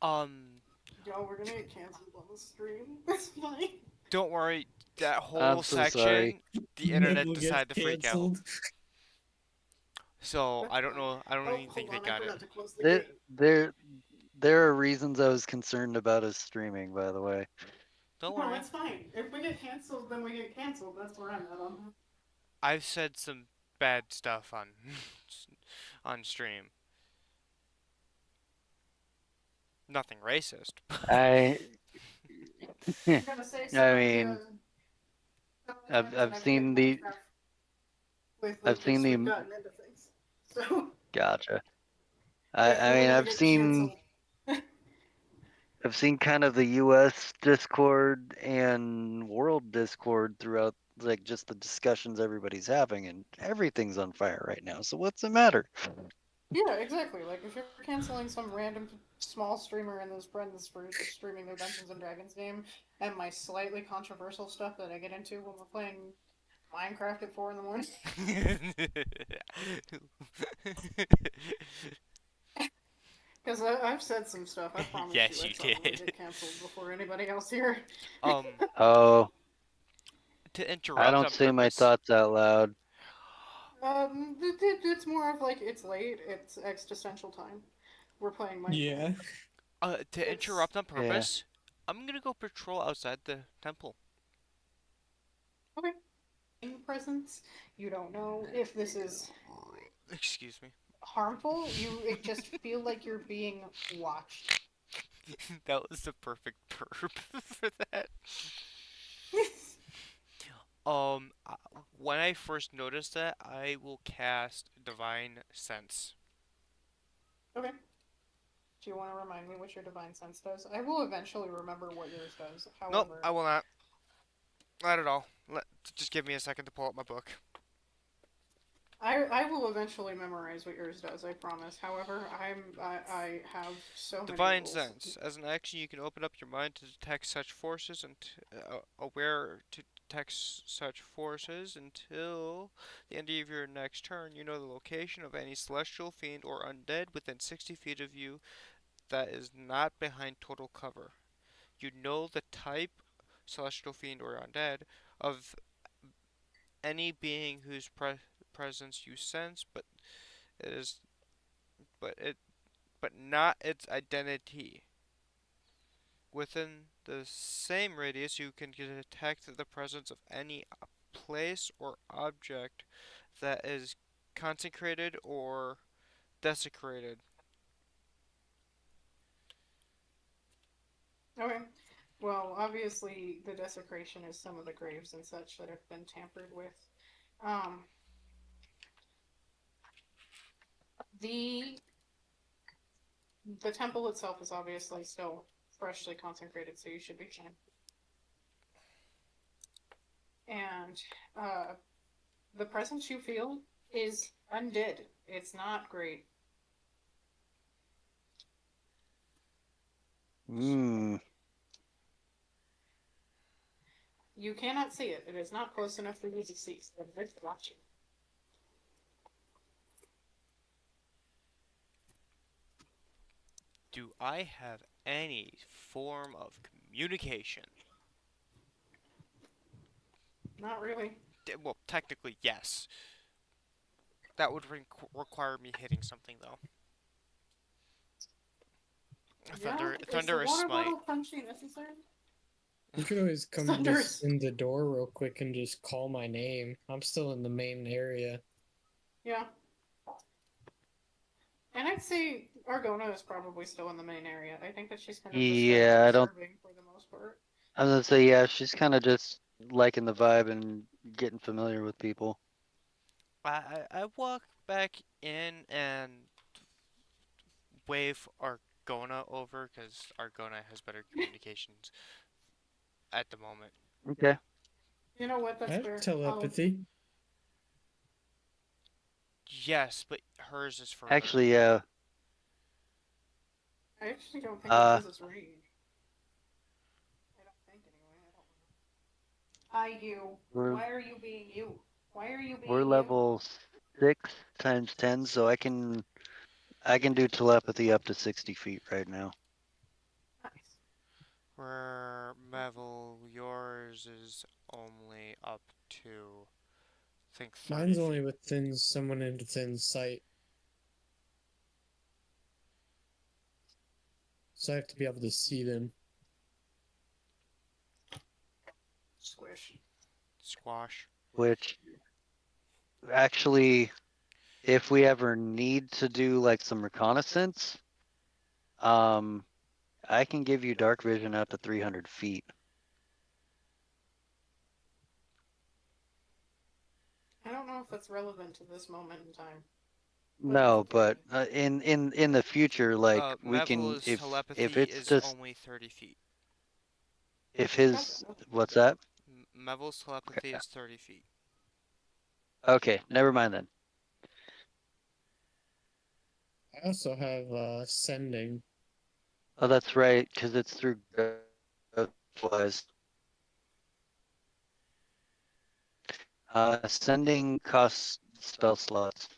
Um,
Yo, we're gonna get canceled on the stream. That's fine.
don't worry. That whole
I'm so sorry.
section, the internet
Neville gets
decided to freak out.
canceled.
So
That's
I don't
fine.
know. I don't
Oh,
even think
hold
they
on, I
got it.
forgot to close the
There,
gate.
there, there are reasons I was concerned about us streaming. By the way,
Don't
No,
worry.
it's fine. If we get canceled, then we get canceled. That's where I'm at on
I've said some bad stuff on on stream. Nothing racist.
I,
that.
I
I'm gonna say
mean,
some of the
I've
times that
I've
I've played
seen the
Minecraft with
I've seen
Lucas, we've
the
gotten into things. So
gotcha.
if
I
we're
mean,
gonna get canceled,
I've seen kind of the U.S. Discord and world Discord throughout, like just the discussions everybody's having, and everything's on fire right now. So what's the matter?
yeah, exactly. Like if you're canceling some random small streamer and those friends for streaming their Dungeons and Dragons game, and my slightly controversial stuff that I get into when we're playing Minecraft at 4 in the morning, because I've said some stuff. I promise you,
Yes,
I
you
probably
did.
get canceled before anybody else here.
Um,
Oh,
to
I
interrupt
don't
on
say my
purpose.
thoughts out loud.
It's more of like it's late. It's existential time. We're playing Minecraft.
Yeah.
To
It's
interrupt on
Yeah.
purpose. I'm gonna go patrol outside the temple.
okay. Presence. You don't know if this is
Excuse me.
harmful. You just feel like you're being watched.
That was the perfect perp for that. When I first noticed that, I will cast Divine Sense.
Okay. Do you want to remind me what your divine sense does? I will eventually remember what yours does.
Nope,
However,
I will not. Not at all. Just give me a second to pull up my book.
I will eventually memorize what yours does. I promise. However, I have so many
Divine
rules.
Sense. As an action, you can open up your mind to detect such forces and aware to detect such forces until the end of your next turn. You know the location of any celestial fiend or undead within 60 feet of you that is not behind total cover. You know the type, celestial fiend or undead, of any being whose presence you sense, it is but it but not its identity. Within the same radius, you can detect the presence of any place or object that is consecrated or desecrated.
Okay. Well, obviously, the desecration is some of the graves and such that have been tampered with. Um, the the temple itself is obviously still freshly consecrated, so you should be fine. And uh, the presence you feel is undead. It's not great.
Hmm.
You cannot see it. It is not close enough for you to see. So it's watching.
Do I have any form of communication?
Not really.
Well, technically, yes. That would require me hitting something, though.
Yeah.
Thunder,
Is the
thunderous
water
smite.
bottle punchy necessary?
You could always come just
Thunderous.
in the door real quick and just call my name. I'm still in the main area.
Yeah. And I'd say Argona is probably still in the main area. I think that she's kind of just there
Yeah, I don't.
observing for the most part.
I was gonna say yeah. She's kind of just liking the vibe and getting familiar with people.
I walk back in and wave Argona over because Argona has better communications at the moment.
Okay.
You know what?
I
That's
have
fair.
telepathy.
Yes, but hers is further.
Actually, yeah.
I actually don't think it
Uh,
has its range. I don't think anyway. I don't know. I you.
we're
Why are you being you? Why are you
we're
being you?
level 6 × 10, so I can do telepathy up to 60 feet right now.
Nice.
Where Mevel, yours is only up to, I think, 30
Mine's only
feet.
within someone in within sight, so I have to be able to see them.
Squish.
Squash.
Which actually, if we ever need to do like some reconnaissance, um, I can give you dark vision out to 300 feet.
I don't know if that's relevant to this moment in time, but you
No,
can try.
but in the future, like we can
Mevel's
if
telepathy
it's
is
just
only 30 feet.
if
That's
his
enough.
what's that?
Mevel's telepathy
Okay,
is 30 feet.
okay, never mind then.
I also have sending.
Oh, that's right, because it's through Ghostwise. Sending costs spell slots.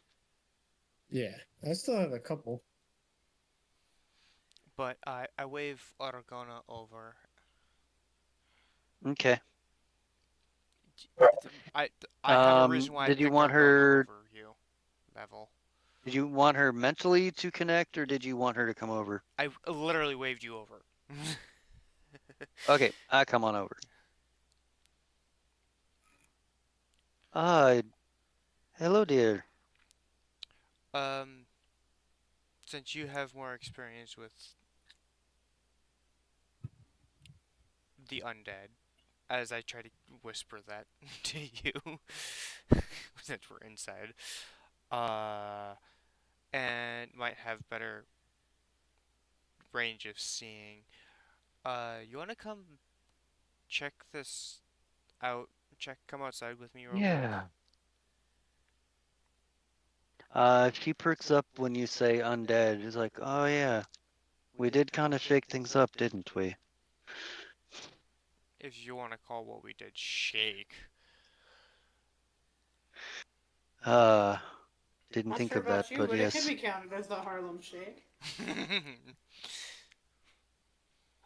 Yeah, I still have a couple.
But I wave Argona over.
Okay.
I, I have a reason why I
Did you
picked
want
Argona
her?
over you, Mevel.
Did you want her mentally to connect, or did you want her to come over?
I literally waved you over.
Okay, I come on over. Ah, hello, dear.
um, since you have more experience with the undead, as I try to whisper that to you, since we're inside, uh, and might have better range of seeing. You wanna come check this out? Come outside with me real quick.
Yeah. She perks up when you say undead. She's like, oh yeah, we did kind of shake things up, didn't we?
If you wanna call what we did shake.
Uh, didn't
Not
think
sure
of that,
about you,
but
but it could
yes.
be counted as the Harlem Shake.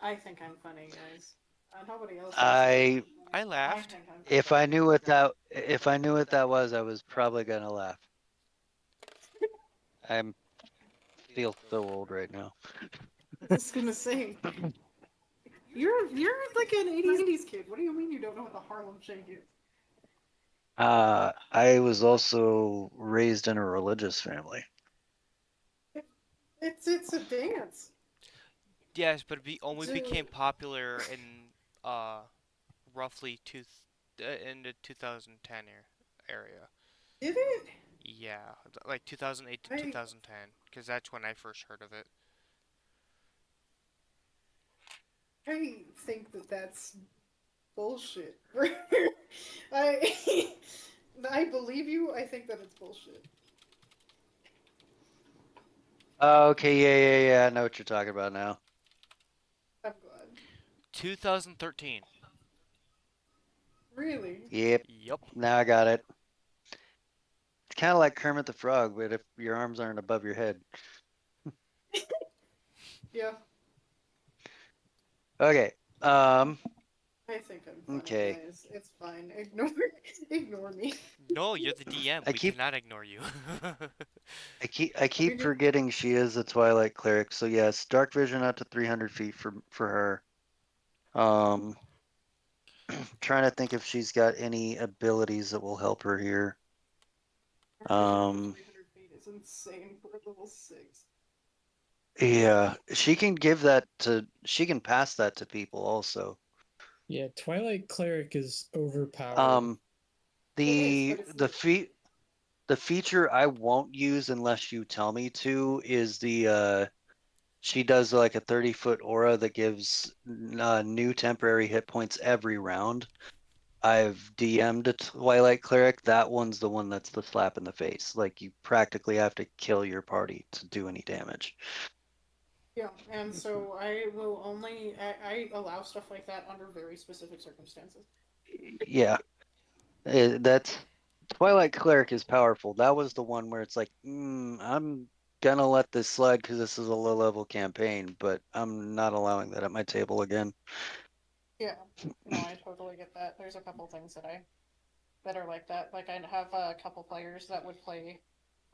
I think I'm funny, guys. Nobody else seems to think
I
I'm funny.
I
I
laughed.
think I'm
if
funny.
I knew what that if I knew what that was, I was probably gonna laugh. I feel so old right now.
I was gonna say, you're like an '80s kid. What do you mean you don't know what the Harlem Shake is?
I was also raised in a religious family.
It's a dance.
Yes, but it only
So,
became popular in uh roughly in the 2010 area.
did it?
Yeah, like 2008 to
I
2010, because that's when I first heard of it.
I think that that's bullshit. I I believe you. I think that it's bullshit.
Okay, yeah. I know what you're talking about now.
I'm glad.
2013.
Really?
Yep,
Yup.
now I got it. It's kind of like Kermit the Frog, but if your arms aren't above your head.
Yeah.
Okay.
I think I'm funny,
Okay.
guys. It's fine. Ignore ignore me.
No, you're the DM.
I
We
keep
cannot ignore you.
I
We
keep
did.
forgetting she is a Twilight cleric. So yes, dark vision out to 300 feet for her. Trying to think if she's got any abilities that will help her here.
Our vision up to
Um,
300 feet is insane for a level 6.
yeah, she can pass that to people also.
Yeah, Twilight Cleric is overpowered.
Um,
It is,
the
but it's
the fe the feature I won't use unless you tell me to is the she does like a 30-foot aura that gives new temporary hit points every round. I've DM'd a Twilight Cleric. That one's the one that's the slap in the face. Like you practically have to kill your party to do any damage.
yeah. And so I will only I allow stuff like that under very specific circumstances.
Yeah, that's Twilight Cleric is powerful. That was the one where it's like, I'm gonna let this slide because this is a low level campaign, but I'm not allowing that at my table again.
Yeah. No, I totally get that. There's a couple things that are like that. Like I have a couple players that would play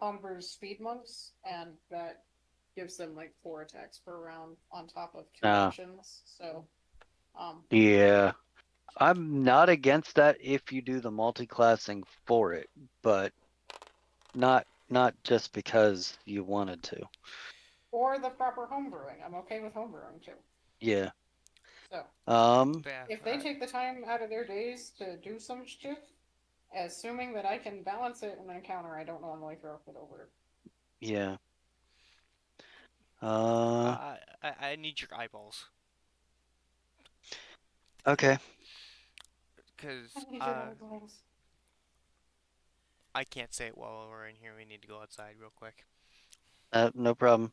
Humber's speed monks, and that gives them like 4 attacks per round on top of 2 actions. So,
Yeah. I'm not against that if you do the multi-classing for it, but not just because you wanted to.
or the proper homebrewing. I'm okay with homebrewing too.
Yeah.
So,
Um,
Yeah,
if they take the time out of their days to do some shit, assuming that I can balance it in an encounter, I don't normally throw it over.
yeah. Uh,
I need your eyeballs,
okay.
I
because
need your eyeballs.
I can't say it while we're in here. We need to go outside real quick.
No problem.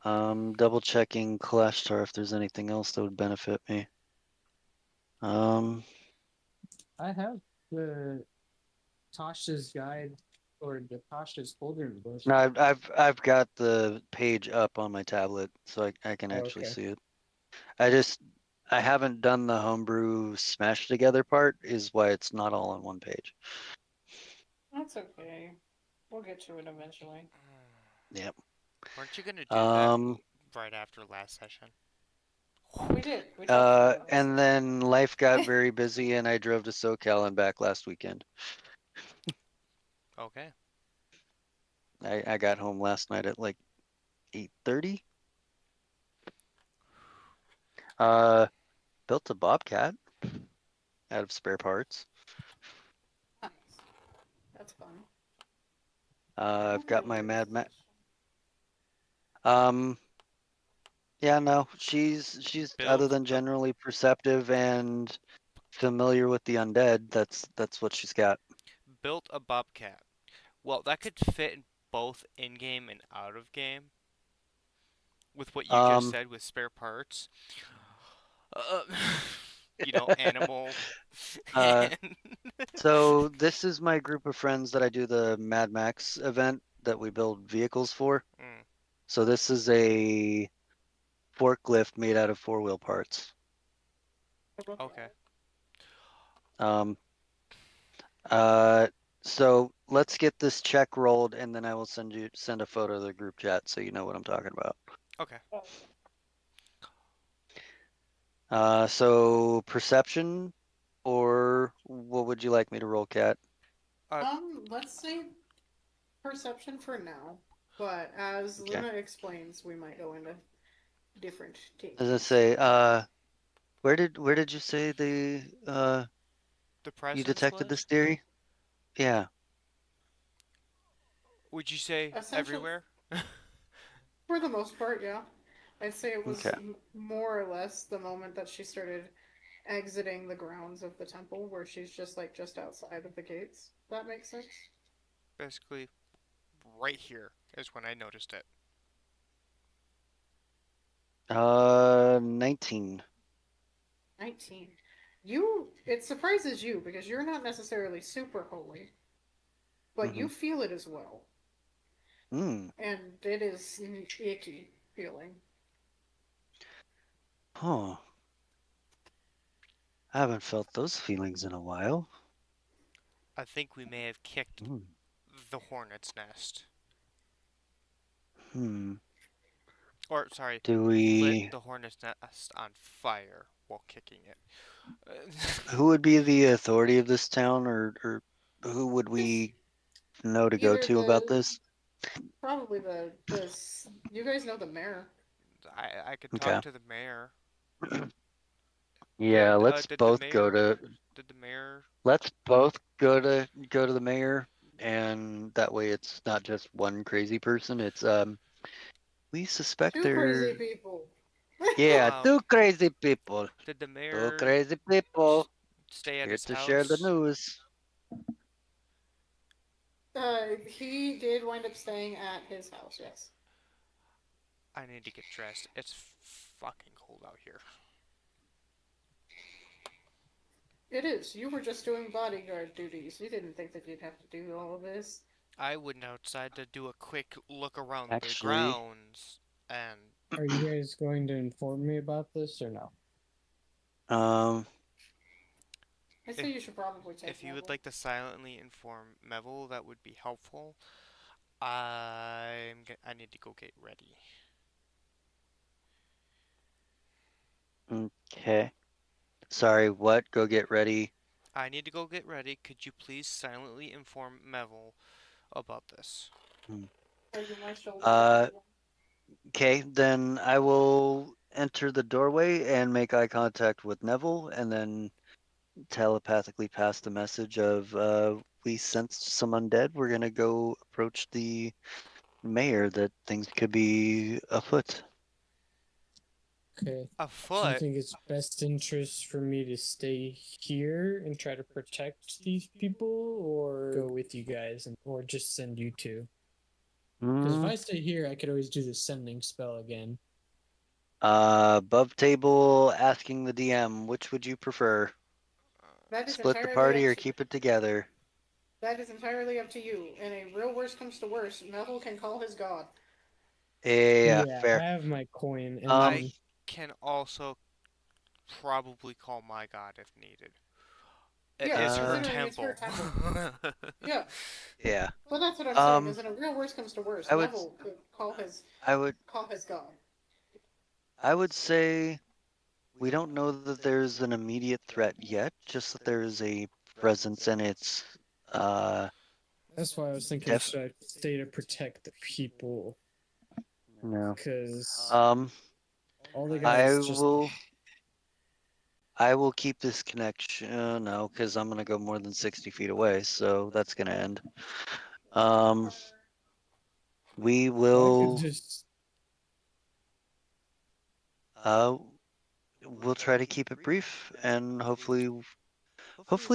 Double checking Clash Star if there's anything else that would benefit me. Um,
I have the Tasha's guide or the Tasha's folder book.
no, I've got the page up on my tablet, so I can
Oh,
actually
okay.
see it. I just I haven't done the homebrew smash together part, is why it's not all on one page.
That's okay. We'll get to it eventually.
Yep.
Weren't you gonna do that
Um,
right after last session?
We did. We talked about it last
and
session.
then life got very busy and I drove to SoCal and back last weekend.
Okay.
I got home last night at like 8:30. Uh, built a Bobcat out of spare parts.
Nice. That's fun.
I've got my
Alright.
Mad Max. Um, yeah, no, she's other
Built
than
a
generally perceptive and familiar with the undead, that's what she's got.
built a bobcat. Well, that could fit in both in-game and out of game with what you just
Um,
said with spare parts. Uh, animal
uh,
and
so this is my group of friends that I do the Mad Max event that we build vehicles for.
mm,
So this is a forklift made out of four-wheel parts.
I love
okay.
that.
Um, uh, so let's get this check rolled, and then I will send a photo to the group chat so you know what I'm talking about.
Okay.
Oh,
So perception, or what would you like me to roll, Cat?
Uh,
let's say perception for now, but as
Okay.
Luna explains, we might go into different
As I
things.
say, where did you say
The
you
presence
detected
was?
this theory? Yeah.
Would you say
Essentially,
everywhere?
for the most part, yeah. I'd say it was
Okay.
more or less the moment that she started exiting the grounds of the temple, where she's just like just outside of the gates. That makes sense.
Basically, right here is when I noticed it.
19.
19. You, it surprises you because you're not necessarily super holy, but
Mm-hmm.
you feel it as well.
Hmm.
And it is an icky feeling.
Huh. I haven't felt those feelings in a while.
I think we may have kicked
Hmm.
the hornet's nest.
Hmm.
Or, sorry,
Do
lit
we?
the hornet's nest on fire while kicking it.
Who would be the authority of this town, or who would
It's
we know to go
either
to about this?
probably the you guys know the mayor.
I could talk
Okay.
to the mayor.
Yeah, let's
Did the
both go
mayor?
to
Did the mayor?
let's both go to the mayor, and that way it's not just one crazy person. It's we suspect
Two crazy
they're
people.
yeah, two
Um,
crazy people.
did the
Two
mayor
crazy people
stay at
here
his
to share the
house?
news.
He did wind up staying at his house, yes.
I need to get dressed. It's fucking cold out here.
It is. You were just doing bodyguard duties. You didn't think that you'd have to do all of this.
I went outside to do a quick look around the
Actually,
grounds, and
Are you guys going to inform me about this or no?
um,
I'd
if
say you should probably take
if you would
Neville.
like to silently inform Neville, that would be helpful. I need to go get ready.
okay. Sorry, what? Go get ready.
I need to go get ready. Could you please silently inform Neville about this?
Hmm.
Are you my shoulder to
Uh,
everyone?
okay, then I will enter the doorway and make eye contact with Neville, and then telepathically pass the message of we sensed some undead. We're gonna go approach the mayor that things could be afoot.
Okay.
A
Do you
foot?
think it's best interest for me to stay here and try to protect these people or go with you guys and or just send you two? Because if
Hmm.
I stay here, I could always do the sending spell again.
Above table, asking the DM, which would you prefer?
That is
Split the
entirely
party
up
or
to
keep it together?
that is entirely up to you. And a real worst comes to worst, Neville can call his god.
Yeah,
Yeah, I
fair.
have my coin, and
I
Um,
then
can also probably call my god if needed. It
Yeah,
is her
uh,
considering it's her
temple.
temple. Yeah,
yeah.
but that's what I'm saying.
Um,
Is in a real worst comes to worst,
I would,
Neville could
I would,
call his god.
I would say we don't know that there's an immediate threat yet, just that there's a presence and it's, uh,
that's why I was thinking
def,
should I stay to protect the people?
no.
Because
Um,
all the
I
guys just
will, I will keep this connection, no, because I'm gonna go more than 60 feet away, so that's gonna end. Um, we
well, I could
will,
just
uh, we'll try to keep it brief and hopefully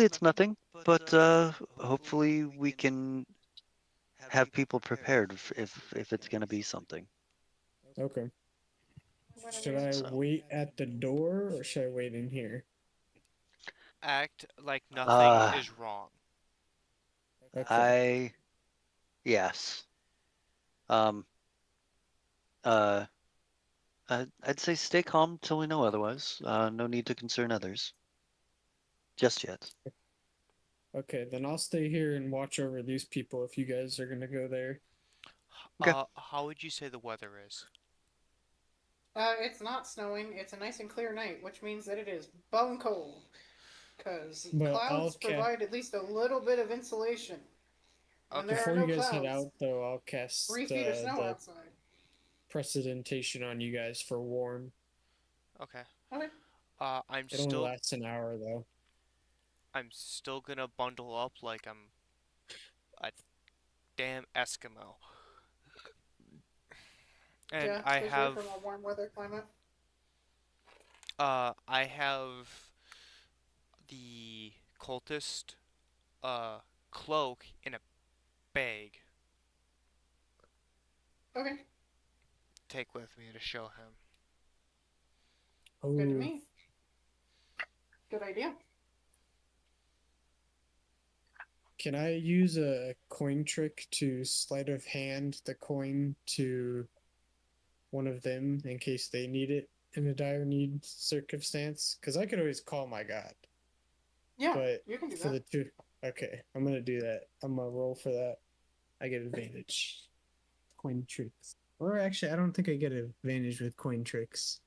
it's nothing, but hopefully we can have people prepared if it's going to be something.
okay.
Whenever
Should
you're
I
ready.
So
wait at the door or should I wait in here?
Act like nothing
uh
is wrong.
Okay.
I yes. Um uh I'd say stay calm till we know otherwise. No need to concern others just yet.
Okay, then I'll stay here and watch over these people if you guys are gonna go there.
Okay.
How would you say the weather is?
It's not snowing. It's a nice and clear night, which means that it is bone cold. Because
But
clouds provide at least a little bit of insulation. When there
Okay.
are
before you
no
guys head
clouds,
out though, I'll
3
cast
feet of snow
the
outside.
precedentation on you guys for warm.
Okay.
Okay.
I'm
It only
still
lasts an hour though.
gonna bundle up like I'm a damn Eskimo. And
Yeah, especially from a warm weather climate.
I have the cultist cloak in a bag.
Okay.
Take with me to show him.
Good to
Oh,
me. Good idea.
can I use a coin trick to sleight of hand the coin to one of them in case they need it in a dire need circumstance? Because I could always call my god,
Yeah,
but
you can do
for
that.
the two, okay, I'm gonna do that. I'm gonna roll for that. I get advantage. Coin tricks, or actually, I don't think I get advantage with coin tricks.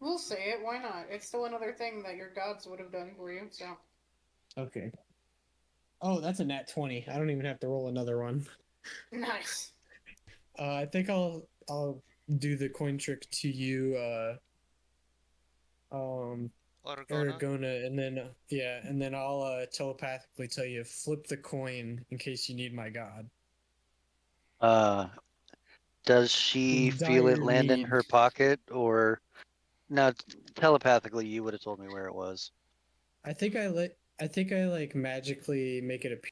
We'll say it. Why not? It's still another thing that your gods would have done for you. So
Okay. Oh, that's a nat 20. I don't even have to roll another one.
nice.
I think I'll do the coin trick to you,
Orgona?
Aragona, and then yeah, and then I'll telepathically tell you flip the coin in case you need my god.
Uh, does she
In
feel it
dire
land in
need.
her pocket, or no? Telepathically, you would have told me where it was.
I think I like magically make it appear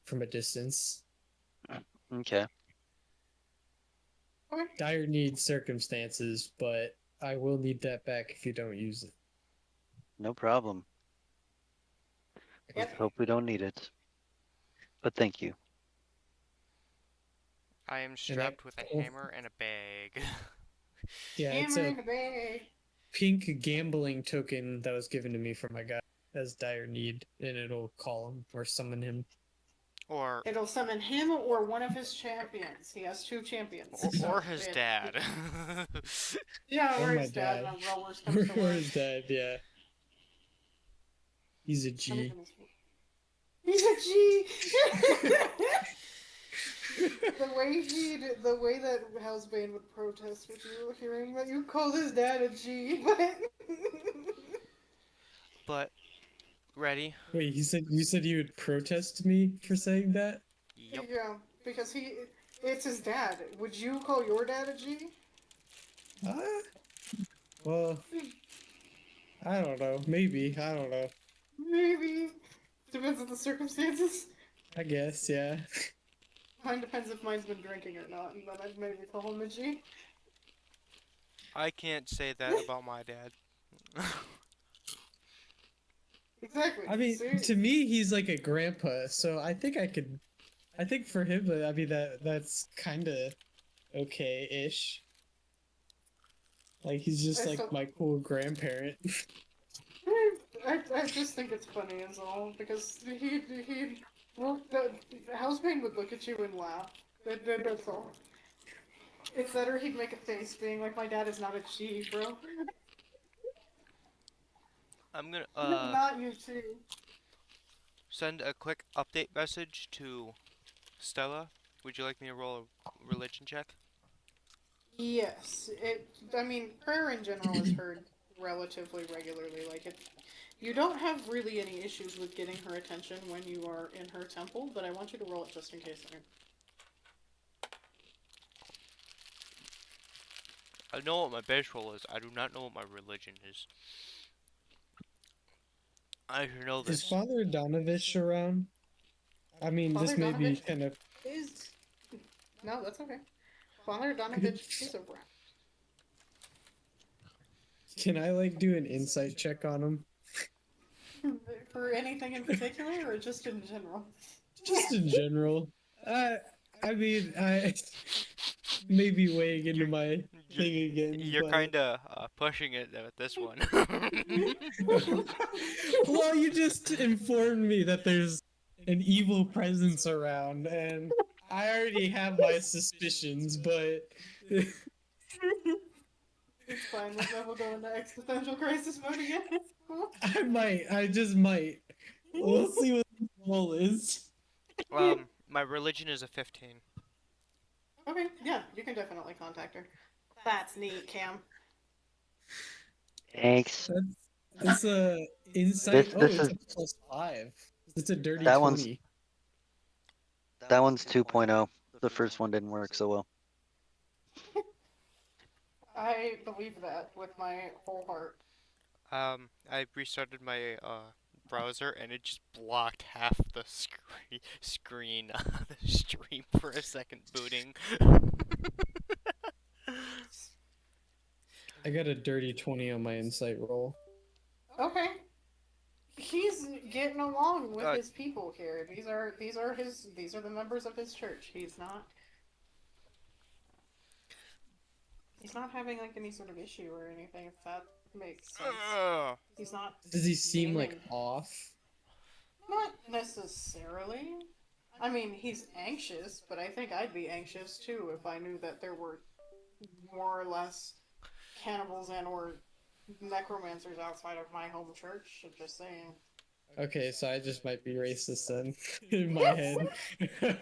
from a distance.
Okay.
Okay.
Dire need circumstances, but I will need that back if you don't use it.
No problem. Let's
Yep.
hope we don't need it. But thank you.
I am
And that
strapped with a
oh,
hammer and a bag.
yeah, it's
Hammer
a
in the bag.
pink gambling token that was given to me from my guy as dire need, and it'll call him or summon him.
or
It'll summon him or one of his champions. He has two champions.
or
So
his dad.
yeah,
Or
or
my
his dad
dad.
when real worst comes to
Or
worst.
his dad, yeah. He's a
Let me
G.
finish. He's a G. The way that Housebane would protest with you hearing that you called his dad a G, but
But ready?
Wait, you said you would protest me for saying that?
Yup.
yeah, because it's his dad. Would you call your dad a G?
Uh, well, I don't know. Maybe. I don't know.
Maybe. Depends on the circumstances.
I guess, yeah.
Mine depends if mine's been drinking or not, and then I'd maybe call him a G.
I can't say that about my dad.
Exactly.
I mean,
See?
to me, he's like a grandpa, so I think I could. I think for him, I mean that's kind of okay-ish. Like he's just
I
like
still,
my cool grandparent.
I just think it's funny is all because he well the Housebane would look at you and laugh. That's all. It's that or he'd make a face being like, my dad is not a G, bro.
I'm gonna
Not you too.
send a quick update message to Stella. Would you like me to roll a religion check?
Yes, I mean, prayer in general is heard relatively regularly. Like it, you don't have really any issues with getting her attention when you are in her temple. But I want you to roll it just in case.
I know what my base roll is. I do not know what my religion is. I should know
Is
this.
Father Donovich around? I mean,
Father
this may be
Donovich
kind of.
is no, that's okay. Father Donovich is around.
Can I like do an insight check on him?
For anything in particular, or just in general?
Just in general. I mean, I maybe weighing into my thing again,
You're
but
kind of pushing it with this one.
well, you just informed me that there's an evil presence around, and I already have my suspicions, but
It's fine. We'll go into existential crisis mode again.
I just might. We'll see what the roll is.
My religion is a 15.
Okay, yeah, you can definitely contact her. That's neat, Cam.
Thanks.
That's it's a
This
insight. Oh,
this
it's
is
a +5. It's a dirty
that one's
20.
that one's 2.0. The first one didn't work so well.
I believe that with my whole heart.
I restarted my browser and it just blocked half the screen on the stream for a second booting.
I got a dirty 20 on my insight roll.
Okay, he's getting along with
uh,
his people here. These are the members of his church. He's not having like any sort of issue or anything. If that makes sense.
uh,
He's not
Does he seem like
seeming
off?
not necessarily. I mean, he's anxious, but I think I'd be anxious too if I knew that there were more or less cannibals and or necromancers outside of my home church. Just saying.
Okay, so I just might be racist then in my
Yes.
head.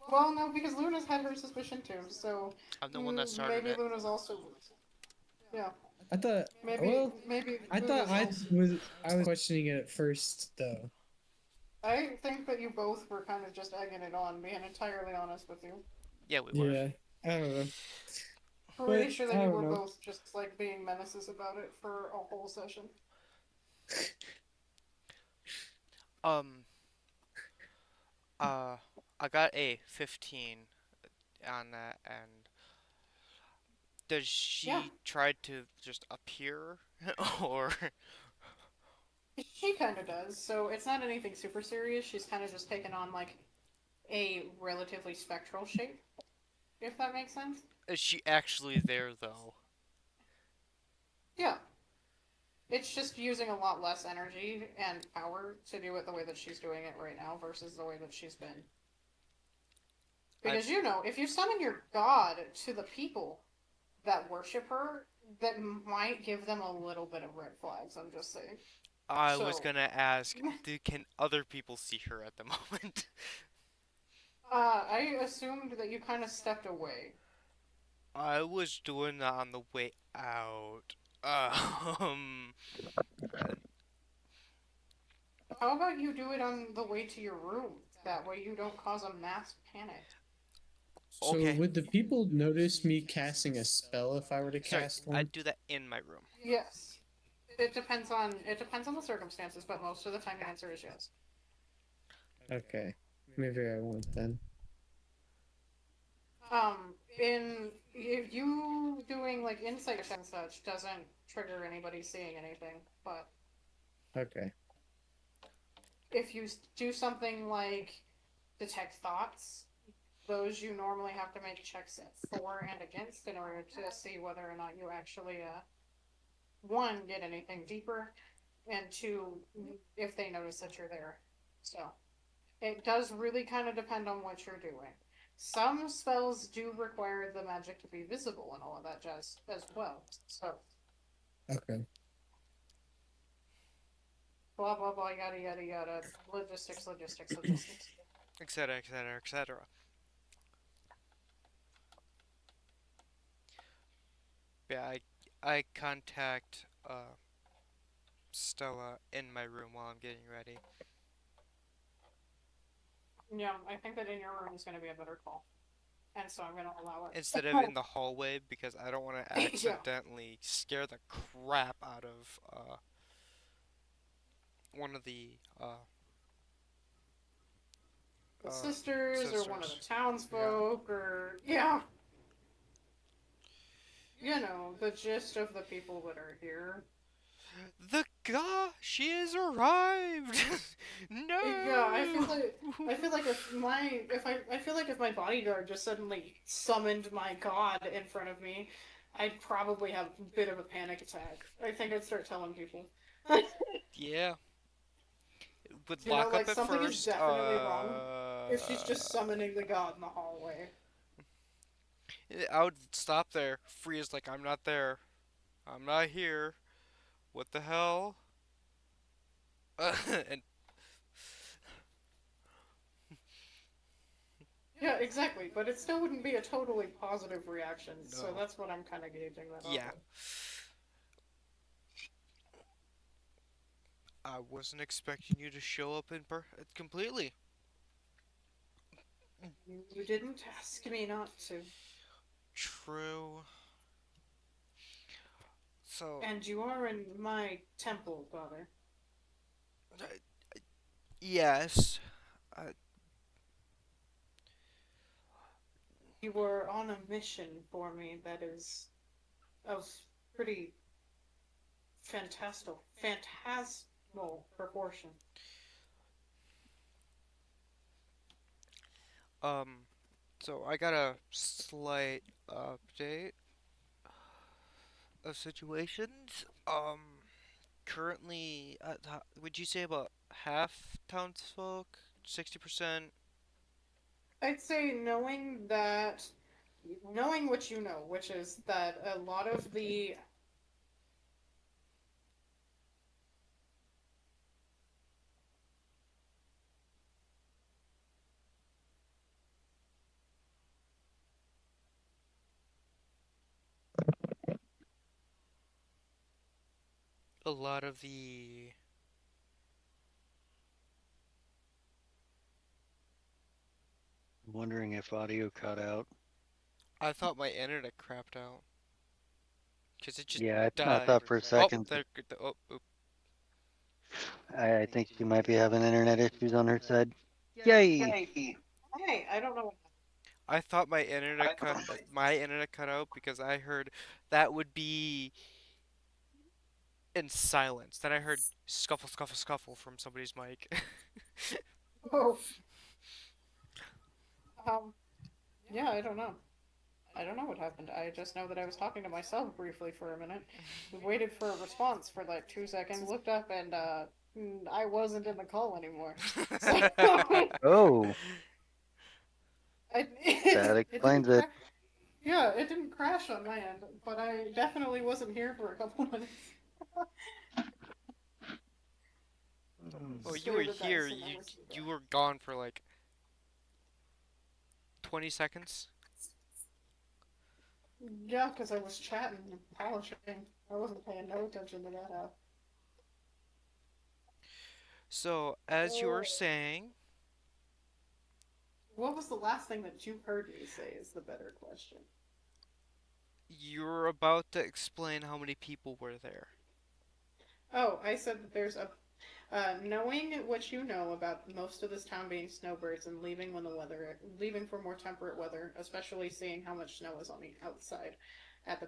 Well, no, because Luna's had her suspicion too. So
I'm the one that started
maybe
it.
Luna's also. Yeah.
I thought,
Maybe
well,
maybe
I thought
Luna's
I
also.
I was questioning it at first though.
I think that you both were kind of just egging it on, being entirely honest with you.
Yeah, we were.
Yeah, I don't know,
Pretty
but
sure
I
that you
don't
were
know.
both just like being menaces about it for a whole session.
Um, uh, I got a 15 on that, and does
Yeah,
she try to just appear, or
she kind of does. So it's not anything super serious. She's kind of just taken on like a relatively spectral shape, if that makes sense.
is she actually there though?
Yeah, it's just using a lot less energy and power to do it the way that she's doing it right now versus the way that she's been.
I
Because if you summon your god to the people that worship her, that might give them a little bit of red flags. I'm just saying.
I was
So,
gonna ask, can other people see her at the moment?
I assumed that you kind of stepped away.
I was doing that on the way out. Um, uh,
How about you do it on the way to your room? That way you don't cause a mass panic.
So
okay.
would the people notice me casting a spell if I were to
Sorry,
cast
I'd
one?
do that in my room.
Yes. It depends on the circumstances, but most of the time the answer is yes.
Okay, maybe I won't then.
In if you doing like insight checks and such doesn't trigger anybody seeing anything, but
Okay,
if you do something like detect thoughts, those you normally have to make checks for and against in order to see whether or not you actually one get anything deeper, and two if they notice that you're there. So it does really kind of depend on what you're doing. Some spells do require the magic to be visible and all of that jazz as well. So
okay.
blah blah blah yada yada yada. Logistics.
Etc. Etc. Etc. Yeah, I contact Stella in my room while I'm getting ready.
Yeah, I think that in your room is going to be a better call, and so I'm going to allow
Instead of
it.
in the hallway because I don't want to
Yeah,
accidentally scare the crap out of one of the
the
uh
sisters or one of the
sisters. Yeah.
townsfolk or yeah, the gist of the people that are here.
The god, she has arrived.
Yeah,
No.
I feel like I feel like if my bodyguard just suddenly summoned my god in front of me, I'd probably have a bit of a panic attack. I think I'd start telling people.
Yeah, would lock
Like
up at
something is
first.
definitely wrong if she's just summoning the god in the hallway.
I would stop there, freeze like I'm not there. I'm not here. What the hell? And
Yeah, exactly. But it still wouldn't be a totally positive reaction. So
No.
that's what I'm kind of gauging that off
Yeah.
of.
I wasn't expecting you to show up completely.
You didn't ask me not to.
True. So,
And you are in my temple, daughter.
uh, yes. Uh,
You were on a mission for me that is of pretty phantasmal proportion.
um, so I got a slight update of situations. Currently, would you say about half townsfolk, 60%?
I'd say knowing what you know, which is that
A lot of the.
Wondering if audio cut out.
I thought my internet crapped out. Because it just
Yeah, I
died.
thought for a
Oh,
second.
there. Oh, oh.
I think she might be having internet issues on her side. Yay!
hey, I don't know what
I thought my internet cut out because I heard that would be in silence. Then I heard scuffle, scuffle, scuffle from somebody's mic.
happened. Oh, yeah, I don't know. I don't know what happened. I just know that I was talking to myself briefly for a minute. We waited for a response for like 2 seconds, looked up, and I wasn't in the call anymore. So
Oh, that
it didn't
explains it.
crash. Yeah, it didn't crash on my end, but I definitely wasn't here for a couple minutes.
Oh, you were
Swear to
here.
dice, and I
You
was
you were gone for like 20 seconds.
yeah, because I was chatting and polishing. I wasn't paying no attention to that.
So, as you were
Oh,
saying,
what was the last thing that you heard me say? Is the better question.
you're about to explain how many people were there.
Oh, I said that there's a knowing what you know about most of this town being snowbirds and leaving for more temperate weather, especially seeing how much snow is on the outside at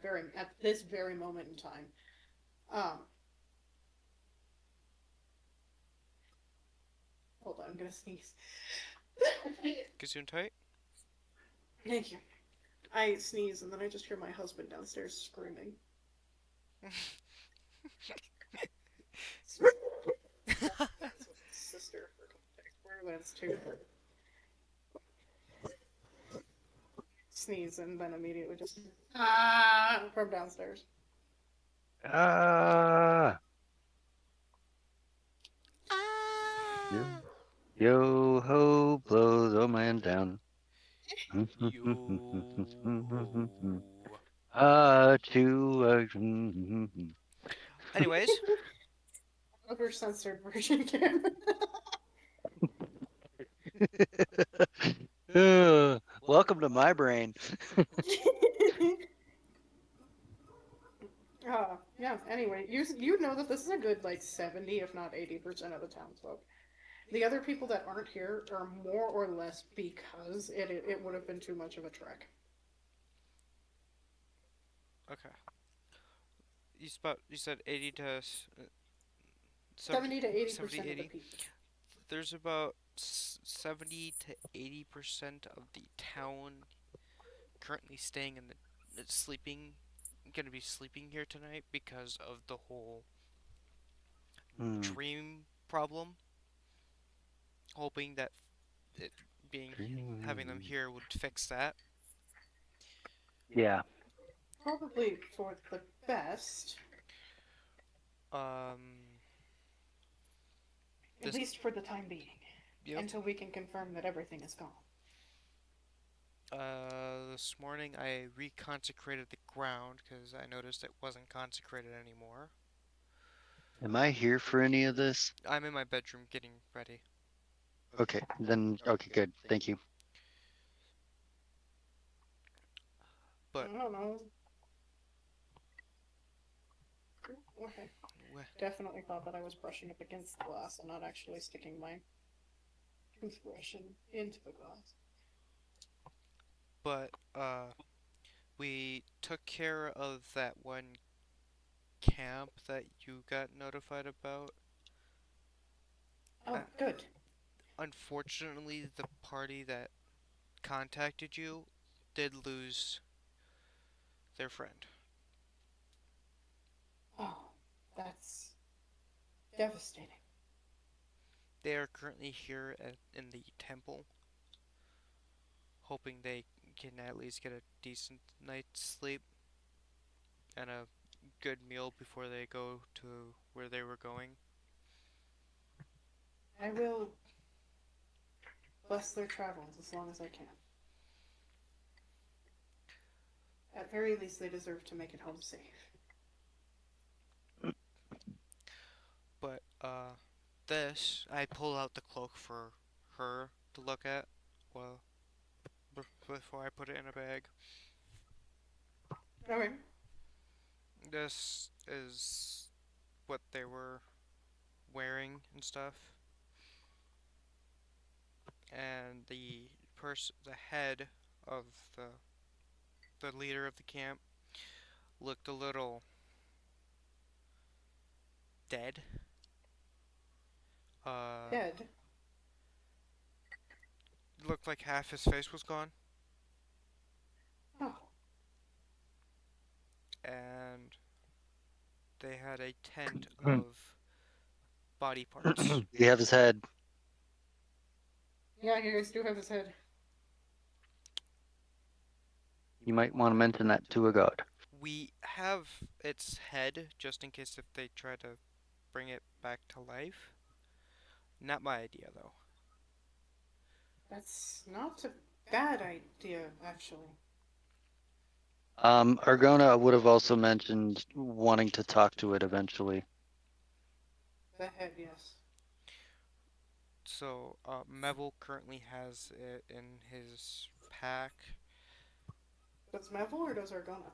this very moment in time. Um, hold on, I'm gonna sneeze.
Gesundheit?
Thank you. I sneeze and then I just hear my husband downstairs screaming. That's with his sister for context. Whereas too sneeze and then immediately just from downstairs.
Ah, yo,
Ah!
yo ho, blows a man down.
Yo.
Ah, to
Anyways,
Other censored version can.
Welcome to my brain.
Yeah. Anyway, you know that this is a good like 70, if not 80% of the townsfolk. The other people that aren't here are more or less because it would have been too much of a trek.
okay. You said 80 to 70,
70 to 80%
70,
of the
80.
people.
There's about 70 to 80% of the town currently staying in the sleeping, gonna be sleeping here tonight because of the whole
Hmm.
dream problem. Hoping that it being having them here would fix that.
Yeah.
Probably for the best,
Um,
at
this
least for the time being,
Yep.
until we can confirm that everything is gone.
This morning I reconsecrated the ground because I noticed it wasn't consecrated anymore.
Am I here for any of this?
I'm in my bedroom getting ready.
Okay, then okay, good. Thank you.
But
I don't know. Okay. Definitely thought that I was brushing up against the glass and not actually sticking my toothbrush into the glass.
but we took care of that one camp that you got notified about. Uh,
Oh, good.
Unfortunately, the party that contacted you did lose their friend.
Oh, that's devastating.
They are currently here in the temple, hoping they can at least get a decent night's sleep and a good meal before they go to where they were going.
I will bless their travels as long as I can. At very least, they deserve to make it home safe.
But this I pulled out the cloak for her to look at. Well, before I put it in a bag.
Okay.
This is what they were wearing and stuff. And the head of the the leader of the camp looked a little dead. Uh,
Dead.
looked like half his face was gone,
Oh,
and they had a tent
Hmm.
of body parts.
We have his head.
yeah, you guys do have his head.
You might want to mention that to a god.
We have its head just in case if they try to bring it back to life. Not my idea though.
That's not a bad idea, actually.
Argona would have also mentioned wanting to talk to it eventually.
The head, yes.
So Mevil currently has it in his pack.
Does Mevil or does Argona?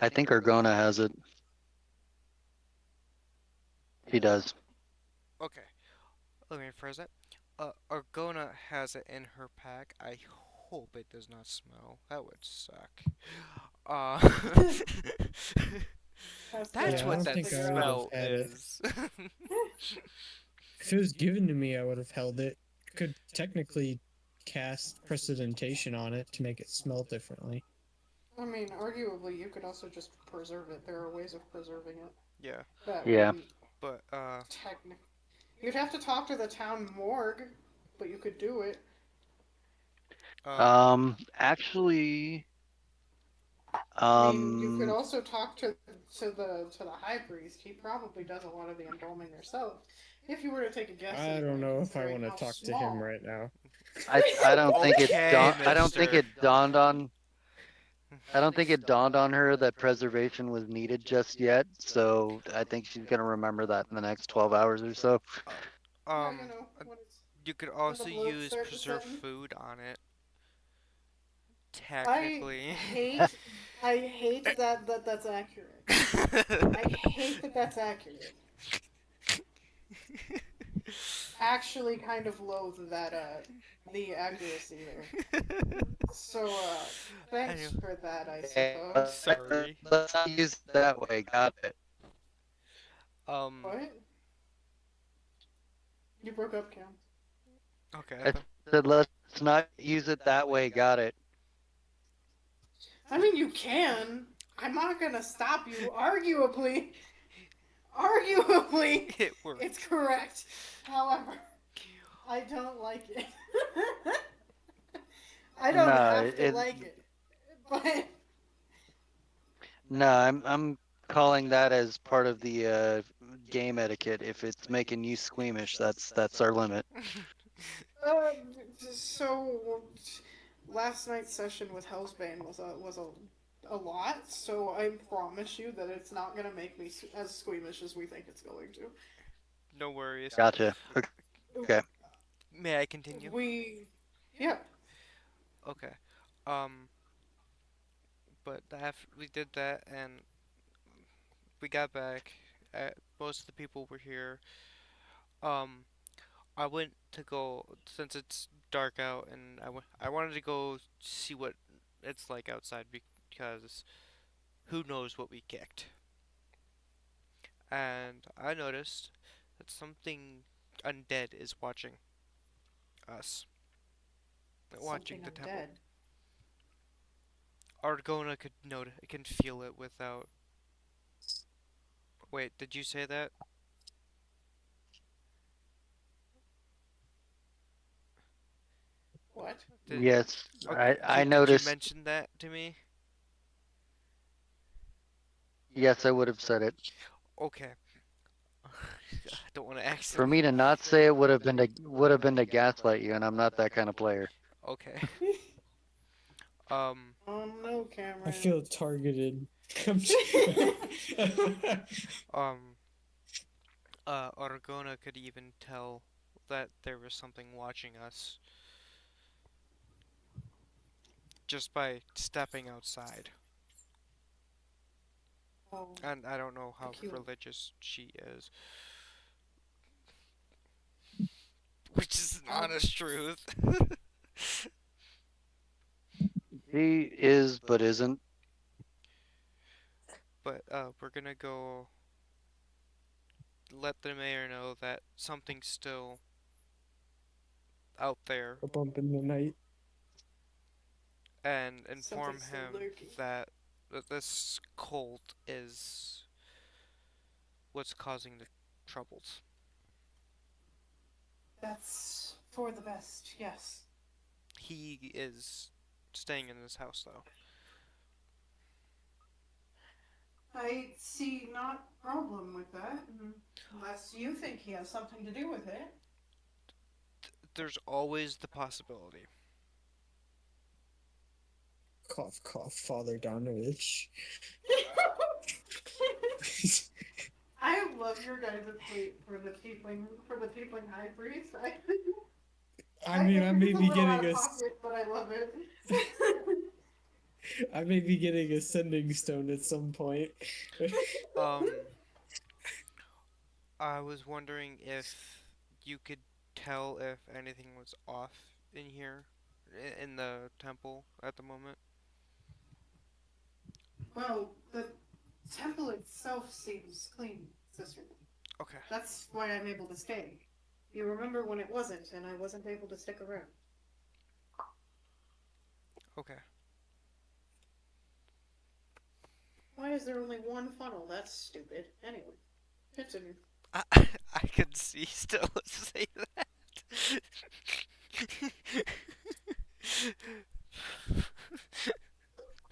I think Argona has it. He does.
Okay, let me rephrase that. Argona has it in her pack. I hope it does not smell. That would suck. Uh,
Has
that's
Yeah, I
to
what
don't
that
think I
figure
would
out.
have
smell
had it.
is.
If it was given to me, I would have held it. Could technically cast precedentation on it to make it smell differently.
I mean, arguably, you could also just preserve it. There are ways of preserving it
Yeah,
that
Yeah.
wouldn't
but
technically. You'd have to talk to the town morgue, but you could do it.
um,
Actually,
I mean, you could
um,
also talk to the high priest. He probably does a lot of the embalming yourself. If you were to take a guess,
I don't
anyway,
know if I
considering
want to
how
talk to him
small.
right now.
I don't think it
okay,
dawned. I don't think
Mister.
it dawned on. I don't think it dawned on her that preservation was needed just yet. So I think she's gonna remember that in the next 12 hours or so.
Yeah,
Uh,
when it's
you could
when the
also
blood
use
starts
preserved
setting.
food on it.
I
Technically.
hate, I hate that's accurate. I hate that that's accurate. Actually, kind of loathe that the accuracy there. So thanks
Anyway,
for that, I
Okay,
suppose.
sorry.
let's not use it that way. Got it.
Um.
What? You broke up, Cam.
Okay.
I said let's not use it that way. Got it.
I mean, you can. I'm not gonna stop you. Arguably,
It
it's
worked.
correct. However, I don't like it. I don't
No,
have to like it, but
no. I'm calling that as part of the game etiquette. If it's making you squeamish, that's our limit.
uh, so last night's session with Hellsbane was a lot, so I promise you that it's not gonna make me as squeamish as we think it's going to.
No worries.
Gotcha. Okay.
May I continue?
We, yeah.
Okay. Um, but after we did that and we got back, most of the people were here. Um, I went to go since it's dark out, and I wanted to go see what it's like outside because who knows what we kicked. And I noticed that something undead is watching us, watching
Something
the temple.
undead.
Argona could note it, can feel it without. Wait, did you say that?
What?
Did
Yes,
okay?
I
Did you
noticed.
mention that to me?
Yes, I would have said it.
Okay. I don't want to
For
accidentally.
me to not say it would have been to gaslight you, and I'm not that kind of player.
Okay. Um.
Oh no,
I
Cameron.
feel targeted. I'm
Um. Argona could even tell that there was something watching us just by stepping outside.
Oh,
And I don't know
the
how
cute.
religious she is, which is an
Oh,
honest truth.
He is, but isn't.
But we're gonna go let the mayor know that something's still out there
a bump in the night.
and inform
something's still
him
lurking.
that this cult is what's causing the troubles.
That's for the best, yes.
He is staying in this house though.
I see not problem with that, unless you think he has something to do with it.
There's always the possibility.
Cough, cough, Father Donovich.
I love your guys' hate for the tiefling high priest.
I
I
mean,
think
I
it's
may
a
be
little
getting
out
a,
of pocket, but I love it.
I may be getting a sending stone at some point.
Um, I was wondering if you could tell if anything was off in here, in the temple at the moment.
Well, the temple itself seems clean, sister.
Okay,
That's why I'm able to stay. You remember when it wasn't, and I wasn't able to stick around.
okay.
Why is there only one funnel? That's stupid. Anyway, continue.
I I can see still say that.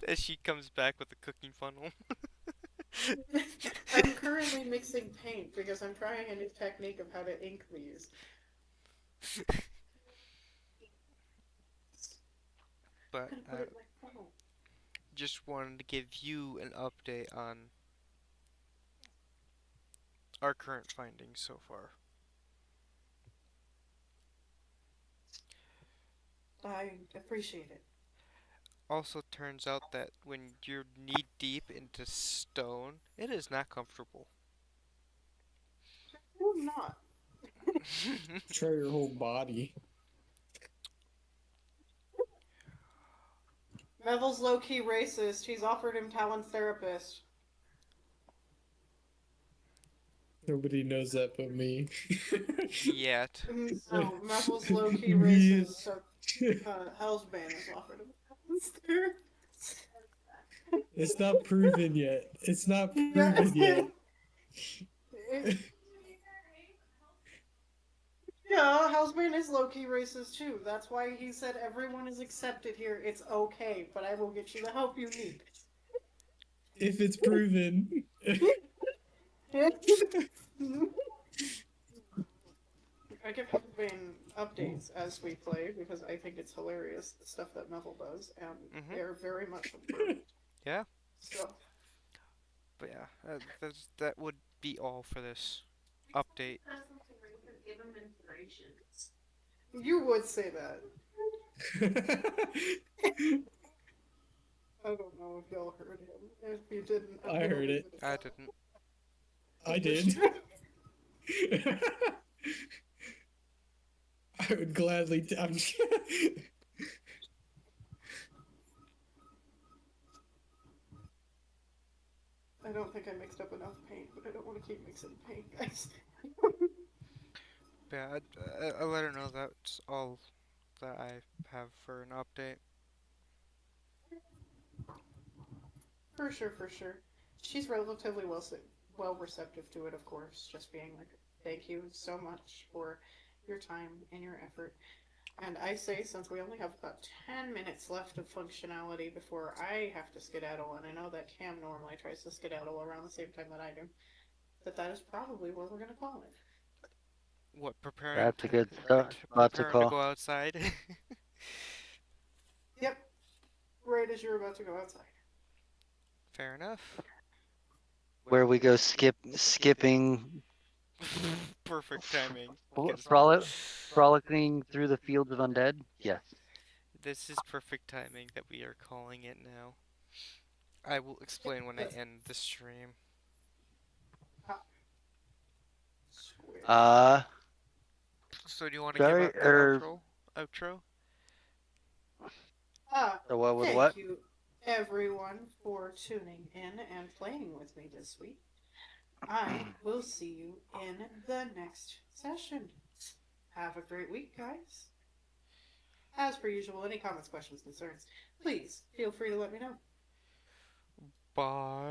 As she comes back with a cooking funnel.
I'm currently mixing paint because I'm trying a new technique of how to ink these.
But
I'm gonna put it in my funnel.
just wanted to give you an update on our current findings so far.
I appreciate it.
Also, turns out that when you're knee deep into stone, it is not comfortable.
I'm not.
Try your whole body.
Neville's low key racist. He's offered him Talon's therapist.
Nobody knows that but me.
Yet.
No, Neville's low key
Me.
racist, so Hellsbane has offered him Talon's therapist.
It's not proven yet. It's not proven
Yes.
yet.
Yeah, Hellsbane is low key racist too. That's why he said everyone is accepted here. It's okay, but I will get you the help you need.
If it's proven.
I give Huckbane updates as we play because I think it's hilarious the stuff that Neville does, and
Mm-hmm.
they're very much improved.
Yeah.
So
But yeah, that would be all for this update.
you would say that. I don't know if y'all heard him. If you didn't, I'm
I
gonna
heard
leave
it.
it at
I
that.
didn't.
I
Yes, you
did.
did.
I would gladly.
I don't think I mixed up enough paint, but I don't want to keep mixing paint, guys.
But yeah, I let her know that's all that I have for an update.
For sure, for sure. She's relatively well receptive to it, of course. Just being like, thank you so much for your time and your effort. And I say, since we only have about 10 minutes left of functionality before I have to skedaddle, and I know that Cam normally tries to skedaddle around the same time that I do, that is probably where we're going to call it.
What,
That's a good start. Spot to
preparing to
call.
go outside?
Yep, right as you're about to go outside.
Fair enough.
Where we go skipping,
Perfect timing. Because
frolicking through the fields of undead. Yes.
this is perfect timing that we are calling it now. I will
Yep,
explain when I
that's
end the stream.
hot. Squish.
Uh,
So do you want to give
sorry,
out the outro? Outro?
Ah,
the what with
thank
what?
you, everyone, for tuning in and playing with me this week. I will see you in the next session. Have a great week, guys. As per usual, any comments, questions, concerns, please feel free to let me know.
Bye.